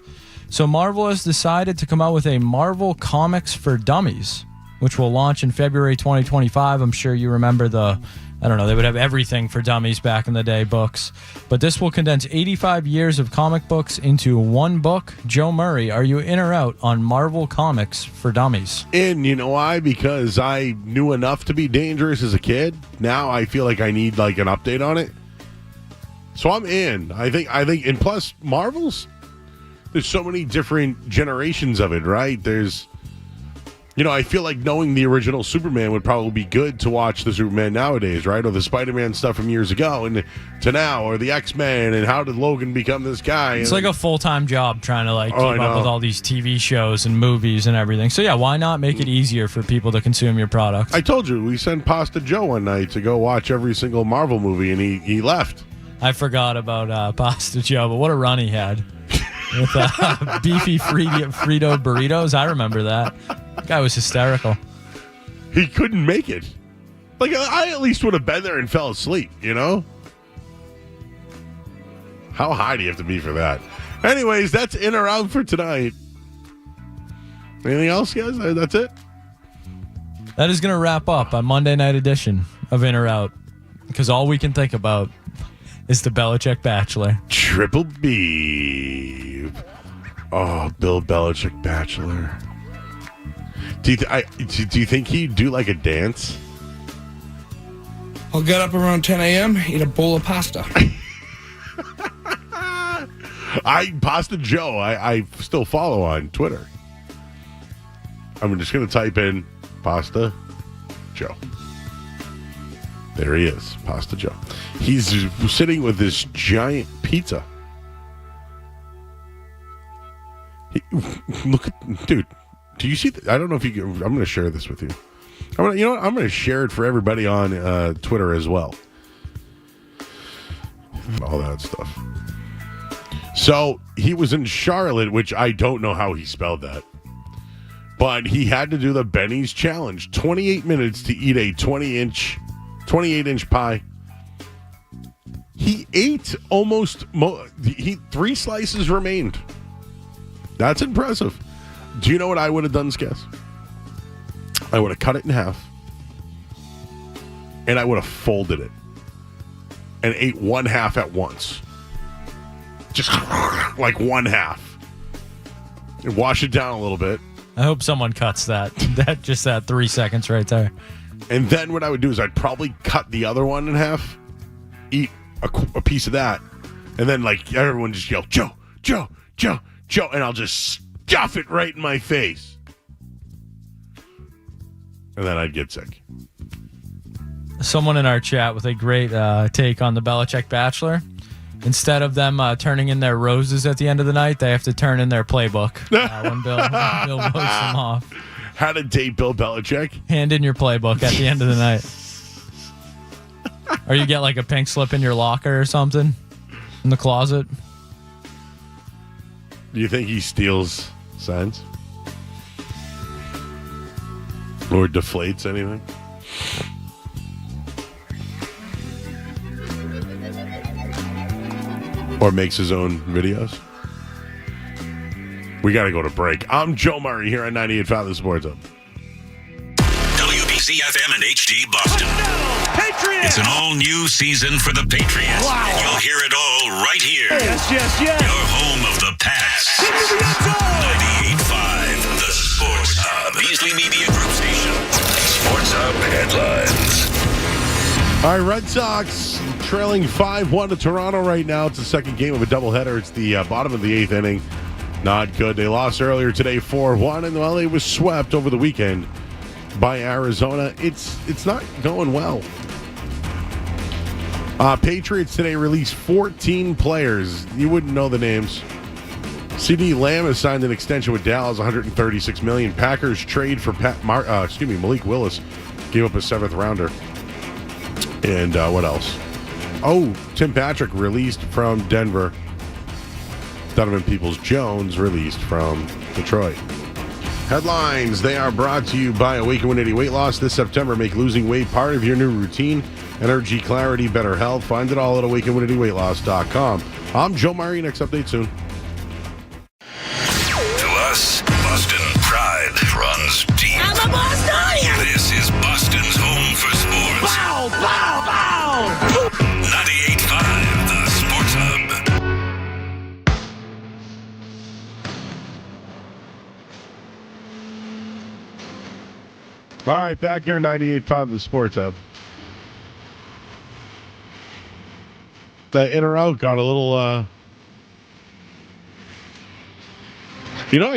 C: So Marvel has decided to come out with a Marvel Comics for Dummies, which will launch in February 2025. I'm sure you remember they would have everything for dummies back in the day books. But this will condense 85 years of comic books into one book. Joe Murray, are you in or out on Marvel Comics for Dummies?
D: In. You know why? Because I knew enough to be dangerous as a kid. Now I feel like I need an update on it. So I'm in. I think, and plus Marvel's, there's so many different generations of it, right? There's, I feel like knowing the original Superman would probably be good to watch the Superman nowadays, right? Or the Spider-Man stuff from years ago and to now, or the X-Men and how did Logan become this guy?
C: It's like a full-time job trying to keep up with all these TV shows and movies and everything. So yeah, why not make it easier for people to consume your product?
D: I told you, we sent Pasta Joe one night to go watch every single Marvel movie and he left.
C: I forgot about Pasta Joe, but what a run he had. With beefy Frito burritos. I remember that. That guy was hysterical.
D: He couldn't make it. I at least would have been there and fell asleep, How high do you have to be for that? Anyways, that's in or out for tonight. Anything else, guys? That's it?
C: That is going to wrap up a Monday night edition of In or Out. Because all we can think about is the Belichick Bachelor.
D: Triple B. Oh, Bill Belichick Bachelor. Do you think he'd do a dance?
Q: I'll get up around 10 a.m., eat a bowl of pasta.
D: Pasta Joe, I still follow on Twitter. I'm just going to type in Pasta Joe. There he is, Pasta Joe. He's sitting with this giant pizza. Look at, dude. Do you see? I don't know if you can. I'm going to share this with you. I'm going to share it for everybody on Twitter as well. All that stuff. So he was in Charlotte, which I don't know how he spelled that. But he had to do the Benny's Challenge. 28 minutes to eat a 28-inch pie. He ate almost... 3 slices remained. That's impressive. Do you know what I would have done, Skess? I would have cut it in half. And I would have folded it. And ate one half at once. Just like one half. And wash it down a little bit.
C: I hope someone cuts that. That 3 seconds right there.
D: And then what I would do is I'd probably cut the other one in half, eat a piece of that, and then like everyone just yell, Joe, Joe, Joe, Joe, and I'll just stuff it right in my face. And then I'd get sick.
C: Someone in our chat with a great take on the Belichick Bachelor. Instead of them turning in their roses at the end of the night, they have to turn in their playbook when Bill votes them off.
D: How to date Bill Belichick?
C: Hand in your playbook at the end of the night. Or you get like a pink slip in your locker or something in the closet.
D: Do you think he steals signs? Or deflates anything? Or makes his own videos? We got to go to break. I'm Joe Murray here on 98.5 The Sports Hub.
B: WBC FM and HD Boston.
E: Patriots!
B: It's an all-new season for the Patriots.
E: Wow.
B: And you'll hear it all right here.
E: Yes.
B: Your home of the past. 98.5 The Sports Hub. Beasley Media Group Station. Sports Hub headlines.
D: All right, Red Sox trailing 5-1 to Toronto right now. It's the second game of a doubleheader. It's the bottom of the 8th inning. Not good. They lost earlier today 4-1, and while they was swept over the weekend by Arizona, it's not going well. Patriots today released 14 players. You wouldn't know the names. CD Lamb has signed an extension with Dallas, $136 million. Packers trade for Malik Willis, gave up a 7th rounder. And what else? Oh, Tim Patrick released from Denver. Donovan Peoples-Jones released from Detroit. Headlines, they are brought to you by Awaken 180 Weight Loss. This September, make losing weight part of your new routine. Energy, clarity, better health. Find it all at awaken180weightloss.com. I'm Joe Murray. Next update soon.
B: To us, Boston pride runs deep.
P: I'm a Bostonian!
B: This is Boston's home for sports.
P: Bow, bow, bow!
B: 98.5 The Sports Hub.
D: All right, back here, 98.5 The Sports Hub. The in or out got a little, I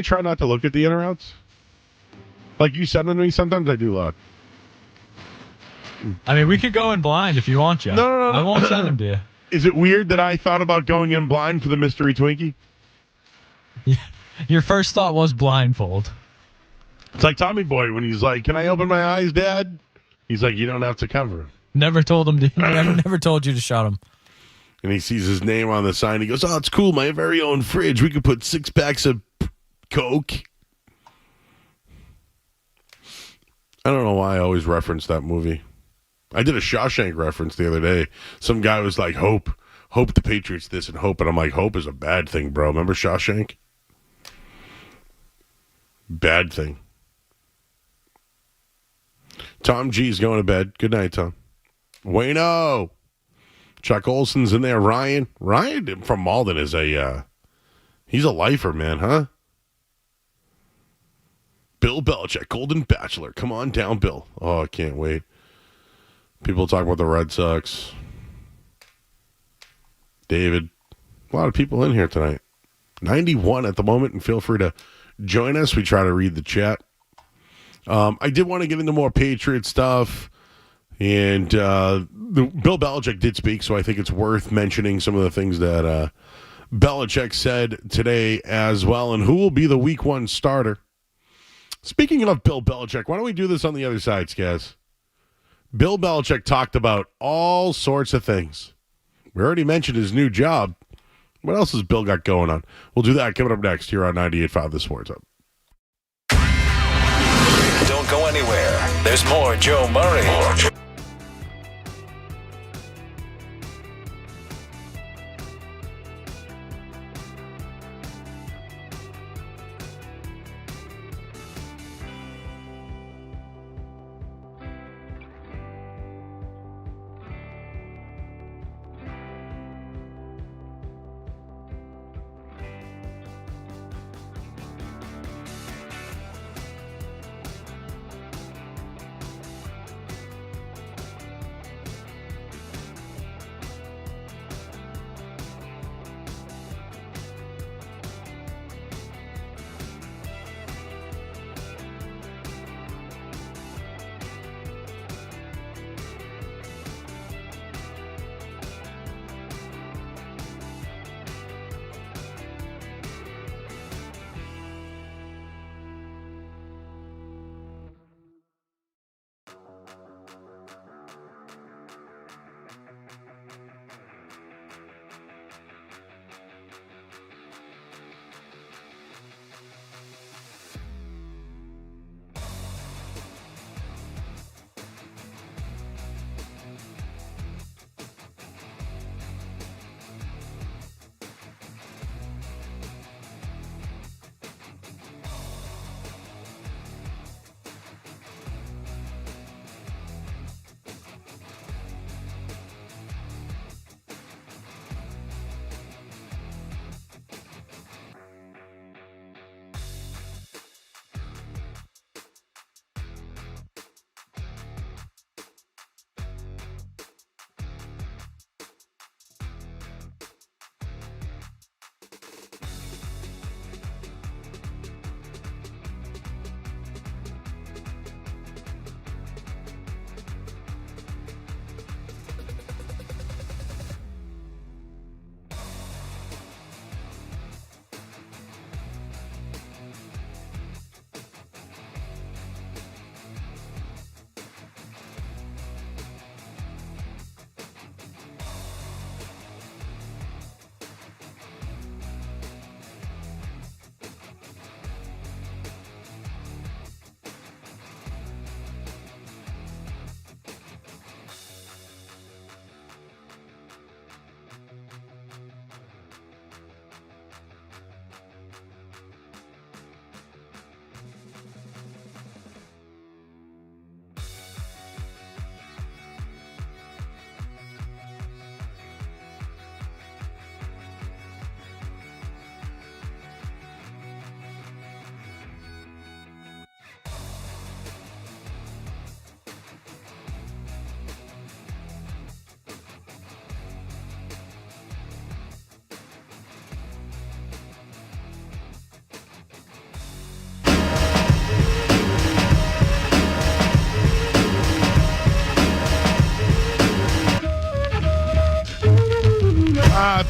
D: try not to look at the in or outs. Like you send them to me, sometimes I do look.
C: I mean, we could go in blind if you want, Joe.
D: No.
C: I won't send them to you.
D: Is it weird that I thought about going in blind for the mystery Twinkie?
C: Yeah. Your first thought was blindfold.
D: It's like Tommy Boy when he's like, "Can I open my eyes, Dad?" He's like, "You don't have to cover them."
C: Never told him to. Never told you to shut him.
D: And he sees his name on the sign. He goes, "Oh, it's cool. My very own fridge. We could put 6 packs of Coke." I don't know why I always reference that movie. I did a Shawshank reference the other day. Some guy was like, Hope the Patriots this and hope. And I'm like, hope is a bad thing, bro. Remember Shawshank? Bad thing. Tom G's going to bed. Good night, Tom. Wayno. Chuck Olson's in there. Ryan from Malden is he's a lifer, man, huh? Bill Belichick, Golden Bachelor. Come on down, Bill. Oh, I can't wait. People talk about the Red Sox. David. A lot of people in here tonight. 91 at the moment, and feel free to join us. We try to read the chat. I did want to get into more Patriot stuff. And Bill Belichick did speak, so I think it's worth mentioning some of the things that Belichick said today as well. And who will be the week 1 starter? Speaking of Bill Belichick, why don't we do this on the other side, Skaz? Bill Belichick talked about all sorts of things. We already mentioned his new job. What else has Bill got going on? We'll do that coming up next here on 98.5 The Sports Hub.
B: Don't go anywhere. There's more Joe Murray.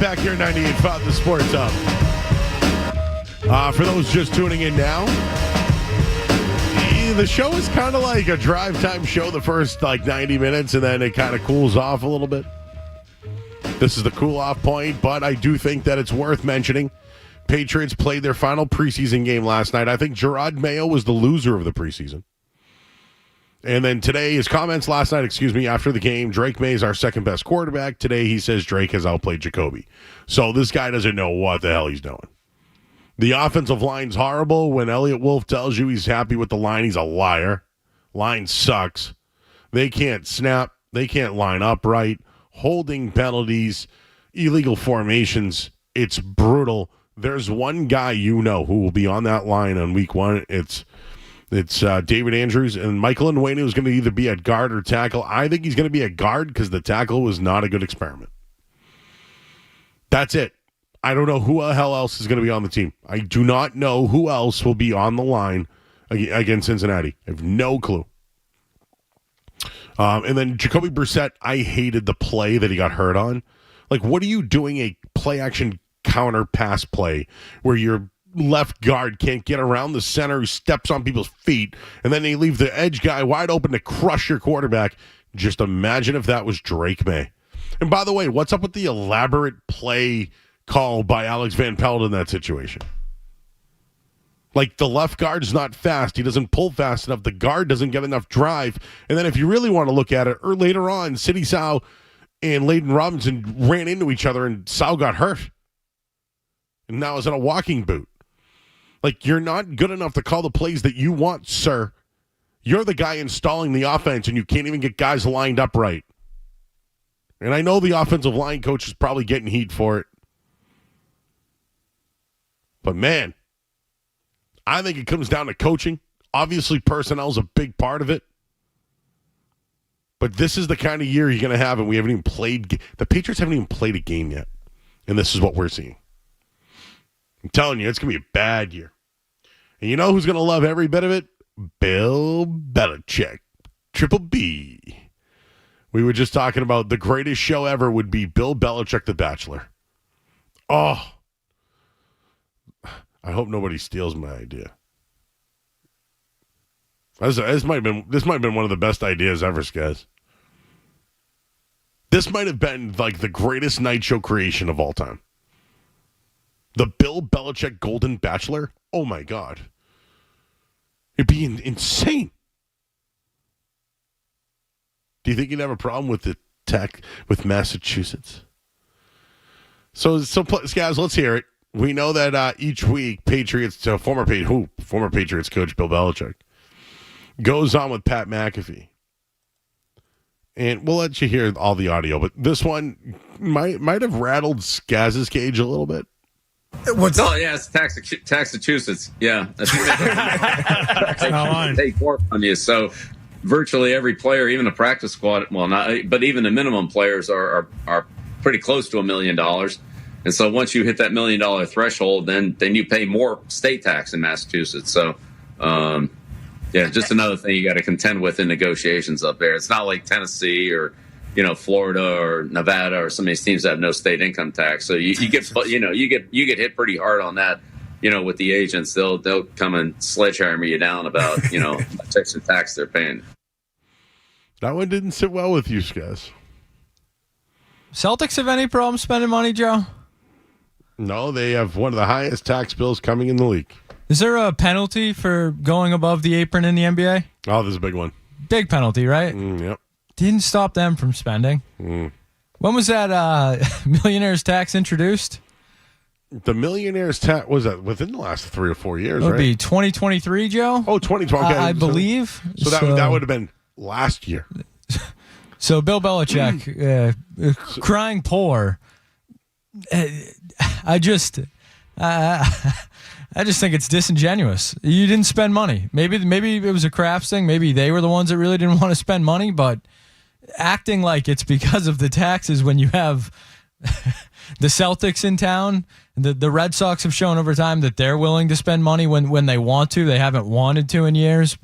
D: Back here, 98.5 The Sports Hub. For those just tuning in now, the show is kind of like a drive time show the first 90 minutes, and then it kind of cools off a little bit. This is the cool off point, but I do think that it's worth mentioning. Patriots played their final preseason game last night. I think Mayo was the loser of the preseason. And then today, his comments last night, after the game, Drake Maye is our second best quarterback. Today, he says Drake has outplayed Jacoby. So this guy doesn't know what the hell he's doing. The offensive line's horrible. When Elliott Wolf tells you he's happy with the line, he's a liar. Line sucks. They can't snap. They can't line up right. Holding penalties, illegal formations. It's brutal. There's one guy who will be on that line on week 1. It's David Andrews, and Michael Onwenu is going to either be at guard or tackle. I think he's going to be at guard because the tackle was not a good experiment. That's it. I don't know who the hell else is going to be on the team. I do not know who else will be on the line against Cincinnati. I have no clue. And then Jacoby Brissett, I hated the play that he got hurt on. Like, what are you doing a play-action counter pass play where your left guard can't get around the center who steps on people's feet, and then they leave the edge guy wide open to crush your quarterback? Just imagine if that was Drake Maye. And by the way, what's up with the elaborate play call by Alex Van Pelt in that situation? Like, the left guard's not fast. He doesn't pull fast enough. The guard doesn't get enough drive. And then if you really want to look at it, or later on, Sidney Sow and Layden Robinson ran into each other, and Sow got hurt. And now is in a walking boot. Like, you're not good enough to call the plays that you want, sir. You're the guy installing the offense, and you can't even get guys lined up right. And I know the offensive line coach is probably getting heat for it. But, man, I think it comes down to coaching. Obviously, personnel is a big part of it. But this is the kind of year you're going to have, and we haven't even played. The Patriots haven't even played a game yet. And this is what we're seeing. I'm telling you, it's going to be a bad year. And you know who's going to love every bit of it? Bill Belichick. Triple B. We were just talking about the greatest show ever would be Bill Belichick, The Bachelor. Oh. I hope nobody steals my idea. This might have been one of the best ideas ever, guys. This might have been like the greatest night show creation of all time. The Bill Belichick Golden Bachelor? Oh my God. It'd be insane. Do you think you'd have a problem with the tech with Massachusetts? So guys, let's hear it. We know that each week, former Patriots coach Bill Belichick goes on with Pat McAfee. And we'll let you hear all the audio, but this one might have rattled Skaz's cage a little bit.
R: Yeah, it's Massachusetts. Yeah. Take more from you. So virtually every player, even the practice squad, but even the minimum players are pretty close to $1 million. And so once you hit that $1 million threshold, then you pay more state tax in Massachusetts. So, just another thing you got to contend with in negotiations up there. It's not like Tennessee or, Florida or Nevada or some of these teams that have no state income tax. So you get hit pretty hard on that. With the agents, they'll come and sledgehammer you down about, the tax they're paying.
D: That one didn't sit well with you guys.
C: Celtics have any problem spending money, Joe?
D: No, they have one of the highest tax bills coming in the league.
C: Is there a penalty for going above the apron in the NBA?
D: Oh, there's a big one.
C: Big penalty, right?
D: Yep.
C: Didn't stop them from spending. When was that millionaire's tax introduced?
D: The millionaire's tax, was that within the last 3 or 4 years,
C: It would
D: right?
C: be 2023, Joe?
D: Oh, 2020. Okay.
C: I believe.
D: So that would have been last year.
C: So Bill Belichick, crying poor. I just think it's disingenuous. You didn't spend money. Maybe it was a Crafts thing. Maybe they were the ones that really didn't want to spend money. But acting like it's because of the taxes when you have the Celtics in town, the Red Sox have shown over time that they're willing to spend money when they want to. They haven't wanted to in years.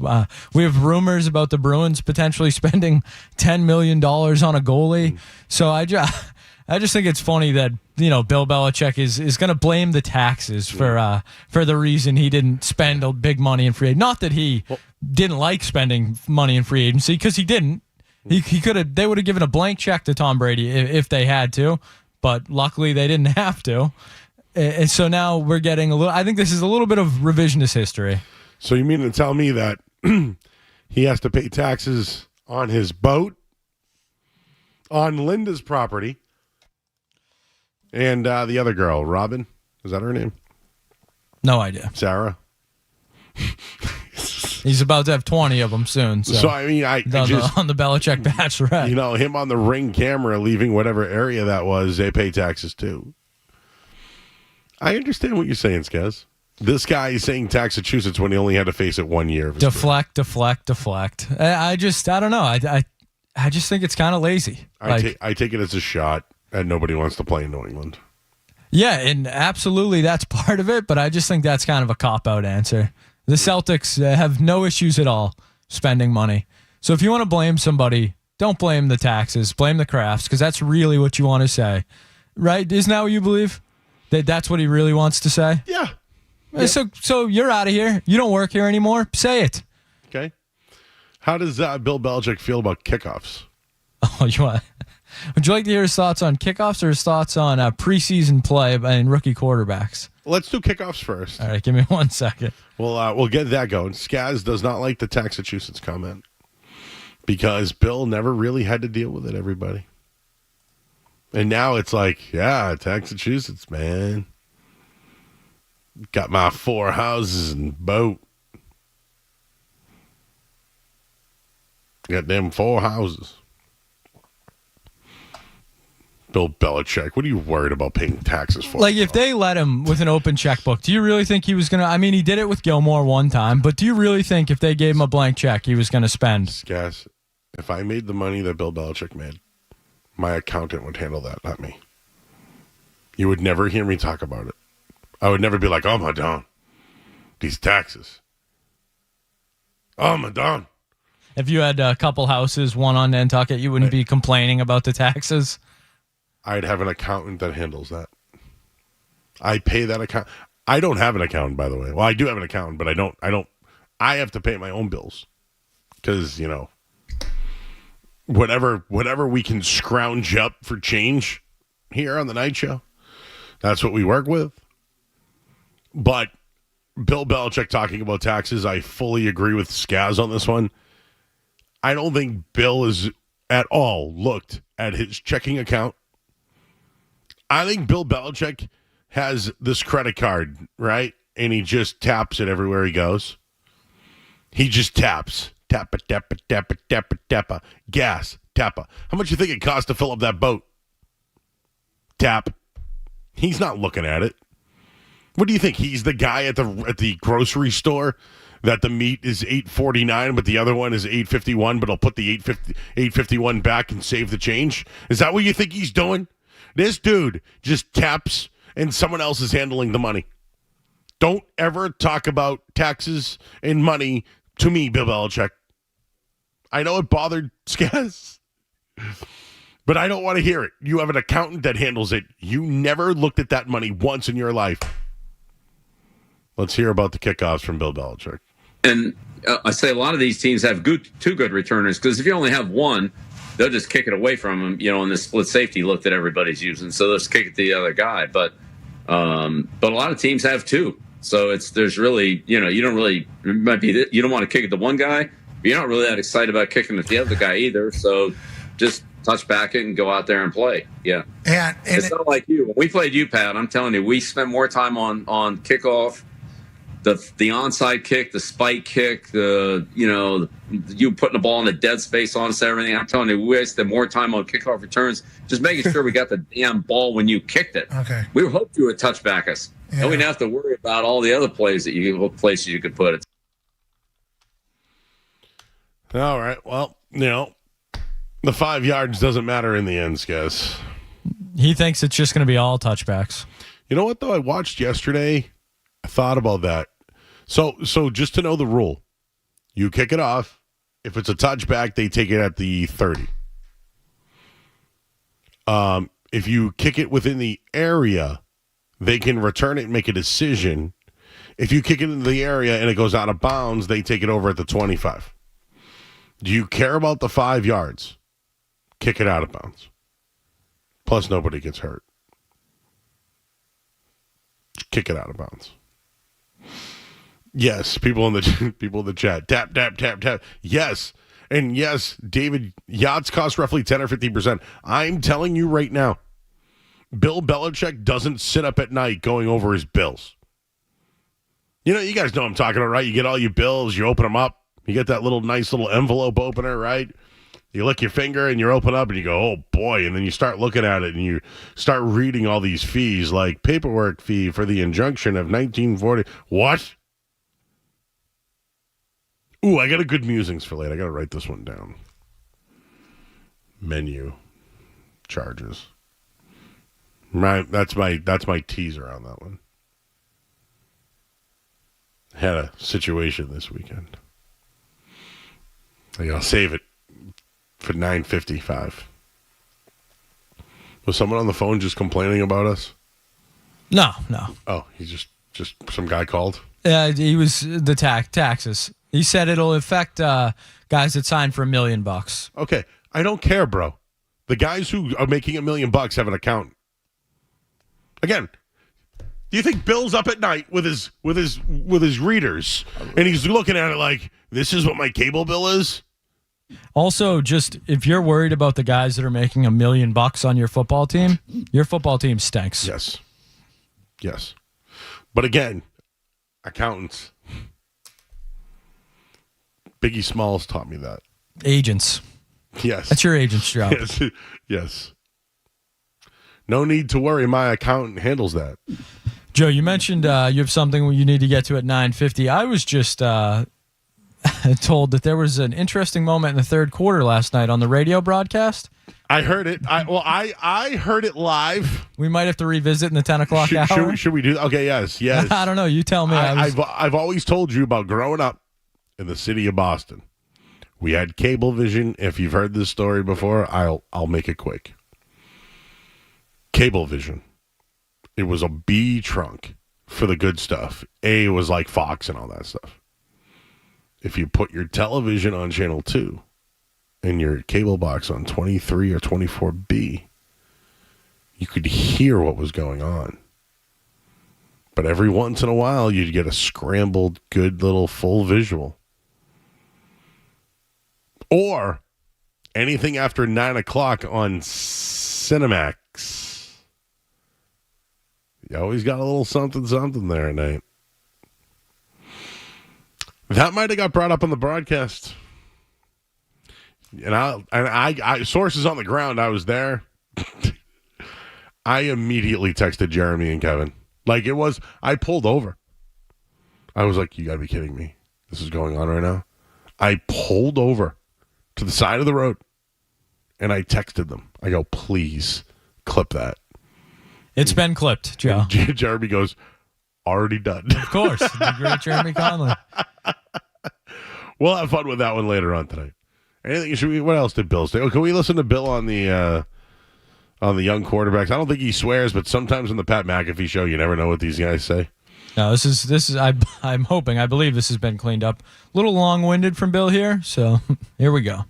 C: We have rumors about the Bruins potentially spending $10 million on a goalie. So I just think it's funny that Bill Belichick is going to blame the taxes for the reason he didn't spend a big money in free agency. Not that he didn't like spending money in free agency, because he didn't. He could have. They would have given a blank check to Tom Brady if they had to, but luckily they didn't have to. And so now we're getting a little. I think this is a little bit of revisionist history.
D: So you mean to tell me that he has to pay taxes on his boat, on Linda's property, and the other girl, Robin? Is that her name?
C: No idea.
D: Sarah?
C: He's about to have 20 of them soon. So
D: I mean, on
C: the Belichick Bachelorette.
D: Him on the Ring camera leaving whatever area that was, they pay taxes too. I understand what you're saying, Skaz. This guy is saying Massachusetts when he only had to face it 1 year.
C: Deflect. I don't know. I just think it's kind of lazy.
D: I take it as a shot, and nobody wants to play in New England.
C: Yeah, and absolutely that's part of it, but I just think that's kind of a cop-out answer. The Celtics have no issues at all spending money. So if you want to blame somebody don't blame the taxes. Blame the crafts, because that's really what you want to say. Right? Isn't that what you believe? That's what he really wants to say?
D: Yeah.
C: So you're out of here. You don't work here anymore. Say it.
D: Okay. How does Bill Belichick feel about kickoffs?
C: Oh, would you like to hear his thoughts on kickoffs or his thoughts on preseason play and rookie quarterbacks?
D: Let's do kickoffs first.
C: All right, give me 1 second.
D: We'll get that going. Skaz does not like the Massachusetts comment because Bill never really had to deal with it, everybody. And now it's like, yeah, Massachusetts, man. Got my 4 houses and boat. Got them 4 houses. Bill Belichick, what are you worried about paying taxes for?
C: Like, if they let him with an open checkbook, do you really think he was going to... I mean, he did it with Gilmore one time, but do you really think if they gave him a blank check, he was going to spend?
D: Guys, if I made the money that Bill Belichick made, my accountant would handle that, not me. You would never hear me talk about it. I would never be like, oh, my Don, these taxes. Oh, my Don.
C: If you had a couple houses, one on Nantucket, you wouldn't be complaining about the taxes?
D: I'd have an accountant that handles that. I pay that account. I don't have an accountant, by the way. Well, I do have an accountant, but I don't. I have to pay my own bills because, whatever we can scrounge up for change here on the night show, that's what we work with. But Bill Belichick talking about taxes, I fully agree with Skaz on this one. I don't think Bill has at all looked at his checking account. I think Bill Belichick has this credit card, right? And he just taps it everywhere he goes. He just taps. Tappa, tappa, tappa, tappa, tappa. Gas, tappa. How much you think it costs to fill up that boat? Tap. He's not looking at it. What do you think? He's the guy at the grocery store that the meat is $8.49, but the other one is $8.51, but he'll put the $8.51 back and save the change? Is that what you think he's doing? This dude just taps and someone else is handling the money. Don't ever talk about taxes and money to me, Bill Belichick. I know it bothered Skaz, but I don't want to hear it. You have an accountant that handles it. You never looked at that money once in your life. Let's hear about the kickoffs from Bill Belichick.
R: And I say a lot of these teams have two good returners, because if you only have one, they'll just kick it away from him, in the split safety look that everybody's using. So they'll just kick it to the other guy. But a lot of teams have 2. So there's really, you don't really, it might be that you don't want to kick it to one guy, but you're not really that excited about kicking it to the other guy either. So just touch back it and go out there and play. Yeah.
S: And
R: it's not like you. When we played you, Pat, I'm telling you, we spent more time on kickoff, the onside kick, the spike kick, you putting the ball in the dead space on us, everything. I'm telling you, we wasted more time on kickoff returns, just making sure we got the damn ball when you kicked it.
S: Okay.
R: We hoped you would touch back us. Yeah. And we didn't have to worry about all the other places you could put it.
D: All right. Well, the 5 yards doesn't matter in the end, guys.
C: He thinks it's just going to be all touchbacks.
D: You know what, though? I watched yesterday. I thought about that. So just to know the rule, you kick it off. If it's a touchback, they take it at the 30. If you kick it within the area, they can return it and make a decision. If you kick it into the area and it goes out of bounds, they take it over at the 25. Do you care about the 5 yards? Kick it out of bounds. Plus, nobody gets hurt. Kick it out of bounds. Yes, people in the chat. Tap, tap, tap, tap. Yes. And yes, David, yachts cost roughly 10 or 15%. I'm telling you right now, Bill Belichick doesn't sit up at night going over his bills. You guys know what I'm talking about, right? You get all your bills, you open them up, you get that nice little envelope opener, right? You lick your finger and you open up and you go, oh boy, and then you start looking at it and you start reading all these fees, like paperwork fee for the injunction of 1940. What? Ooh, I got a good musings for later. I got to write this one down. Menu charges. That's my teaser on that one. Had a situation this weekend. I'll save it for $9.55. Was someone on the phone just complaining about us?
C: No.
D: Oh, he's just some guy called?
C: Yeah, he was the taxes. He said it'll affect guys that sign for $1 million.
D: Okay, I don't care, bro. The guys who are making $1 million have an account. Again, do you think Bill's up at night with his readers and he's looking at it like, this is what my cable bill is?
C: Also, just if you're worried about the guys that are making $1 million on your football team stinks.
D: Yes. But again, accountants. Biggie Smalls taught me that.
C: Agents.
D: Yes.
C: That's your agent's job.
D: Yes. No need to worry. My accountant handles that.
C: Joe, you mentioned you have something you need to get to at 9:50. I was just told that there was an interesting moment in the third quarter last night on the radio broadcast.
D: I heard it. I heard it live.
C: We might have to revisit in the 10 o'clock hour.
D: Should we do that? Okay, yes.
C: I don't know. You tell me.
D: I've always told you about growing up in the city of Boston. We had Cablevision. If you've heard this story before, I'll make it quick. Cablevision. It was a B trunk for the good stuff. A was like Fox and all that stuff. If you put your television on channel 2 and your cable box on 23 or 24B, you could hear what was going on. But every once in a while, you'd get a scrambled, good little full visual. Or anything after 9 o'clock on Cinemax. You always got a little something there at night. That might have got brought up on the broadcast. And I sources on the ground, I was there. I immediately texted Jeremy and Kevin. Like it was, I pulled over. I was like, you gotta be kidding me. This is going on right now. I pulled over to the side of the road and I texted them. I go, please clip that.
C: It's been clipped, Joe.
D: Jeremy goes, already done.
C: Of course. The great Jeremy Conley.
D: We'll have fun with that one later on tonight. Anything? What else did Bill say? Oh, can we listen to Bill on the young quarterbacks? I don't think he swears, but sometimes on the Pat McAfee show, you never know what these guys say.
C: No, this is. I'm hoping. I believe this has been cleaned up. A little long-winded from Bill here, so here we go.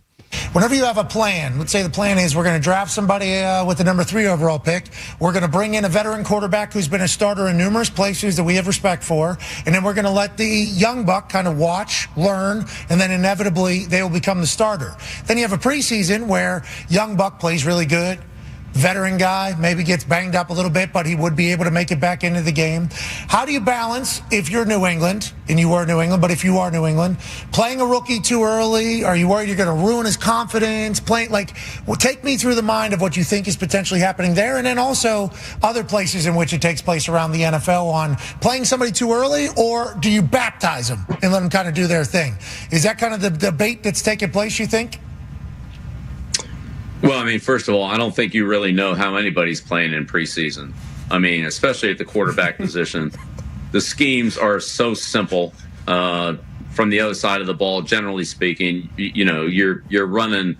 S: Whenever you have a plan, let's say the plan is we're going to draft somebody with the number 3 overall pick. We're going to bring in a veteran quarterback who's been a starter in numerous places that we have respect for. And then we're going to let the young buck kind of watch, learn, and then inevitably they will become the starter. Then you have a preseason where young buck plays really good. Veteran guy, maybe gets banged up a little bit, but he would be able to make it back into the game. How do you balance, if you're New England, and you were New England, but if you are New England, playing a rookie too early? Are you worried you're going to ruin his confidence? Take me through the mind of what you think is potentially happening there, and then also other places in which it takes place around the NFL on playing somebody too early, or do you baptize them and let them kind of do their thing? Is that kind of the debate that's taking place, you think?
R: Well, I mean, first of all, I don't think you really know how anybody's playing in preseason. I mean, especially at the quarterback position. The schemes are so simple from the other side of the ball, generally speaking. You're running,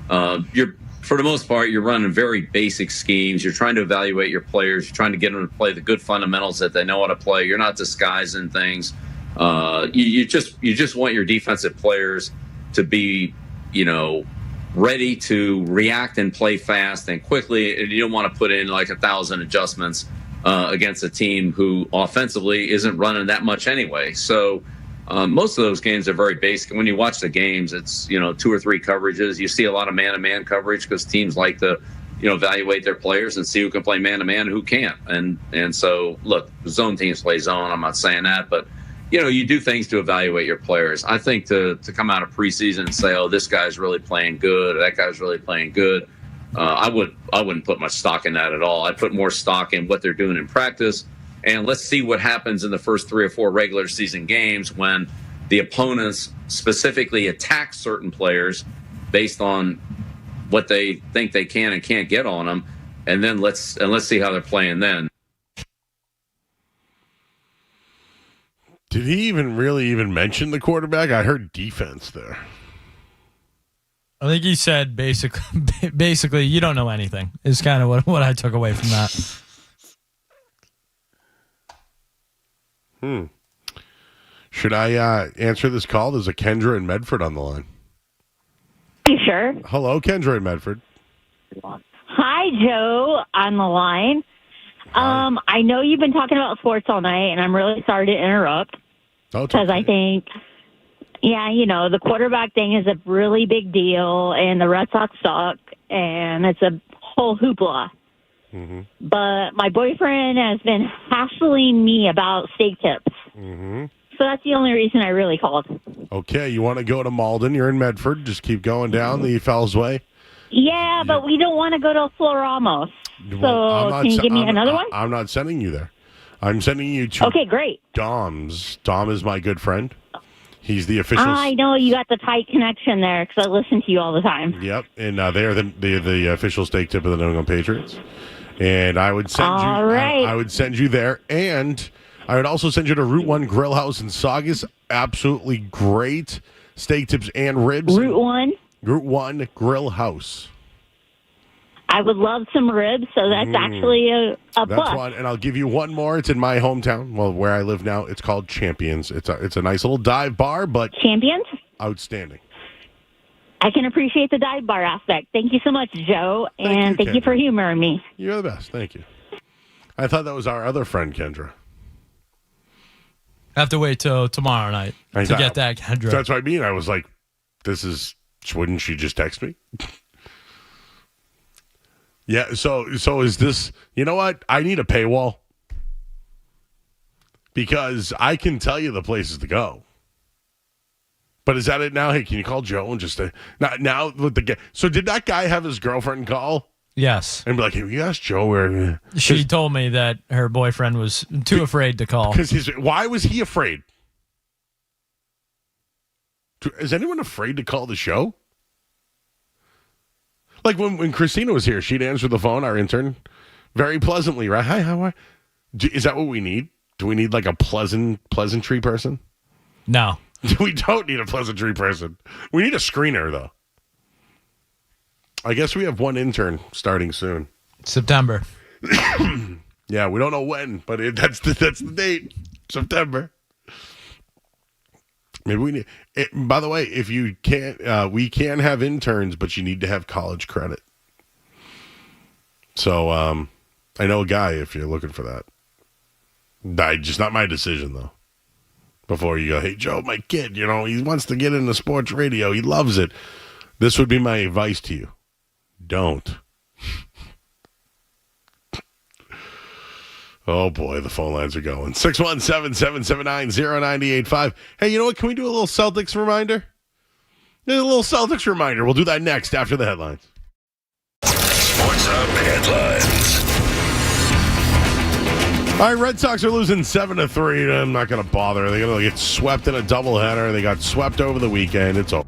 R: for the most part, you're running very basic schemes. You're trying to evaluate your players. You're trying to get them to play the good fundamentals that they know how to play. You're not disguising things. You just want your defensive players to be, ready to react and play fast and quickly. And you don't want to put in like 1,000 adjustments against a team who offensively isn't running that much anyway. So most of those games are very basic. When you watch the games, it's 2 or 3 coverages. You see a lot of man-to-man coverage because teams like to evaluate their players and see who can play man-to-man and who can't. And so, look, zone teams play zone. I'm not saying that, but you do things to evaluate your players. I think to come out of preseason and say, oh, this guy's really playing good, or that guy's really playing good, I wouldn't put much stock in that at all. I'd put more stock in what they're doing in practice, and let's see what happens in the first 3 or 4 regular season games when the opponents specifically attack certain players based on what they think they can and can't get on them, and then let's see how they're playing then.
D: Did he even mention the quarterback? I heard defense there.
C: I think he said basically, you don't know anything is kind of what I took away from that.
D: Should I answer this call? There's a Kendra in Medford on the line.
T: You sure?
D: Hello, Kendra in Medford.
T: Hi, Joe, on the line. I know you've been talking about sports all night, and I'm really sorry to interrupt. Because I think, the quarterback thing is a really big deal, and the Red Sox suck, and it's a whole hoopla.
D: Mm-hmm.
T: But my boyfriend has been hassling me about steak tips.
D: Mm-hmm.
T: So that's the only reason I really called.
D: Okay, you want to go to Malden? You're in Medford. Just keep going down the Fells Way.
T: Yeah, but we don't want to go to Floramos. So can you give me another one?
D: I'm not sending you there. I'm sending you to
T: Okay, great.
D: Dom's. Dom is my good friend. He's the official.
T: I know you got the tight connection there because I listen to you all the time.
D: Yep, and they are the official steak tip of the New England Patriots. And I would send you.
T: Right.
D: I would send you there, and I would also send you to Route 1 Grill House in Saugus. Absolutely great steak tips and ribs.
T: Route 1?
D: Route 1 Grill House.
T: I would love some ribs, so that's actually a
D: That's
T: plus.
D: one, and I'll give you one more. It's in my hometown, well, where I live now. It's called Champions. It's a nice little dive bar, but
T: Champions?
D: Outstanding.
T: I can appreciate the dive bar aspect. Thank you so much, Joe, and thank you for humoring me.
D: You're the best. Thank you. I thought that was our other friend, Kendra.
C: I have to wait till tomorrow night to get that, Kendra.
D: That's what I mean. I was like, wouldn't she just text me? Yeah, so is this, you know what? I need a paywall because I can tell you the places to go. But is that it now? Hey, can you call Joe and just now with the guy? So did that guy have his girlfriend call?
C: Yes.
D: And be like, hey, you asked Joe where?
C: She told me that her boyfriend was too afraid to call.
D: Why was he afraid? Is anyone afraid to call the show? Like when Christina was here, she'd answer the phone, our intern, very pleasantly, right? Hi, how are you? Is that what we need? Do we need like a pleasantry person?
C: No.
D: We don't need a pleasantry person. We need a screener, though. I guess we have one intern starting soon.
C: September.
D: Yeah, we don't know when, but that's the date. September. Maybe we need. By the way, if you can't, we can have interns, but you need to have college credit. So I know a guy if you're looking for that. Just not my decision though. Before you go, hey Joe, my kid, he wants to get into sports radio. He loves it. This would be my advice to you. Don't. Oh, boy, the phone lines are going. 617-779-0985. Hey, you know what? Can we do a little Celtics reminder? There's a little Celtics reminder. We'll do that next after the headlines.
B: Sports Hub headlines.
D: All right, Red Sox are losing 7-3. I'm not going to bother. They're going to get swept in a doubleheader. They got swept over the weekend. It's over.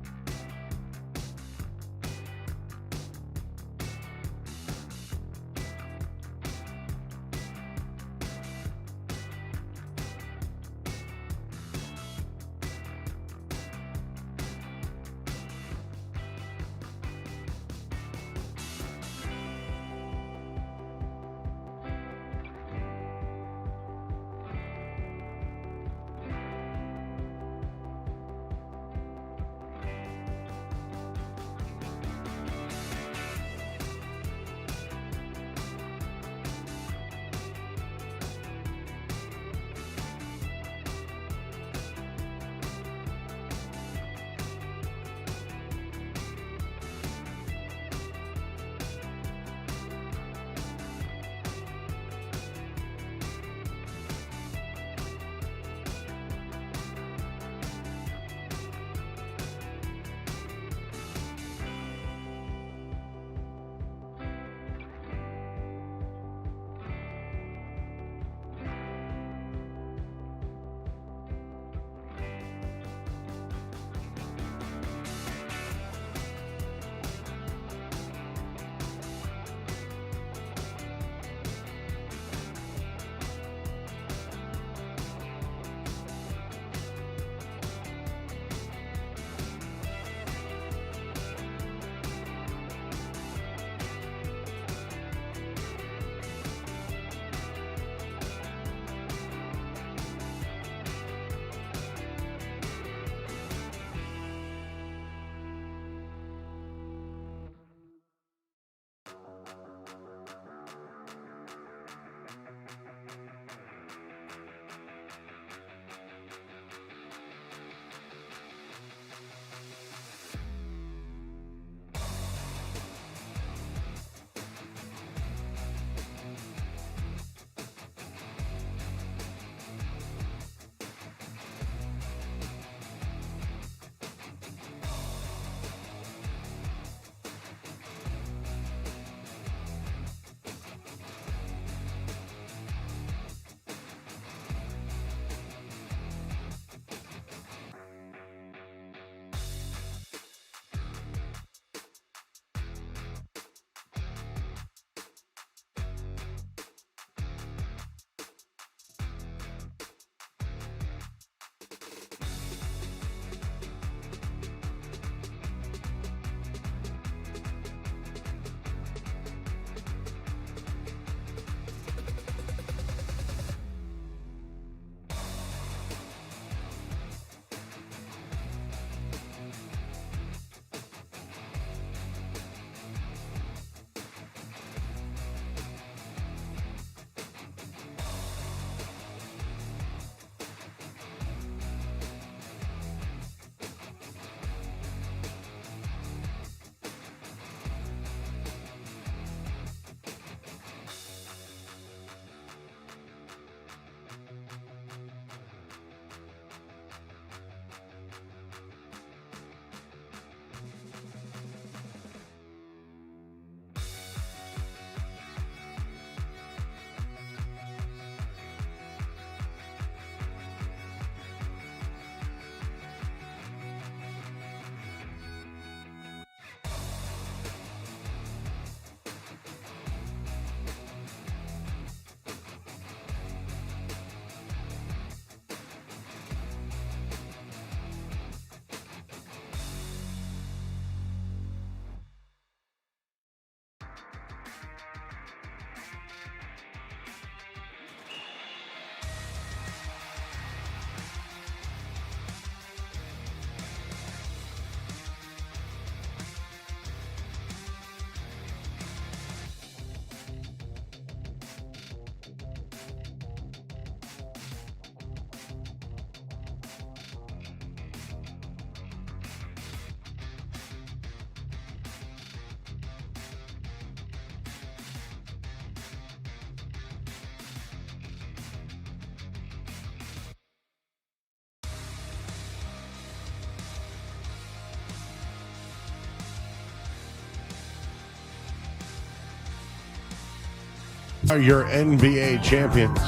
D: Are your NBA champions?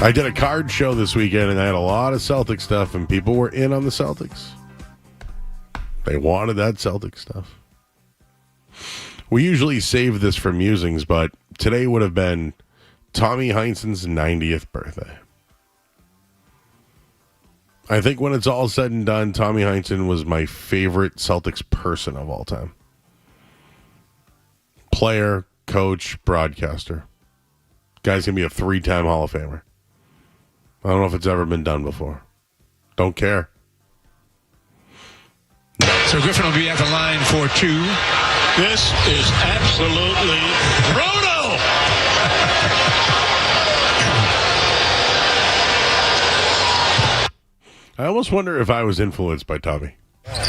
D: I did a card show this weekend, and I had a lot of Celtic stuff, and people were in on the Celtics. They wanted that Celtic stuff. We usually save this for musings, but today would have been Tommy Heinsohn's 90th birthday. I think when it's all said and done, Tommy Heinsohn was my favorite Celtics person of all time. Player, coach, broadcaster. Guy's going to be a 3-time Hall of Famer. I don't know if it's ever been done before. Don't care.
U: So Griffin will be at the line for 2.
V: This is absolutely brutal.
D: I almost wonder if I was influenced by Tommy.
U: Watch.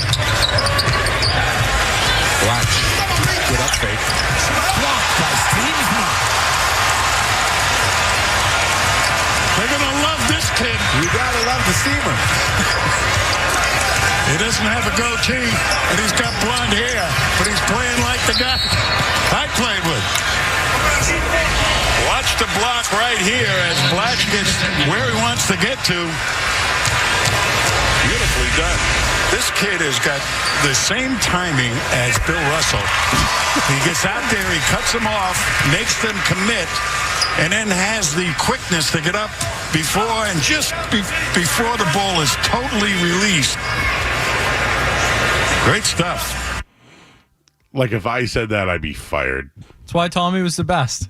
U: Good up fake. Blocked by Steamsma.
V: They're going to love this kid.
U: You got to love the steamer.
V: He doesn't have a goatee, and he's got blonde hair, but he's playing like the guy I played with. Watch the block right here as Blatch gets where he wants to get to. Beautifully done. This kid has got the same timing as Bill Russell. He gets out there, he cuts them off, makes them commit, and then has the quickness to get up before and just before the ball is totally released. Great stuff.
D: Like if I said that, I'd be fired.
C: That's why Tommy was the best.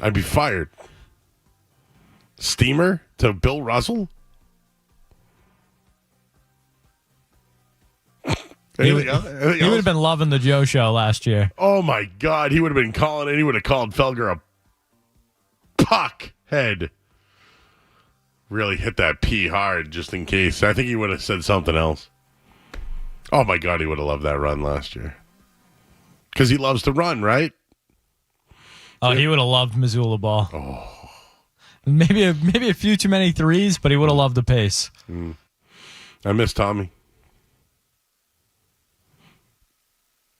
D: I'd be fired. Steamer to Bill Russell?
C: He would have been loving the Joe Show last year.
D: Oh, my God. He would have been calling it. He would have called Felger a puck head. Really hit that P hard just in case. I think he would have said something else. Oh, my God. He would have loved that run last year. Because he loves to run, right?
C: Oh, he would have loved Missoula ball. Oh. Maybe a few too many threes, but he would have loved the pace.
D: I miss Tommy.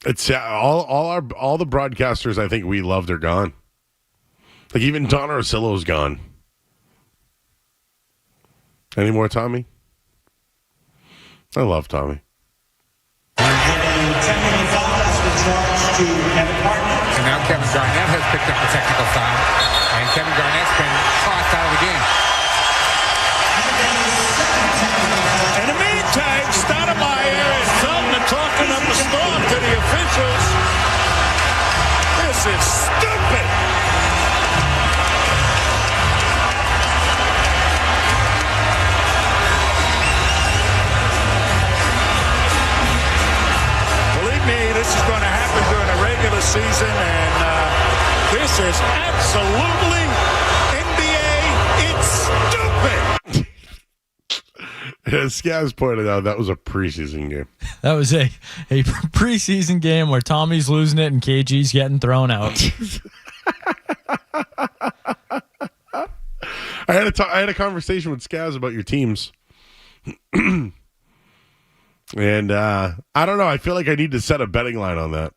D: It's all the broadcasters I think we loved are gone. Like even Don Orsillo's gone. Any more Tommy? I love Tommy.
U: And now Kevin Garnett has picked up a technical foul, and Kevin Garnett's been tossed out of the game.
V: In the meantime, Stoudemire and Felton are talking up a storm to the officials. This is stupid. Believe me, this is going to happen during the regular season, and this is absolutely NBA. It's stupid.
D: As Scavs pointed out, that was a preseason game.
C: That was a preseason game where Tommy's losing it and KG's getting thrown out.
D: I had a conversation with Scavs about your teams. And I don't know. I feel like I need to set a betting line on that.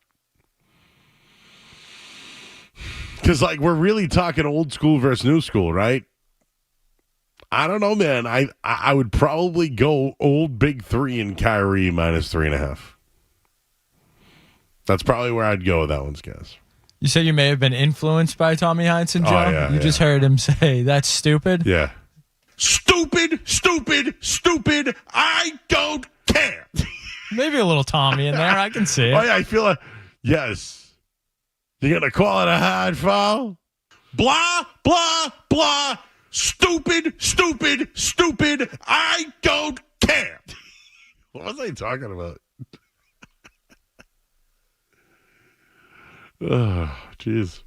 D: Because, like, we're really talking old school versus new school, right? I don't know, man. I would probably go old big 3 and Kyrie minus 3.5. That's probably where I'd go with that one, guys.
C: You said you may have been influenced by Tommy Heinsohn, Joe?
D: Oh, yeah,
C: you just heard him say, that's stupid?
D: Yeah. Stupid, stupid, stupid. I don't care.
C: Maybe a little Tommy in there. I can see it.
D: Oh, yeah, I feel like, yes. You're going to call it a hard foul? Blah, blah, blah. Stupid, stupid, stupid. I don't care. What was I talking about? Oh, jeez.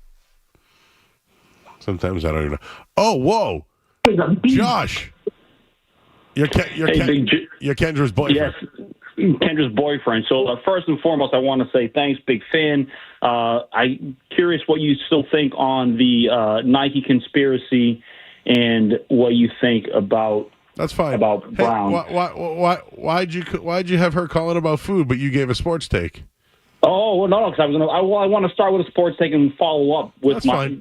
D: Sometimes I don't even know. Oh, whoa. Josh. You're Kendra's boyfriend.
W: Yes, Kendra's boyfriend. So first and foremost, I want to say thanks, big fan. I'm curious what you still think on the Nike conspiracy and what you think about.
D: That's fine.
W: About Brown.
D: Why'd you have her calling about food, but you gave a sports take?
W: Oh well, no, because I want to start with a sports take and follow up with
D: That's
W: my
D: fine.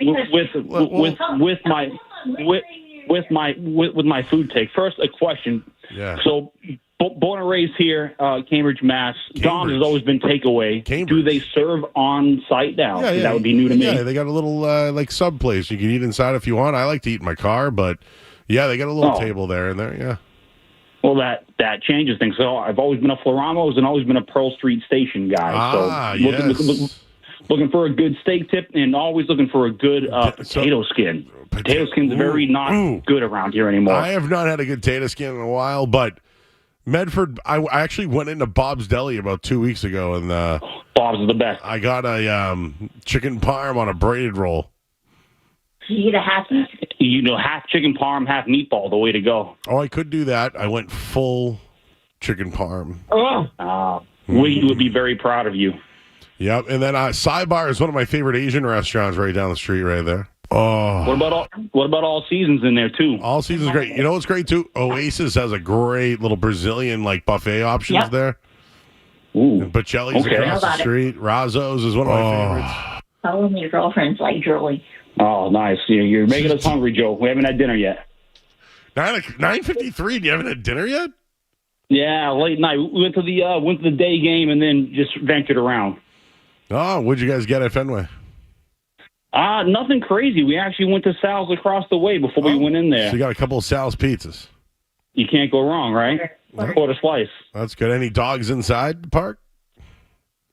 W: with my food take. First, a question.
D: Yeah.
W: So, born and raised here, Cambridge, Mass. Dom's has always been takeaway. Do they serve on site now?
D: Yeah,
W: That would be new to me.
D: Yeah, they got a little like sub place. You can eat inside if you want. I like to eat in my car, but yeah, they got a little table there and there. Yeah.
W: Well, that changes things. So I've always been a Floramos and always been a Pearl Street Station guy. Looking for a good steak tip and always looking for a good potato skin. Potato skin's very not good around here anymore.
D: I have not had a good potato skin in a while, but Medford, I actually went into Bob's Deli about 2 weeks ago, and
W: Bob's is the best.
D: I got a chicken parm on a braided roll.
T: Did you get a half?
W: Half chicken parm, half meatball, the way to go.
D: Oh, I could do that. I went full chicken parm.
W: We would be very proud of you.
D: Yep, and then Sidebar is one of my favorite Asian restaurants right down the street right there. Oh.
W: What about All Seasons in there too?
D: All Seasons great. You know what's great too? Oasis has a great little Brazilian buffet options there.
W: Ooh.
D: And Bocelli's across the street. Razzo's is one of my favorites.
T: Tell them your girlfriend's like drooling.
W: Oh, nice. You're making us hungry, Joe. We haven't had dinner yet.
D: 9:53. You haven't had dinner yet?
W: Yeah, late night. We went to the day game and then just ventured around.
D: Oh, what'd you guys get at Fenway?
W: Nothing crazy. We actually went to Sal's across the way before we went in there.
D: So you got a couple of Sal's pizzas.
W: You can't go wrong, right? Quarter slice.
D: That's good. Any dogs inside the park?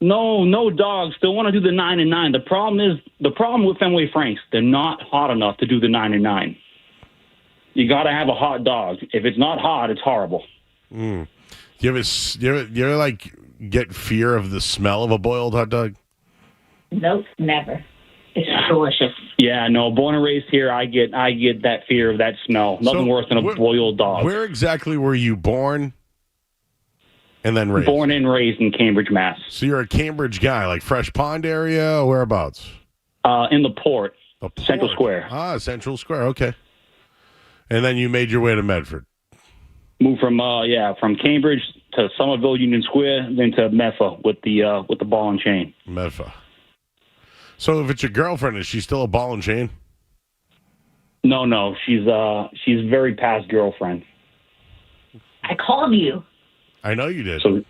W: No dogs. Still want to do the 9 and 9. The problem with Fenway Franks, they're not hot enough to do the 9 and 9. You got to have a hot dog. If it's not hot, it's horrible.
D: Do you ever get fear of the smell of a boiled hot dog?
T: Nope, never. It's delicious.
W: Yeah, no. Born and raised here, I get that fear of that smell. Nothing worse than a boiled dog.
D: Where exactly were you born and then raised?
W: Born and raised in Cambridge, Mass.
D: So you're a Cambridge guy, like Fresh Pond area, or whereabouts?
W: In the Port. Central Square.
D: Central Square. Okay. And then you made your way to Medford.
W: Moved from Cambridge to Somerville Union Square, then to Meffa with the ball and chain.
D: Meffa. So if it's your girlfriend, is she still a ball and chain?
W: No, she's very past girlfriend.
T: I called you.
D: I know you did.
W: So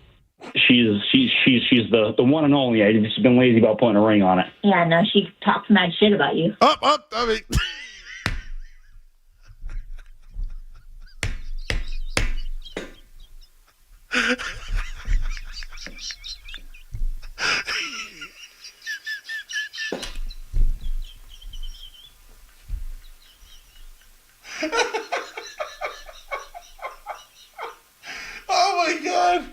W: she's the one and only. I've just been lazy about putting a ring on it.
T: Yeah, no, she talks mad shit about you.
D: I mean. Oh my God.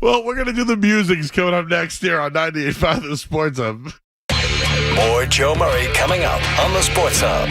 D: Well, we're going to do the music's coming up next here on 98.5 The Sports Hub.
B: More Joe Murray coming up on the Sports Hub.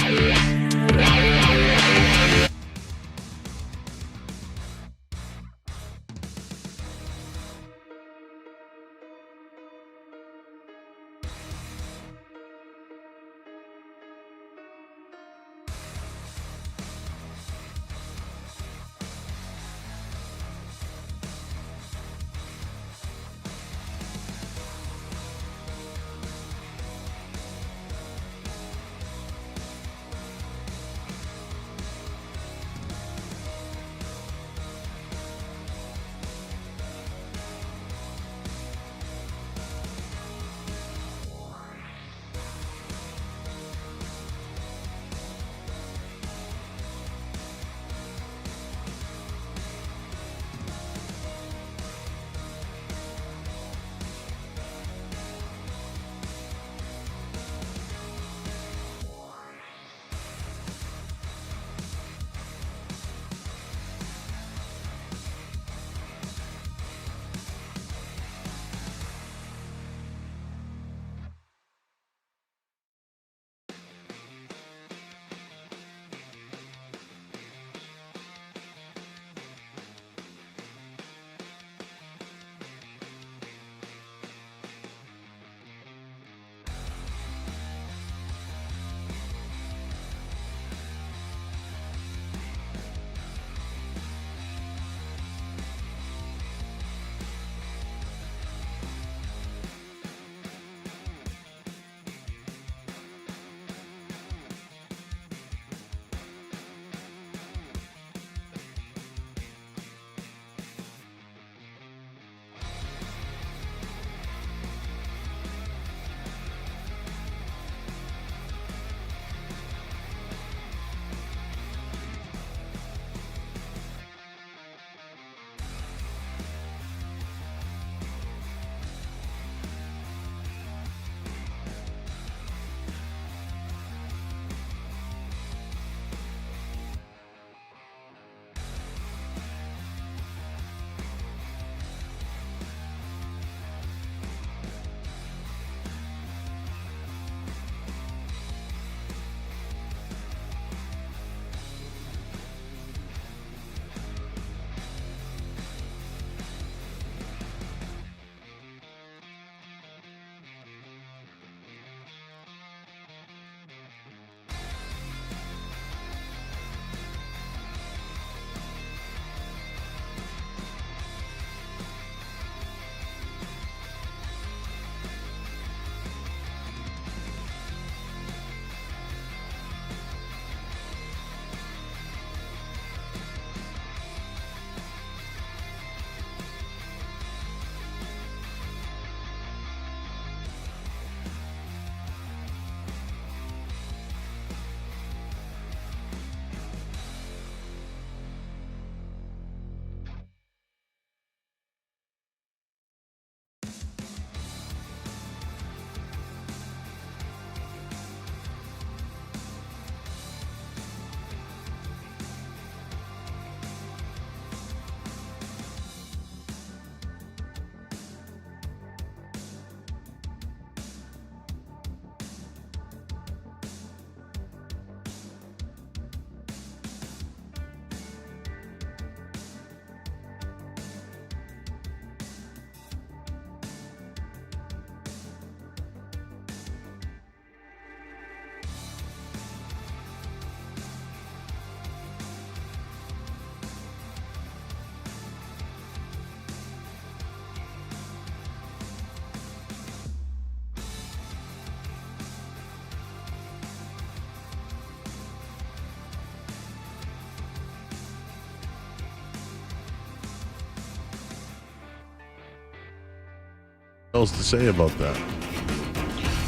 D: else to say about that.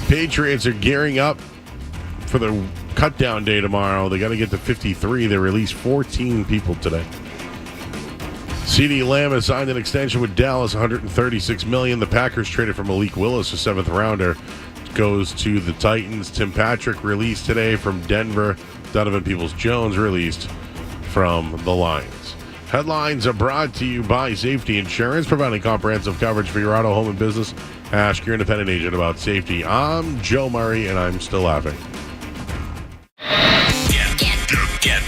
D: Patriots are gearing up for their cut-down day tomorrow. They got to get to 53. They released 14 people today. CeeDee Lamb has signed an extension with Dallas, $136 million. The Packers traded for Malik Willis, a seventh-rounder. Goes to the Titans. Tim Patrick released today from Denver. Donovan Peoples-Jones released from the Lions. Headlines are brought to you by Safety Insurance, providing comprehensive coverage for your auto, home, and business. Ask your independent agent about safety. I'm Joe Murray, and I'm still laughing.
B: Get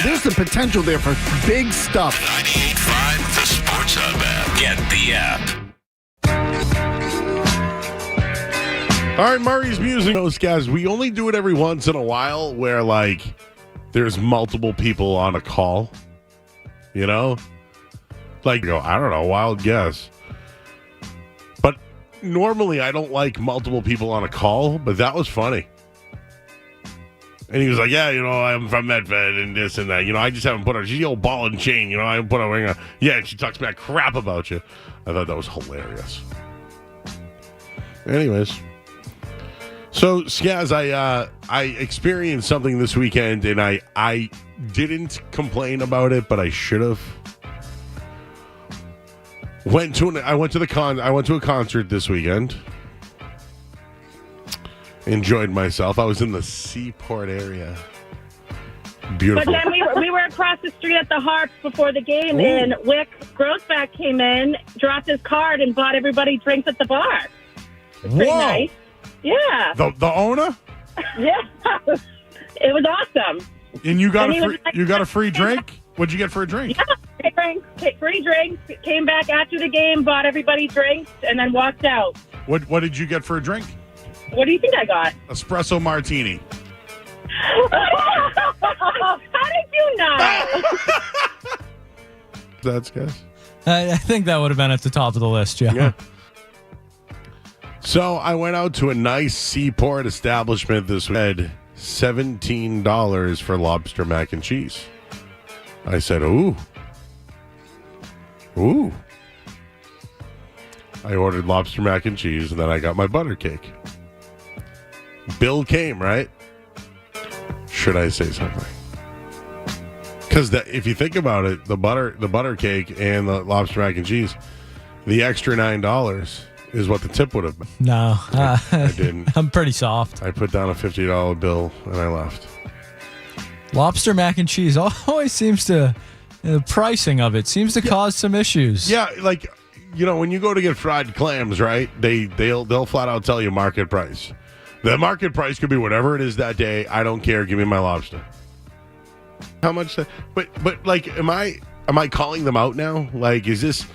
F: There's the potential there for big stuff.
B: 98.5 The Sports Hub app. Get the app.
D: All right, Murray's music. Those guys, we only do it every once in a while where, like, there's multiple people on a call. You know? Like, I don't know, wild guess. But normally I don't like multiple people on a call, but that was funny. And he was like, yeah, I'm from Medfed and this and that. I just haven't put her, she's the old ball and chain, I haven't put her ring on. Yeah, and she talks back crap about you. I thought that was hilarious. Anyways. So, Skaz, I experienced something this weekend, and I didn't complain about it, but I should have. I went to a concert this weekend. Enjoyed myself. I was in the Seaport area. Beautiful.
H: But then we were across the street at the Harps before the game, and Wick Grossback came in, dropped his card, and bought everybody drinks at the bar. It was pretty nice. Yeah.
I: The owner?
H: Yeah. It was awesome.
I: And you got a free drink? What'd you get for a drink?
H: Yeah, free drinks. Came back after the game, bought everybody drinks, and then walked out.
I: What did you get for a drink?
H: What do you think I got?
I: Espresso martini.
H: How did you know?
D: That's good.
C: I think that would have been at the top of the list, yeah.
D: So I went out to a nice Seaport establishment this week. Had $17 for lobster mac and cheese. I said, ooh. I ordered lobster mac and cheese, and then I got my butter cake. Bill came, right? Should I say something? Because if you think about it, the butter cake and the lobster mac and cheese, the extra $9 is what the tip would have been.
C: No.
D: I didn't.
C: I'm pretty soft.
D: I put down a $50 bill, and I left.
C: Lobster mac and cheese always seems to, the pricing of it seems to cause some issues.
D: Yeah, like, when you go to get fried clams, right, they'll flat out tell you market price. The market price could be whatever it is that day. I don't care. Give me my lobster. How much? But like, am I calling them out now? Like, is this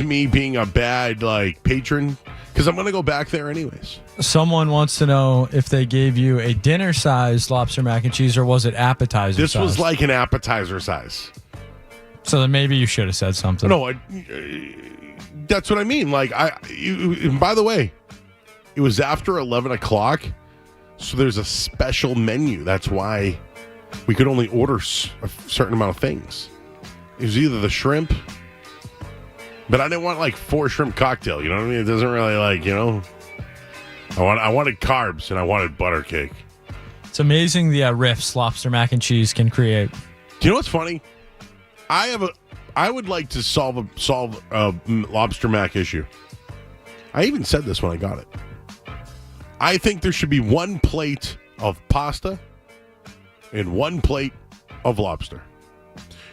D: me being a bad patron? Because I'm gonna go back there anyways.
C: Someone wants to know if they gave you a dinner-sized lobster mac and cheese, or was it appetizer?
D: This was like an appetizer size.
C: So then maybe you should have said something.
D: No, that's what I mean. Like, by the way, it was after 11 o'clock, so there's a special menu. That's why we could only order a certain amount of things. It was either the shrimp, but I didn't want 4 shrimp cocktail. You know what I mean? It doesn't really I wanted carbs, and I wanted butter cake.
C: It's amazing the riffs lobster mac and cheese can create.
D: Do you know what's funny? I would like to solve a lobster mac issue. I even said this when I got it. I think there should be 1 plate of pasta and 1 plate of lobster.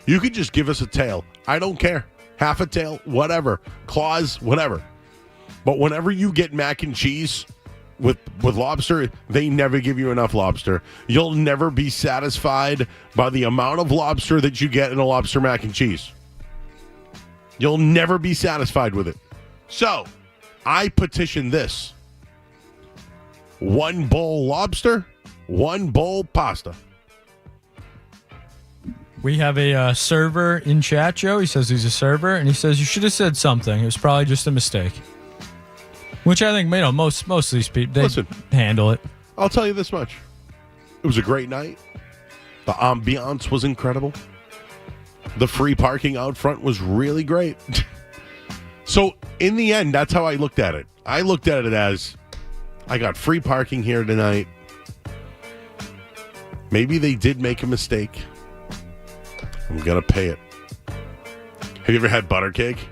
D: You could just give us a tail. I don't care. Half a tail, whatever. Claws, whatever. But whenever you get mac and cheese with lobster, they never give you enough lobster. You'll never be satisfied by the amount of lobster that you get in a lobster mac and cheese. You'll never be satisfied with it. So, I petition this. 1 bowl lobster, 1 bowl pasta.
C: We have a server in chat, Joe. He says he's a server, and he says you should have said something. It was probably just a mistake. Which I think, most of these people, they handle it.
D: I'll tell you this much. It was a great night. The ambiance was incredible. The free parking out front was really great. So in the end, that's how I looked at it. I looked at it as I got free parking here tonight. Maybe they did make a mistake. I'm going to pay it. Have you ever had butter cake?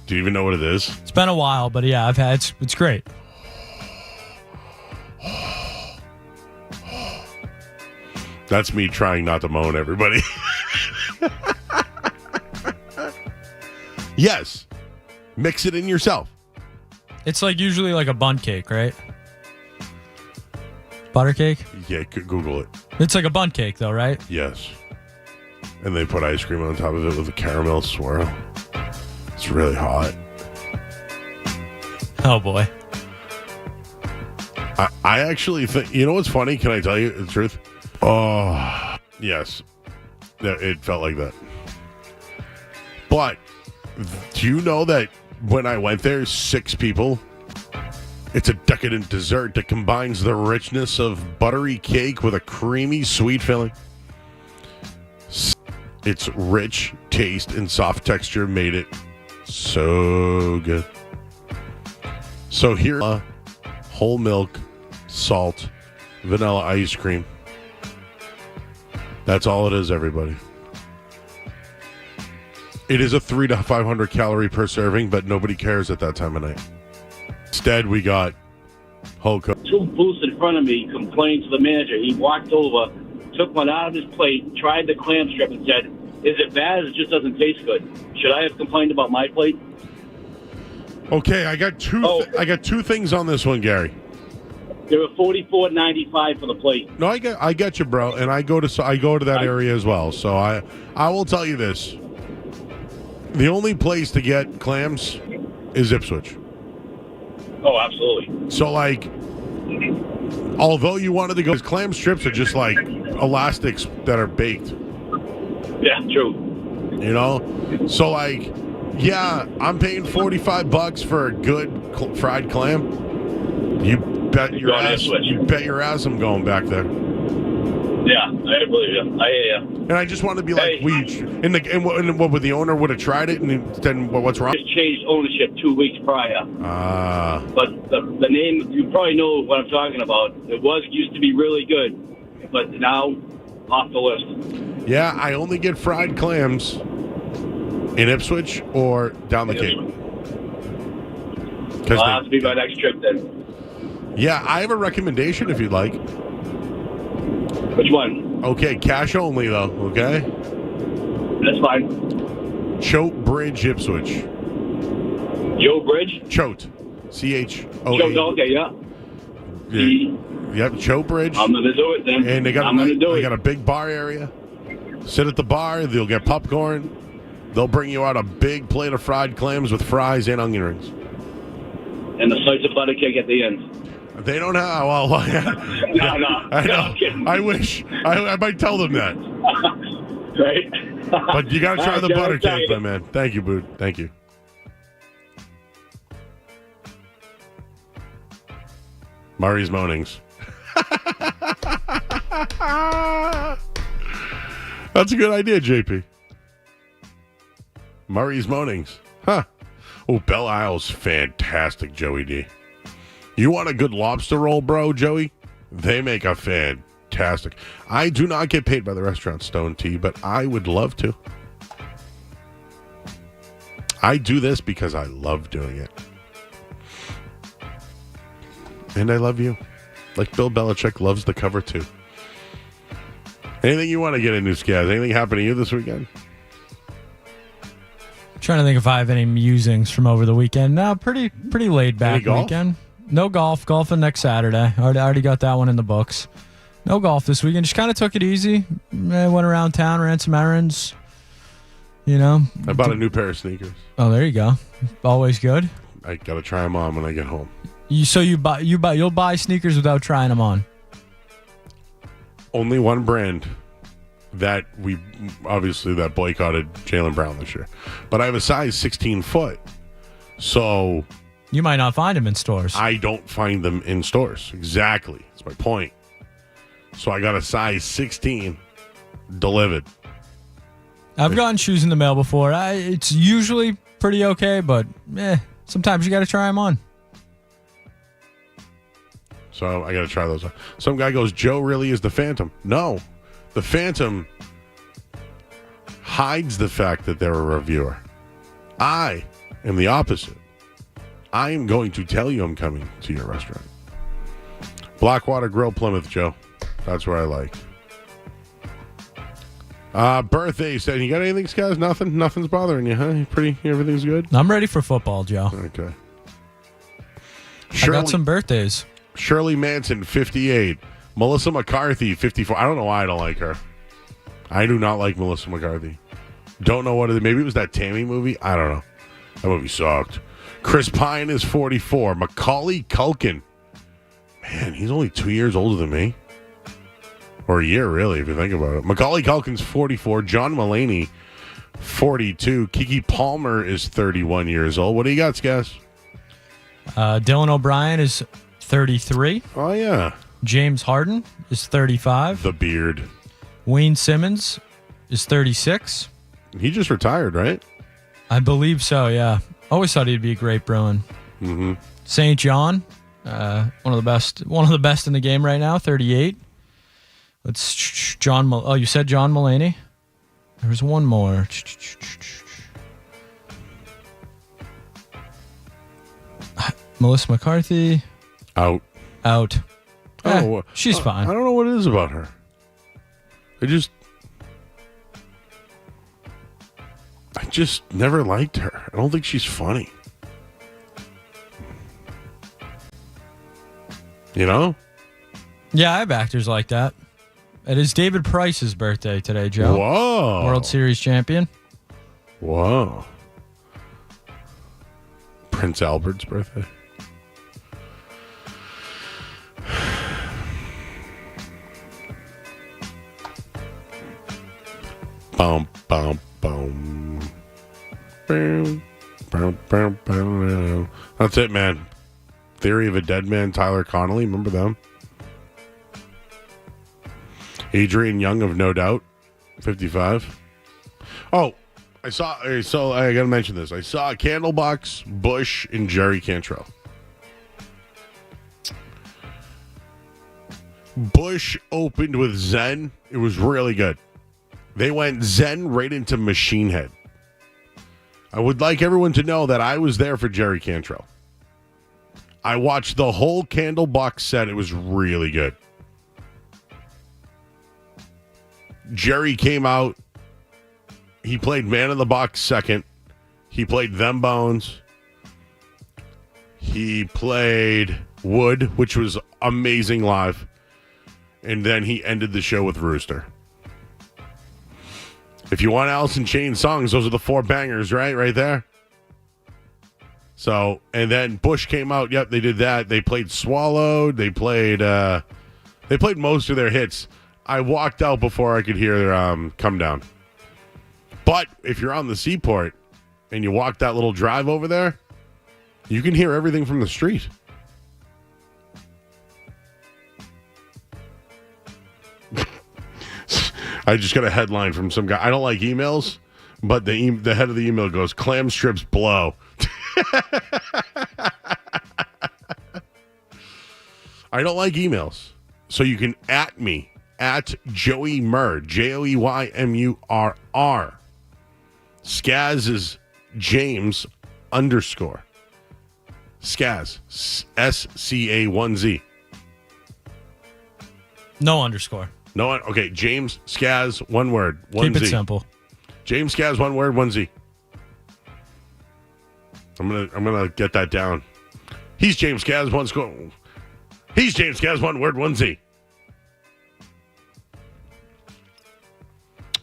D: Do you even know what it is?
C: It's been a while, but yeah, I've had. It's great.
D: That's me trying not to moan, everybody. Yes. Mix it in yourself.
C: It's like usually like a bun cake, right? Butter cake?
D: Yeah, Google it.
C: It's like a bun cake, though, right?
D: Yes. And they put ice cream on top of it with a caramel swirl. It's really hot.
C: Oh, boy.
D: I actually think... You know what's funny? Can I tell you the truth? Oh, yes. It felt like that. But do you know that when I went there, 6 people... It's a decadent dessert that combines the richness of buttery cake with a creamy, sweet filling. Its rich taste and soft texture made it so good. So here, whole milk, salt, vanilla ice cream. That's all it is, everybody. It is a 300 to 500 calorie per serving, but nobody cares at that time of night. Instead, we got whole cooked.
G: 2 booths in front of me complained to the manager. He walked over, took one out of his plate, tried the clam strip, and said, "Is it bad? It just doesn't taste good. Should I have complained about my plate?"
D: Okay, I got two things on this one, Gary.
G: They were $44.95 for the plate.
D: No, I get you, bro, and I go to that area as well. So I will tell you this: the only place to get clams is Ipswich.
G: Oh, absolutely.
D: So, like, although you wanted to go, clam strips are just like elastics that are baked.
G: Yeah, true.
D: You know? So, like, yeah, I'm paying $45 for a good fried clam. You bet your ass I'm going back there.
G: Yeah, I believe you. I hear you.
D: And I just want to be like, what would the owner would have tried it, and then what's wrong?
G: Just changed ownership 2 weeks prior. But the name, you probably know what I'm talking about. It used to be really good, but now off the list.
D: Yeah, I only get fried clams in Ipswich or down the Cape.
G: I'll have to be my next trip then.
D: Yeah, I have a recommendation if you'd like.
G: Which one?
D: Okay, cash only though, okay?
G: That's fine.
D: Choate Bridge, Ipswich.
G: Joe Bridge?
D: Choate. CHOATE.
G: Okay, yeah.
D: Yep, Choate Bridge.
G: I'm going to do it then.
D: And they got a big bar area. Sit at the bar, they'll get popcorn. They'll bring you out a big plate of fried clams with fries and onion rings.
G: And the slice of butter cake at the end.
D: They don't have. Well,
G: No.
D: I know. I wish. I might tell them that.
G: Right.
D: But you got to try the butter cake,
G: my
D: man. Thank you, Boot. Thank you. Murray's moanings. That's a good idea, JP. Murray's moanings. Huh. Oh, Belle Isle's fantastic, Joey D. You want a good lobster roll, bro, Joey? They make a fantastic. I do not get paid by the restaurant Stone Tea, but I would love to. I do this because I love doing it. And I love you. Like Bill Belichick loves the cover, too. Anything you want to get into, Scaz? Anything happen to you this weekend?
C: Trying to think if I have any musings from over the weekend. No, pretty laid back weekend. No golf. Golfing next Saturday. Already got that one in the books. No golf this weekend. Just kind of took it easy. Went around town, ran some errands. You know.
D: I bought a new pair of sneakers.
C: Oh, there you go. Always good.
D: I gotta try them on when I get home.
C: You'll buy sneakers without trying them on.
D: Only one brand that that boycotted Jaylen Brown this year. But I have a size 16 foot. So
C: you might not find them in stores.
D: I don't find them in stores. Exactly. That's my point. So I got a size 16 delivered.
C: I've gotten shoes in the mail before. It's usually pretty okay, but sometimes you got to try them on.
D: So I got to try those on. Some guy goes, Joe really is the Phantom. No, the Phantom hides the fact that they're a reviewer. I am the opposite. I am going to tell you I'm coming to your restaurant. Blackwater Grill, Plymouth, Joe. That's where I like. Birthday said, you got anything, guys? Nothing? Nothing's bothering you, huh? Everything's good?
C: I'm ready for football, Joe.
D: Okay.
C: I got some birthdays.
D: Shirley Manson, 58. Melissa McCarthy, 54. I don't know why I don't like her. I do not like Melissa McCarthy. Don't know what it is. Maybe it was that Tammy movie. I don't know. That movie sucked. Chris Pine is 44. Macaulay Culkin. Man, he's only 2 years older than me. Or a year, really, if you think about it. Macaulay Culkin's 44. John Mulaney, 42. Kiki Palmer is 31 years old. What do you got, Skaz?
C: Dylan O'Brien is 33.
D: Oh, yeah.
C: James Harden is 35.
D: The beard.
C: Wayne Simmons is 36.
D: He just retired, right?
C: I believe so, yeah. Always thought he'd be a great Bruin.
D: Mm-hmm.
C: St. John, one of the best in the game right now, 38. Let's John. Oh, you said John Mulaney. There was one more. Melissa McCarthy.
D: Out.
C: She's fine.
D: I don't know what it is about her. I just never liked her. I don't think she's funny. You know?
C: Yeah, I have actors like that. It is David Price's birthday today, Joe.
D: Whoa.
C: World Series champion.
D: Whoa. Prince Albert's birthday. Boom, boom, boom. Boom, boom, boom, boom. That's it, man. Theory of a Dead Man, Tyler Connolly. Remember them? Adrian Young of No Doubt, 55. Oh, I got to mention this. I saw Candlebox, Bush, and Jerry Cantrell. Bush opened with Zen. It was really good. They went Zen right into Machine Head. I would like everyone to know that I was there for Jerry Cantrell. I watched the whole Candlebox set. It was really good. Jerry came out. He played Man in the Box second. He played Them Bones. He played Wood, which was amazing live. And then he ended the show with Rooster. If you want Alice in Chains songs, those are the four bangers, right? Right there. So, and then Bush came out. Yep, they did that. They played Swallowed. They played most of their hits. I walked out before I could hear their Come Down. But if you're on the Seaport and you walk that little drive over there, you can hear everything from the street. I just got a headline from some guy. I don't like emails, but the head of the email goes, "Clam strips blow." I don't like emails. So you can at me. At Joey Murr, JoeyMurr. Skaz is James _ Skaz, SCA1Z.
C: No underscore.
D: No, okay. James Skaz, one word, one
C: Keep
D: Z.
C: it simple.
D: James Skaz, one word, one Z. I'm gonna get that down. He's James Skaz, one score. He's James Skaz, one word, one Z.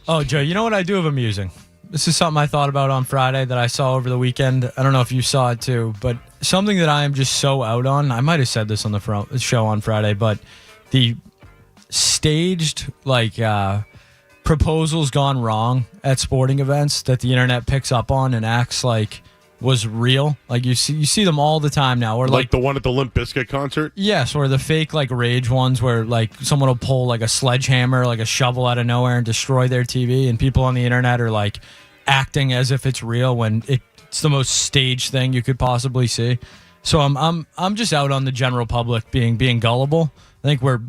C: Oh, Joe, you know what I do have amusing? This is something I thought about on Friday that I saw over the weekend. I don't know if you saw it too, but something that I am just so out on. I might have said this on the show on Friday, but the staged proposals gone wrong at sporting events that the internet picks up on and acts like was real. Like you see them all the time now. Or
D: like the one at the Limp Bizkit concert?
C: Yes, or the fake rage ones where someone will pull a sledgehammer, a shovel out of nowhere and destroy their TV, and people on the internet are acting as if it's real when it It's the most staged thing you could possibly see. So I'm just out on the general public being gullible. I think we're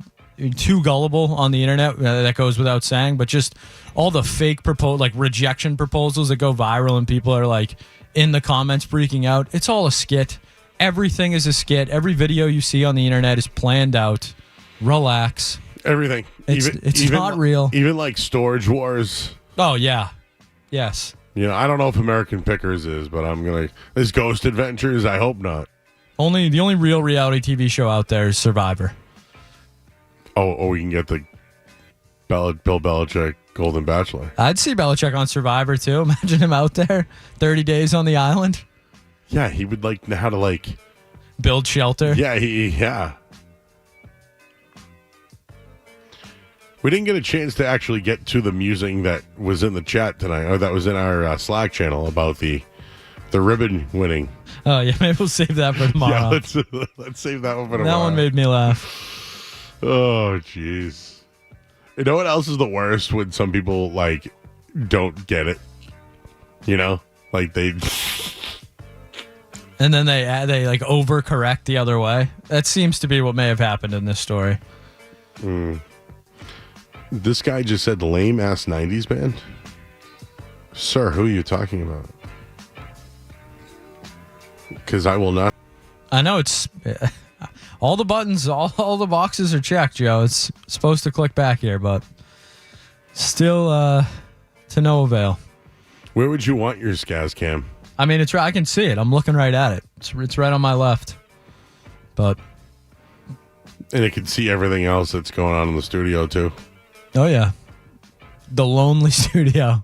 C: too gullible on the internet. That goes without saying. But just all the fake rejection proposals that go viral and people are like in the comments freaking out. It's all a skit. Everything is a skit. Every video you see on the internet is planned out. Relax.
D: Everything.
C: It's not real.
D: Even like Storage Wars.
C: Oh, yeah. Yes.
D: I don't know if American Pickers is, but I'm going to... Is Ghost Adventures? I hope not.
C: The only real reality TV show out there is Survivor.
D: Oh, we can get the Bill Belichick Golden Bachelor.
C: I'd see Belichick on Survivor, too. Imagine him out there, 30 days on the island.
D: Yeah, he would know how to
C: build shelter.
D: Yeah, yeah. We didn't get a chance to actually get to the musing that was in the chat tonight, or that was in our Slack channel about the ribbon winning.
C: Oh, yeah, maybe we'll save that for tomorrow.
D: Yeah, let's save that one for tomorrow.
C: That one made me laugh.
D: Oh, jeez. You know what else is the worst? When some people, don't get it. They...
C: And then they overcorrect the other way. That seems to be what may have happened in this story.
D: This guy just said lame-ass 90s band? Sir, who are you talking about? Because I will not...
C: I know it's... all the buttons, all the boxes are checked, Joe. It's supposed to click back here, but still to no avail.
D: Where would you want your Skaz cam?
C: I mean, it's right. I can see it. I'm looking right at it. It's right on my left. But...
D: And it can see everything else that's going on in the studio, too.
C: Oh, yeah. The lonely studio.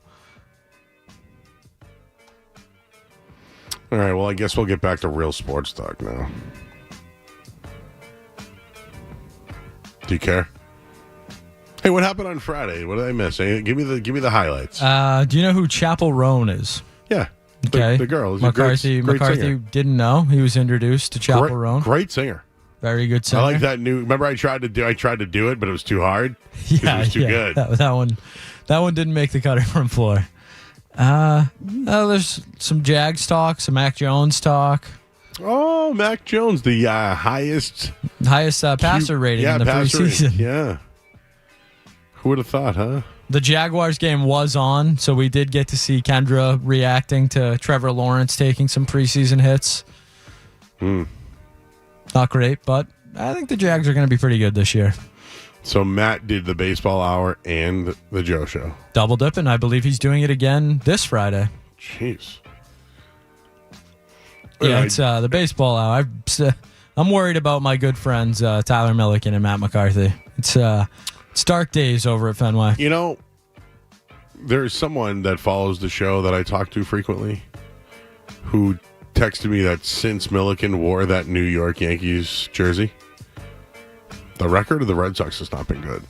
D: All right, well, I guess we'll get back to real sports talk now. Do you care? Hey, what happened on Friday? What did I miss? Give me the highlights.
C: Do you know who Chapel Roan is?
D: Yeah.
C: Okay.
D: The girl.
C: McCarthy
D: singer.
C: Didn't know. He was introduced to Chapel Roan.
D: Great singer.
C: Very good singer.
D: I like that new. Remember, I tried to do it, but it was too hard.
C: Yeah,
D: it was too good.
C: That one didn't make the cutting room floor. There's some Jags talk, some Mac Jones talk.
D: Oh, Mac Jones, the highest
C: passer rating in the preseason.
D: Yeah. Who would have thought, huh?
C: The Jaguars game was on, so we did get to see Kendra reacting to Trevor Lawrence taking some preseason hits. Not great, but I think the Jags are going to be pretty good this year.
D: So Matt did the baseball hour and the Joe show.
C: Double dipping. I believe he's doing it again this Friday.
D: Jeez.
C: Yeah, it's the baseball hour. I'm worried about my good friends Tyler Milliken and Matt McCarthy. It's dark days over at Fenway.
D: There's someone that follows the show that I talk to frequently who texted me that since Milliken wore that New York Yankees jersey, the record of the Red Sox has not been good.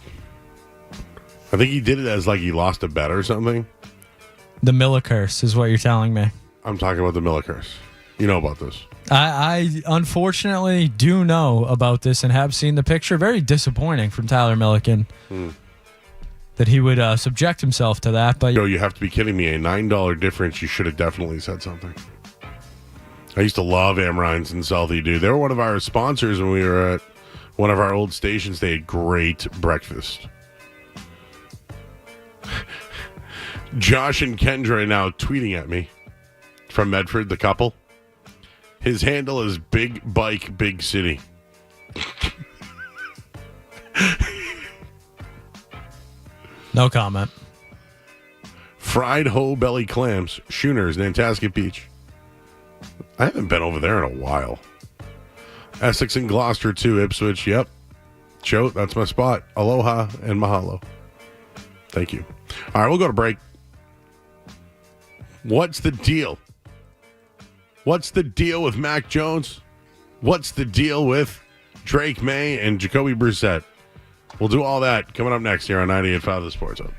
D: I think he did it as he lost a bet or something.
C: The Miller curse is what you're telling me.
D: I'm talking about the Miller curse. You know about this.
C: I unfortunately do know about this and have seen the picture. Very disappointing from Tyler Milliken that he would subject himself to that. But
D: you have to be kidding me. A $9 difference. You should have definitely said something. I used to love Amrines and Southie, dude. They were one of our sponsors when we were at one of our old stations. They had great breakfast. Josh and Kendra now tweeting at me from Medford, the couple. His handle is Big Bike, Big City.
C: No comment.
D: Fried Hoe Belly Clams, Schooners, Nantasket Beach. I haven't been over there in a while. Essex and Gloucester, too. Ipswich, yep. Joe, that's my spot. Aloha and mahalo. Thank you. All right, we'll go to break. What's the deal? What's the deal with Mac Jones? What's the deal with Drake Maye and Jacoby Brissett? We'll do all that coming up next here on 98.5 The Sports Hub.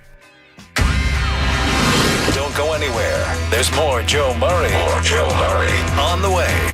B: Don't go anywhere. There's more Joe Murray. On the way.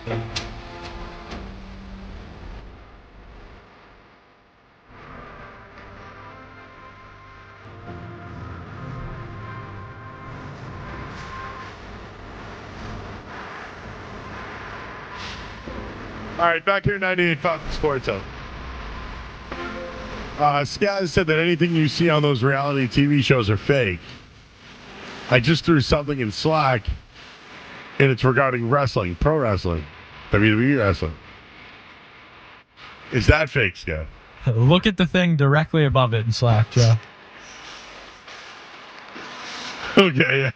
D: All right, back here 98.5 Sports Hub. Skaz said that anything you see on those reality TV shows are fake. I just threw something in Slack, and it's regarding wrestling, pro wrestling, WWE wrestling. Is that fake, Skaz?
C: Look at the thing directly above it in Slack, Joe.
D: Okay.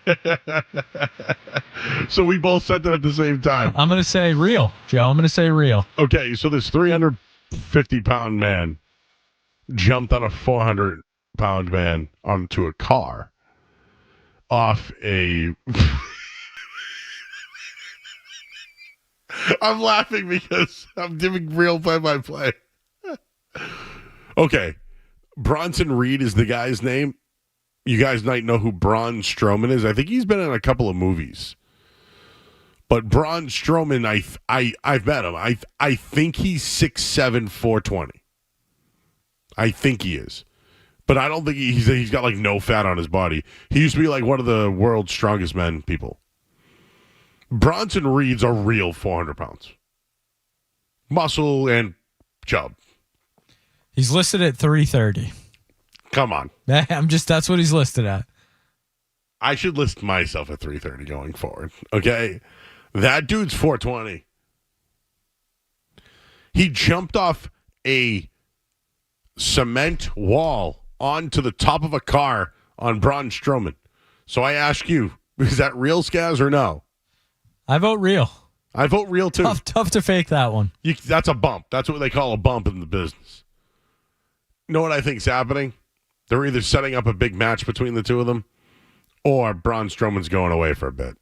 D: So we both said that at the same time.
C: I'm going to say real, Joe. I'm going to say real.
D: Okay, so this 350-pound man jumped on a 400-pound man onto a car off a... I'm laughing because I'm giving real play-by-play. Okay, Bronson Reed is the guy's name. You guys might know who Braun Strowman is. I think he's been in a couple of movies. But Braun Strowman, I've met him. I think he's 6'7", 420. I think he is. But I don't think he's got like no fat on his body. He used to be like one of the world's strongest men people. Bronson Reed's a real 400 pounds. Muscle and chub.
C: He's listed at 330.
D: Come on.
C: That's what he's listed at.
D: I should list myself at 330 going forward. Okay? That dude's 420. He jumped off a cement wall onto the top of a car on Braun Strowman. So I ask you, is that real, Skaz, or no?
C: I vote real.
D: I vote real, too.
C: Tough to fake that one.
D: That's a bump. That's what they call a bump in the business. You know what I think's happening? They're either setting up a big match between the two of them, or Braun Strowman's going away for a bit.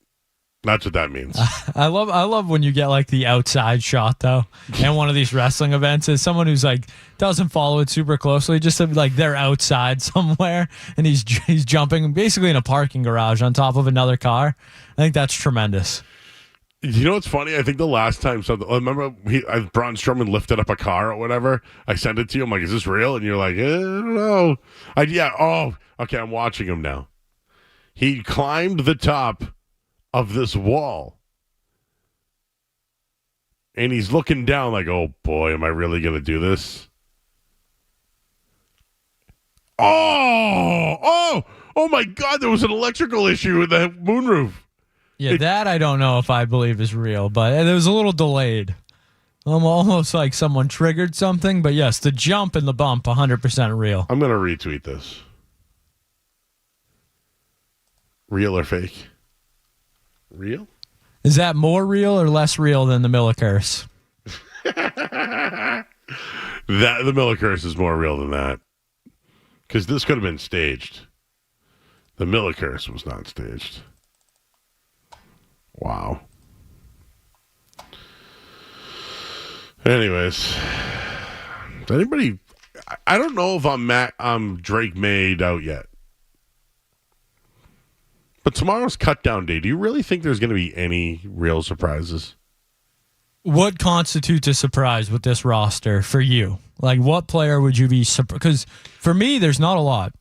D: That's what that means.
C: I love when you get like the outside shot though, and one of these wrestling events is someone who's like doesn't follow it super closely, just like they're outside somewhere and he's jumping basically in a parking garage on top of another car. I think that's tremendous.
D: You know what's funny? I think the last time remember Braun Strowman lifted up a car or whatever. I sent it to you. I'm like, is this real? And you're like, I don't know. Okay, I'm watching him now. He climbed the top of this wall. And he's looking down like, oh boy, am I really going to do this? Oh my God, there was an electrical issue with the moonroof.
C: Yeah, that I don't know if I believe is real, but it was a little delayed. Almost like someone triggered something, but yes, the jump and the bump, 100% real.
D: I'm going to retweet this. Real or fake? Real?
C: Is that more real or less real than the Miller curse?
D: The Miller curse is more real than that. Because this could have been staged. The Miller curse was not staged. Wow. Anyways, anybody? I don't know if I'm Drake Maye out yet. But tomorrow's cut down day. Do you really think there's going to be any real surprises?
C: What constitutes a surprise with this roster for you? Like, what player would you be surprised? Because for me, there's not a lot.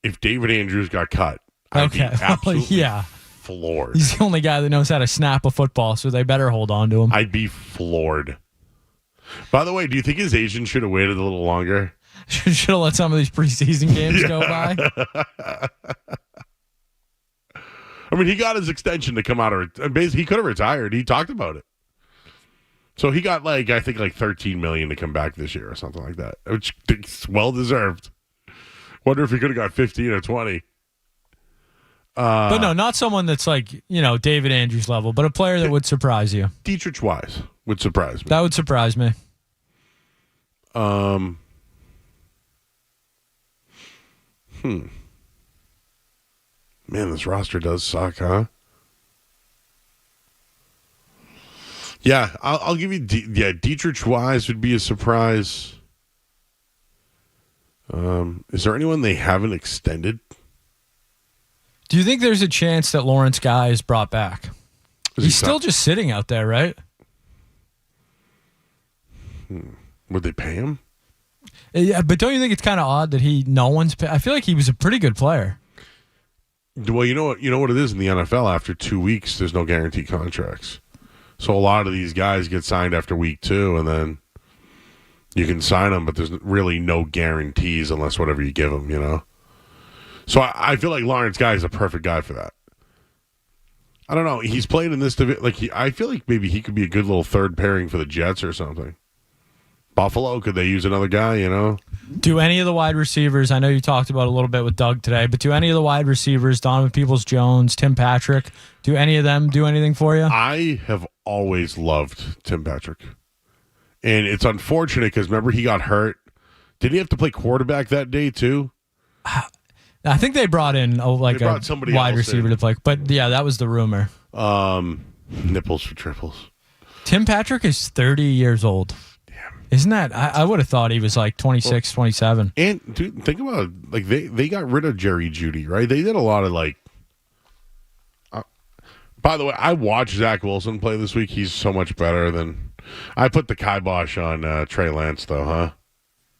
D: If David Andrews got cut, I'd be absolutely floored.
C: He's the only guy that knows how to snap a football, so they better hold on to him.
D: I'd be floored. By the way, do you think his agent should have waited a little longer?
C: Should have let some of these preseason games go by.
D: I mean, he got his extension to come out of it. Basically, he could have retired. He talked about it. So he got I think $13 million to come back this year or something like that, which is well deserved. Wonder if he could have got 15 or 20.
C: But no, not someone that's David Andrews level, but a player that would surprise you.
D: Dietrich Wise would surprise me.
C: That would surprise me.
D: Man, this roster does suck, huh? Yeah, I'll give you. Dietrich Wise would be a surprise. Is there anyone they haven't extended?
C: Do you think there's a chance that Lawrence Guy is brought back? He's still just sitting out there, right?
D: Would they pay him?
C: Yeah, but don't you think it's kind of odd that no one's I feel like he was a pretty good player.
D: Well, you know what it is in the NFL. After 2 weeks, there's no guaranteed contracts. So a lot of these guys get signed after week 2, and then you can sign them, but there's really no guarantees unless whatever you give them, you know? So I feel like Lawrence Guy is a perfect guy for that. I don't know. He's played in this division. I feel like maybe he could be a good little third pairing for the Jets or something. Buffalo, could they use another guy, you know?
C: Do any of the wide receivers, I know you talked about a little bit with Doug today, but do any of the wide receivers, Donovan Peoples-Jones, Tim Patrick, do any of them do anything for you?
D: I have always loved Tim Patrick. And it's unfortunate because remember he got hurt. Did he have to play quarterback that day too?
C: I think they brought in a wide receiver to play. But yeah, that was the rumor.
D: Nipples for triples.
C: Tim Patrick is 30 years old. Isn't that? I would have thought he was like 26, 27.
D: And dude, think about it. Like they got rid of Jerry Jeudy, right? They did a lot of by the way, I watched Zach Wilson play this week. He's so much better than I put the kibosh on Trey Lance, though, huh?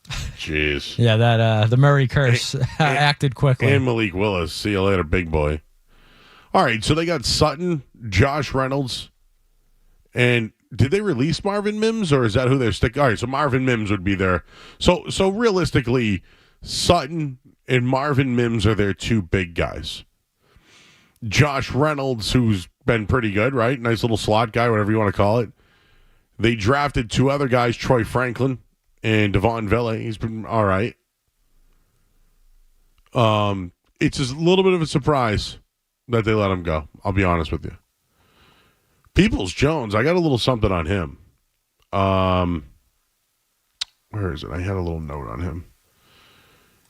D: Jeez.
C: Yeah, that the Murray curse acted quickly.
D: And Malik Willis. See you later, big boy. All right, so they got Sutton, Josh Reynolds, and did they release Marvin Mims, or is that who they're sticking? All right, so Marvin Mims would be there. So realistically, Sutton and Marvin Mims are their two big guys. Josh Reynolds, who's been pretty good, right? Nice little slot guy, whatever you want to call it. They drafted two other guys, Troy Franklin and Devon Vele. He's been all right. It's a little bit of a surprise that they let him go. I'll be honest with you. Peoples-Jones, I got a little something on him. Where is it? I had a little note on him.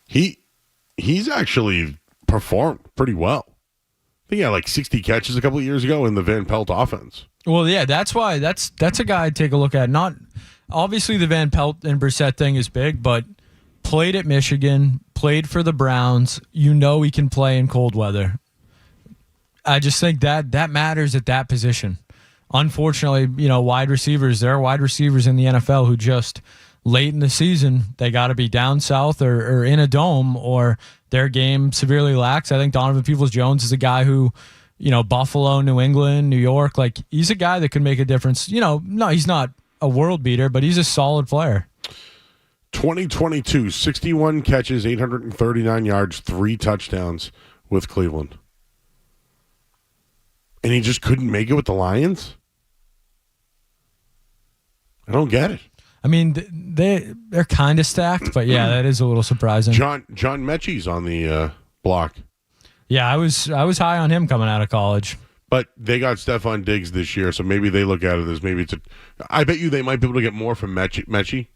D: He's actually performed pretty well. I think he had like 60 catches a couple of years ago in the Van Pelt offense.
C: Well, yeah, that's why that's a guy I'd take a look at. Not obviously the Van Pelt and Brissett thing is big, but played at Michigan, played for the Browns. You know he can play in cold weather. I just think that matters at that position. Unfortunately, wide receivers, there are wide receivers in the NFL who just late in the season, they got to be down south or in a dome or their game severely lacks. I think Donovan Peoples-Jones is a guy who, Buffalo, New England, New York, he's a guy that could make a difference. No, he's not a world beater, but he's a solid player.
D: 2022, 61 catches, 839 yards, 3 touchdowns with Cleveland. And he just couldn't make it with the Lions? I don't get it.
C: I mean, they're kind of stacked, but yeah, that is a little surprising.
D: John Mechie's on the block.
C: Yeah, I was high on him coming out of college.
D: But they got Stephon Diggs this year, so maybe they look at it as maybe I bet you they might be able to get more from Mechie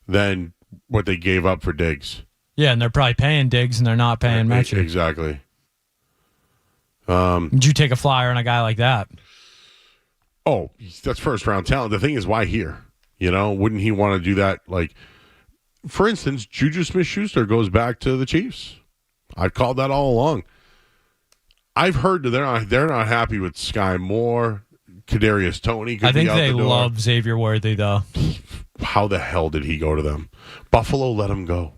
D: than what they gave up for Diggs.
C: Yeah, and they're probably paying Diggs and they're not paying Mechie.
D: Exactly.
C: Would you take a flyer on a guy like that?
D: Oh, that's first round talent. The thing is, why here? Wouldn't he want to do that? For instance, Juju Smith-Schuster goes back to the Chiefs. I've called that all along. I've heard that they're not happy with Sky Moore, Kadarius Toney.
C: I think they love Xavier Worthy, though.
D: How the hell did he go to them? Buffalo let him go.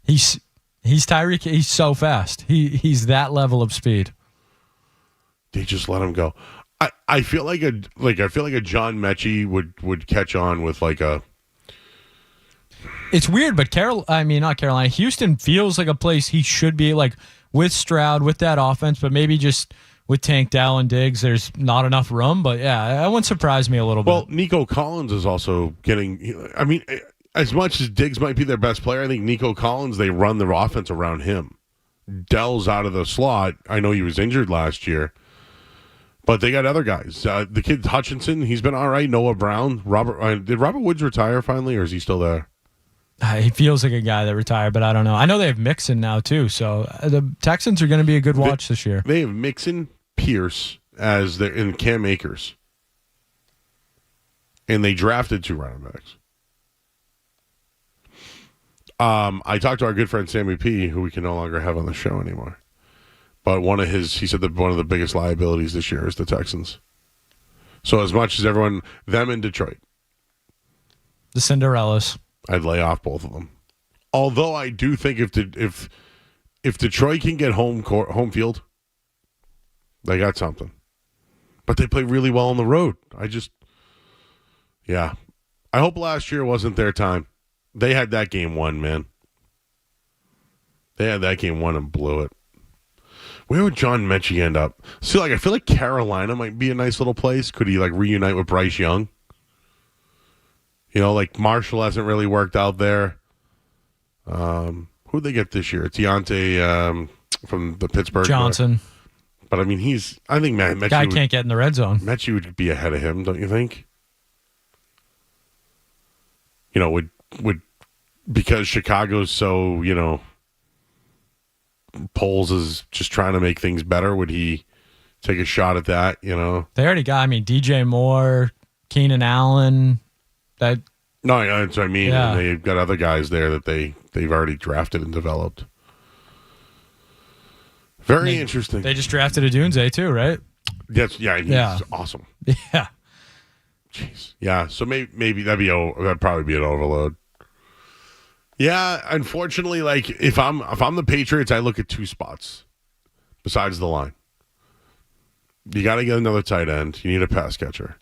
C: He's Tyreek. He's so fast. He's that level of speed.
D: They just let him go. I feel like a John Mechie would catch on with a.
C: It's weird, but not Carolina. Houston feels like a place he should be with Stroud, with that offense, but maybe just with Tank Dell and Diggs, there's not enough room. But yeah, that wouldn't surprise me a little bit.
D: Well, Nico Collins is also getting. I mean, as much as Diggs might be their best player, I think Nico Collins, they run the offense around him. Dell's out of the slot. I know he was injured last year. But they got other guys. The kid Hutchinson, he's been all right. Noah Brown. Did Robert Woods retire finally, or is he still there?
C: He feels like a guy that retired, but I don't know. I know they have Mixon now, too. So the Texans are going to be a good watch this year.
D: They have Mixon, Pierce, and Cam Akers. And they drafted 2 running backs. I talked to our good friend Sammy P., who we can no longer have on the show anymore. But he said that one of the biggest liabilities this year is the Texans. So as much as them in Detroit.
C: The Cinderellas.
D: I'd lay off both of them. Although I do think if Detroit can get home field, they got something. But they play really well on the road. I hope last year wasn't their time. They had that game won, man. They had that game won and blew it. Where would John Mechie end up? See, I feel like Carolina might be a nice little place. Could he reunite with Bryce Young? Marshall hasn't really worked out there. Who'd they get this year? Deontay from the Pittsburgh.
C: Johnson.
D: But I think Mechie
C: guy can't get in the red zone.
D: Mechie would be ahead of him, don't you think? Would because Chicago's so, Poles is just trying to make things better. Would he take a shot at that?
C: They already got, DJ Moore, Keenan Allen.
D: No, that's what I mean.
C: Yeah.
D: And they've got other guys there that they've already drafted and developed. Very interesting.
C: They just drafted a Dunze too, right?
D: Yes, he's awesome.
C: Yeah.
D: Jeez. Yeah, so maybe that'd probably be an overload. Yeah, unfortunately, if I'm the Patriots, I look at two spots besides the line. You got to get another tight end. You need a pass catcher.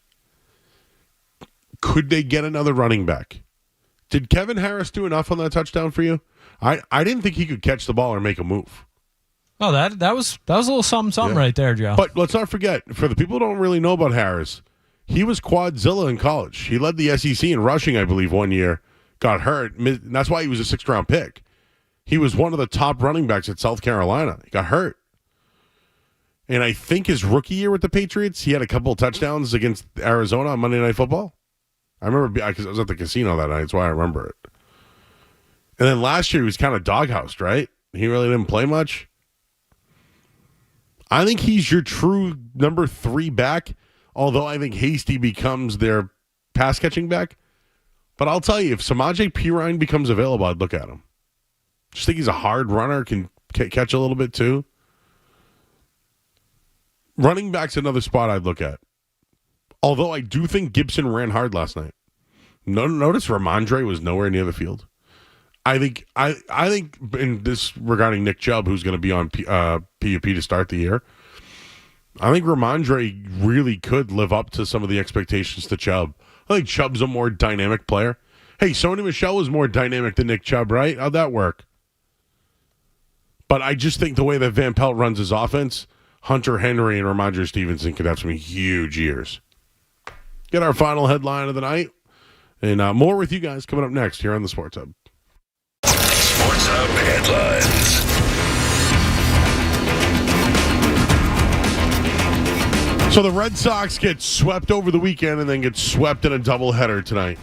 D: Could they get another running back? Did Kevin Harris do enough on that touchdown for you? I didn't think he could catch the ball or make a move.
C: Oh, that was a little something right there, Joe.
D: But let's not forget, for the people who don't really know about Harris, he was quadzilla in college. He led the SEC in rushing, I believe, one year. Got hurt. And that's why he was a 6th-round pick. He was one of the top running backs at South Carolina. He got hurt. And I think his rookie year with the Patriots, he had a couple of touchdowns against Arizona on Monday Night Football. I remember because I was at the casino that night. That's why I remember it. And then last year, he was kind of doghoused, right? He really didn't play much. I think he's your true number 3 back, although I think Hasty becomes their pass-catching back. But I'll tell you, if Samaje Perine becomes available, I'd look at him. Just think he's a hard runner, can catch a little bit too. Running back's another spot I'd look at. Although I do think Gibson ran hard last night. Notice Ramondre was nowhere near the field. I think in this regarding Nick Chubb, who's going to be on PUP to start the year, I think Ramondre really could live up to some of the expectations to Chubb. I think Chubb's a more dynamic player. Hey, Sony Michel was more dynamic than Nick Chubb, right? How'd that work? But I just think the way that Van Pelt runs his offense, Hunter Henry and Ramondre Stevenson could have some huge years. Get our final headline of the night. And more with you guys coming up next here on the Sports Hub.
B: Sports Hub headlines.
D: So the Red Sox get swept over the weekend and then get swept in a doubleheader tonight.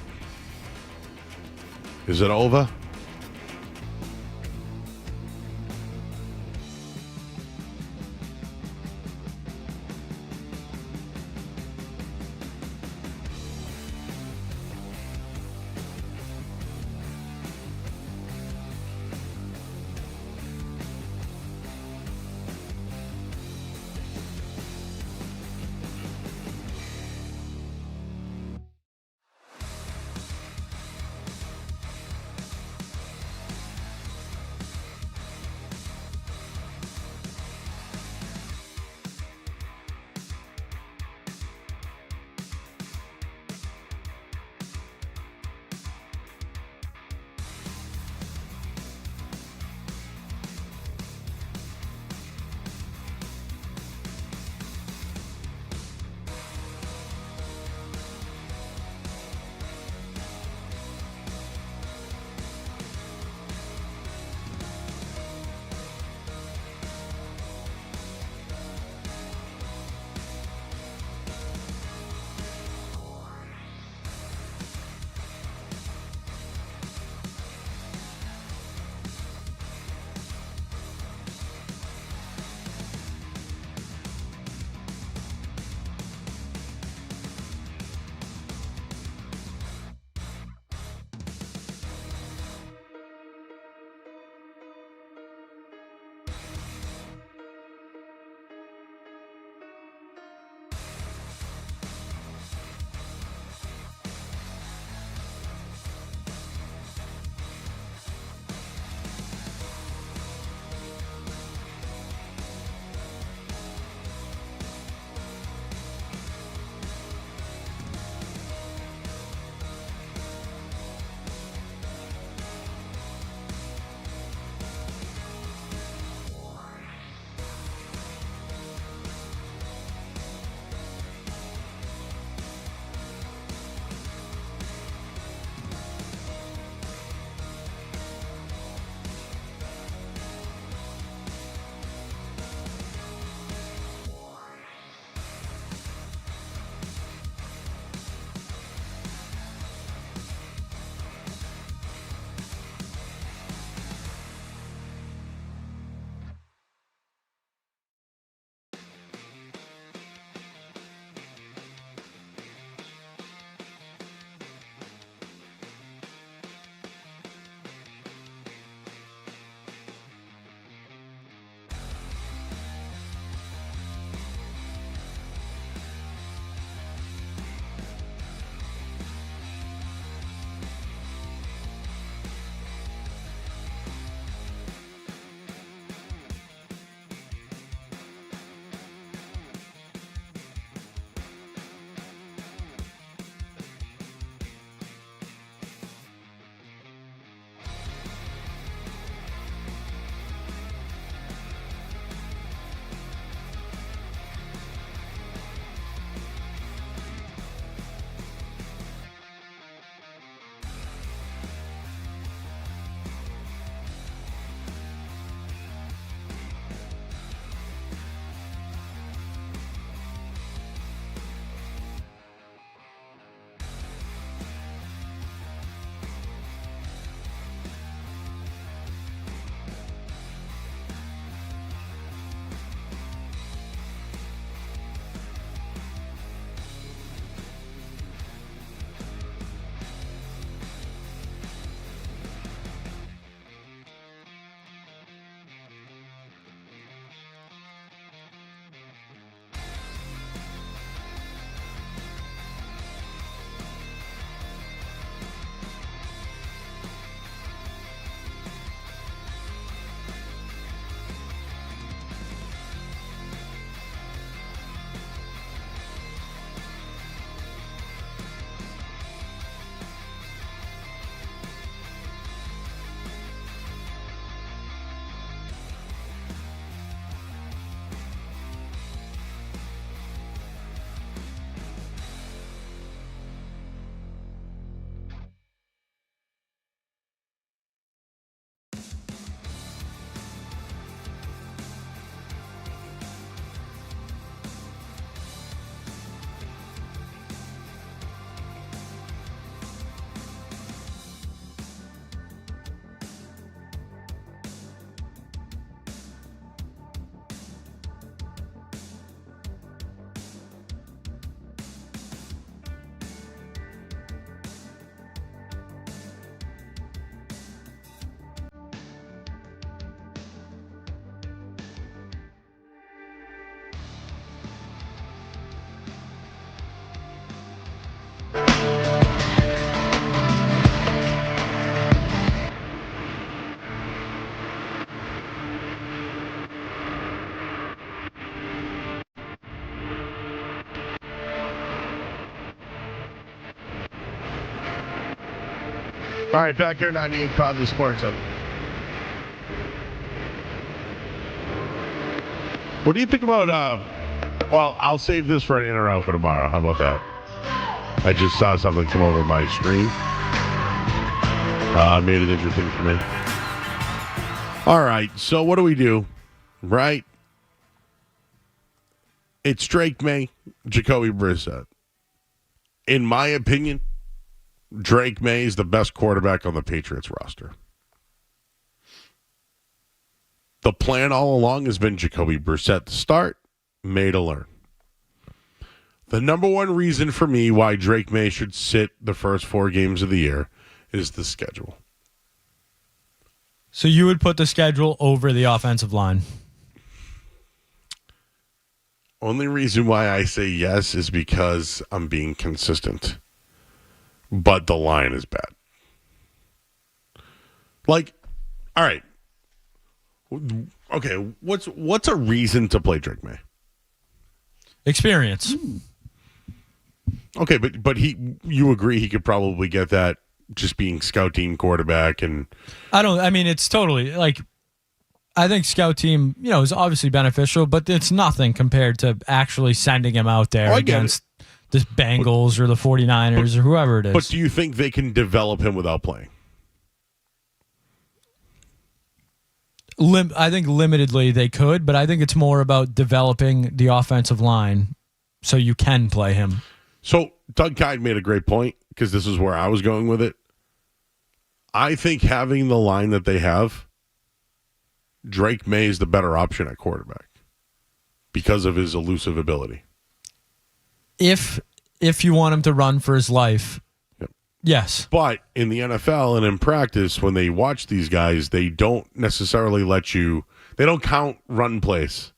D: Is it over? All right, back here, 98.5 The Sports Hub. What do you think about, well, I'll save this for an in or out for tomorrow. How about that? I just saw something come over my screen. Made it interesting for me. All right, so what do we do? Right? It's Drake Maye, Jacoby Brissett. In my opinion, Drake Maye is the best quarterback on the Patriots roster. The plan all along has been Jacoby Brissett to start, Maye to learn. The number one reason for me why Drake Maye should sit the first 4 games of the year is the schedule.
C: So you would put the schedule over the offensive line?
D: Only reason why I say yes is because I'm being consistent. But the line is bad. Like, all right. Okay, what's a reason to play Drake Maye?
C: Experience.
D: Okay, but you agree he could probably get that just being scout team quarterback and
C: it's totally like I think scout team, is obviously beneficial, but it's nothing compared to actually sending him out there against the Bengals or the 49ers or whoever it is.
D: But do you think they can develop him without playing?
C: I think limitedly they could, but I think it's more about developing the offensive line so you can play him.
D: So Doug Kyed made a great point because this is where I was going with it. I think having the line that they have, Drake Maye is the better option at quarterback because of his elusive ability.
C: If you want him to run for his life, yes.
D: But in the NFL and in practice, when they watch these guys, they don't necessarily they don't count run plays,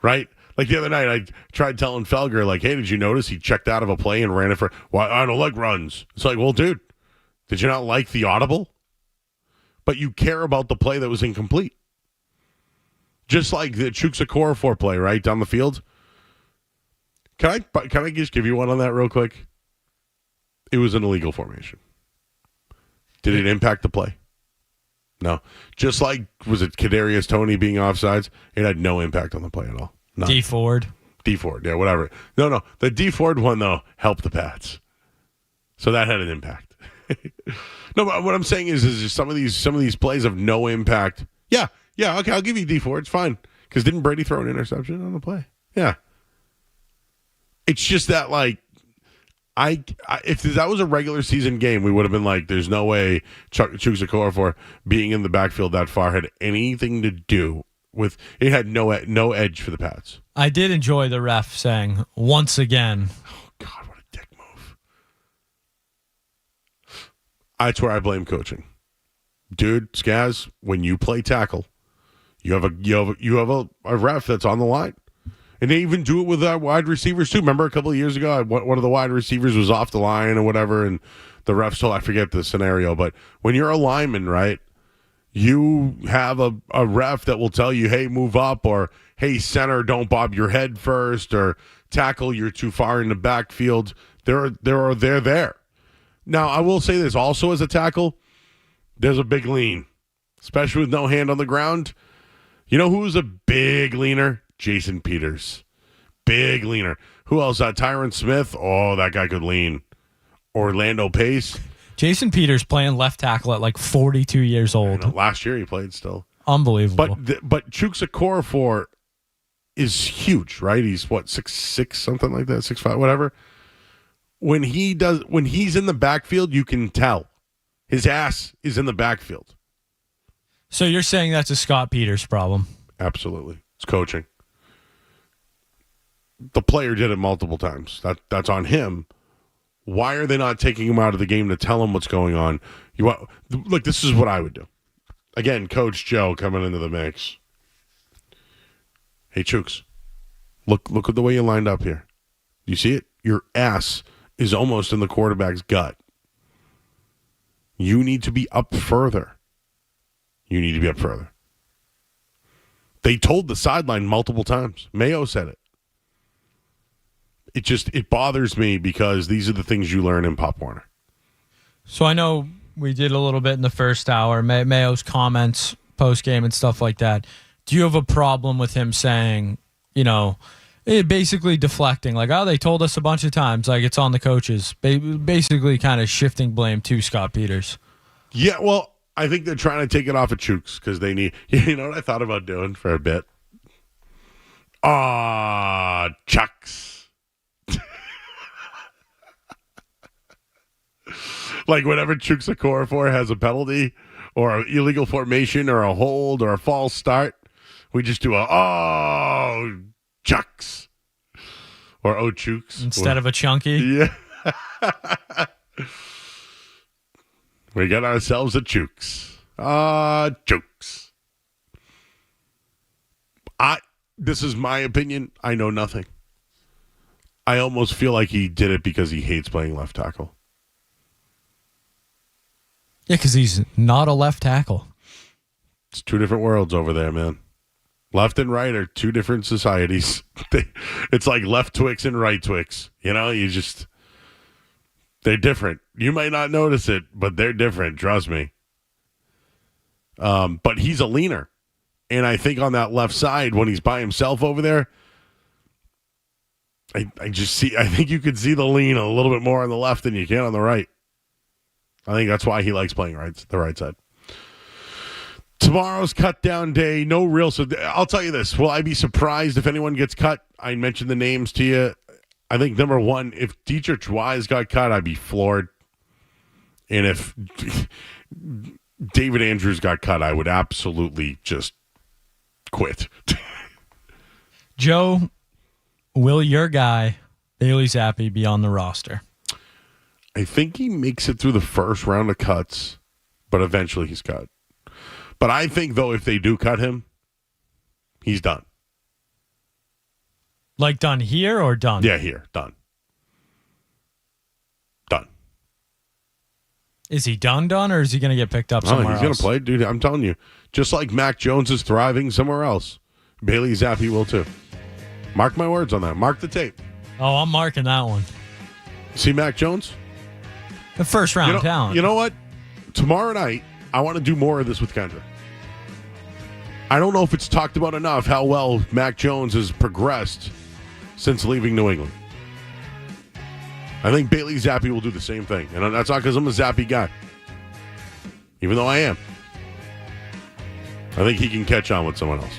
D: right? Like the other night, I tried telling Felger, like, hey, did you notice he checked out of a play and ran it for, well, I don't like runs. It's like, well, dude, did you not like the audible? But you care about the play that was incomplete. Just like the Cora play, right, down the field. Can I just give you one on that real quick? It was an illegal formation. Did it impact the play? No. Just like, was it Kadarius Toney being offsides? It had no impact on the play at all. None.
C: D Ford,
D: yeah, whatever. No. The D Ford one, though, helped the Pats. So that had an impact. No, but what I'm saying is just some of these plays have no impact. Yeah, okay, I'll give you D Ford. It's fine. Because didn't Brady throw an interception on the play? Yeah. It's just that, like, if that was a regular season game, we would have been like, there's no way Cora for being in the backfield that far had anything to do with it. Had no edge for the Pats.
C: I did enjoy the ref saying once again.
D: Oh God, what a dick move! That's where I blame coaching, dude. Skaz, when you play tackle, you have a ref that's on the line. And they even do it with wide receivers, too. Remember a couple of years ago, one of the wide receivers was off the line or whatever, and the refs told, I forget the scenario, but when you're a lineman, right, you have a ref that will tell you, hey, move up, or hey, center, don't bob your head first, or tackle, you're too far in the backfield. They're there. Now, I will say this also as a tackle, there's a big lean, especially with no hand on the ground. You know who's a big leaner? Jason Peters. Big leaner. Who else? Tyron Smith. Oh, that guy could lean. Orlando Pace.
C: Jason Peters playing left tackle at like 42 years old.
D: Last year he played still.
C: Unbelievable.
D: But Cora is huge, right? He's what, 6'6", something like that, 6'5", whatever. When he's in the backfield, you can tell. His ass is in the backfield.
C: So you're saying that's a Scott Peters problem?
D: Absolutely. It's coaching. The player did it multiple times. That's on him. Why are they not taking him out of the game to tell him what's going on? Look, this is what I would do. Again, Coach Joe coming into the mix. Hey, Chooks, look at the way you lined up here. You see it? Your ass is almost in the quarterback's gut. You need to be up further. They told the sideline multiple times. Mayo said it. It bothers me because these are the things you learn in Pop Warner.
C: So I know We did a little bit in the first hour. Mayo's comments post-game and stuff like that. Do you have a problem with him saying, basically deflecting, like, oh, they told us a bunch of times, like it's on the coaches, basically kind of shifting blame to Scott Peters?
D: Yeah, well, I think they're trying to take it off of Chooks because they need, you know what I thought about doing for a bit? Chucks. Like whenever Chooks a Cora for has a penalty or an illegal formation or a hold or a false start, we just do Chucks. Or Chooks.
C: Instead of a chunky?
D: Yeah. We got ourselves a Chooks. Chooks. This is my opinion. I know nothing. I almost feel like he did it because he hates playing left tackle.
C: Yeah, because he's not a left tackle.
D: It's two different worlds over there, man. Left and right are two different societies. It's like left Twix and right Twix. They're different. You might not notice it, but they're different. Trust me. But he's a leaner. And I think on that left side, when he's by himself over there, I think you could see the lean a little bit more on the left than you can on the right. I think that's why he likes playing the right side. Tomorrow's cut down day. No real. So I'll tell you this. Will I be surprised if anyone gets cut? I mentioned the names to you. I think number one, if Dietrich Wise got cut, I'd be floored. And if David Andrews got cut, I would absolutely just quit.
C: Joe, will your guy, Bailey Zappi, be on the roster?
D: I think he makes it through the first round of cuts, but eventually he's cut. But I think, though, if they do cut him, he's done.
C: Like done here or done?
D: Yeah, here. Done. Done.
C: Is he done, or is he going to get picked up somewhere else?
D: He's going to play. Dude, I'm telling you. Just like Mac Jones is thriving somewhere else, Bailey Zappi will too. Mark my words on that. Mark the tape.
C: Oh, I'm marking that one.
D: See Mac Jones?
C: The first round talent.
D: You know what? Tomorrow night, I want to do more of this with Kendra. I don't know if it's talked about enough how well Mac Jones has progressed since leaving New England. I think Bailey Zappi will do the same thing. And that's not because I'm a Zappi guy. Even though I am. I think he can catch on with someone else.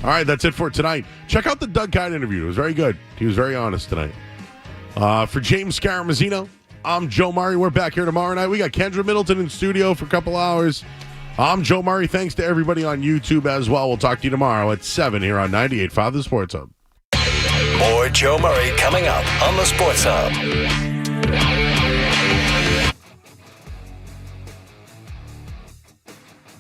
D: All right, that's it for tonight. Check out the Doug Kyed interview. It was very good. He was very honest tonight. For James Scaramazino, I'm Joe Murray. We're back here tomorrow night. We got Kendra Middleton in studio for a couple hours. I'm Joe Murray. Thanks to everybody on YouTube as well. We'll talk to you tomorrow at 7 here on 98.5 The Sports Hub.
B: More Joe Murray coming up on The Sports Hub.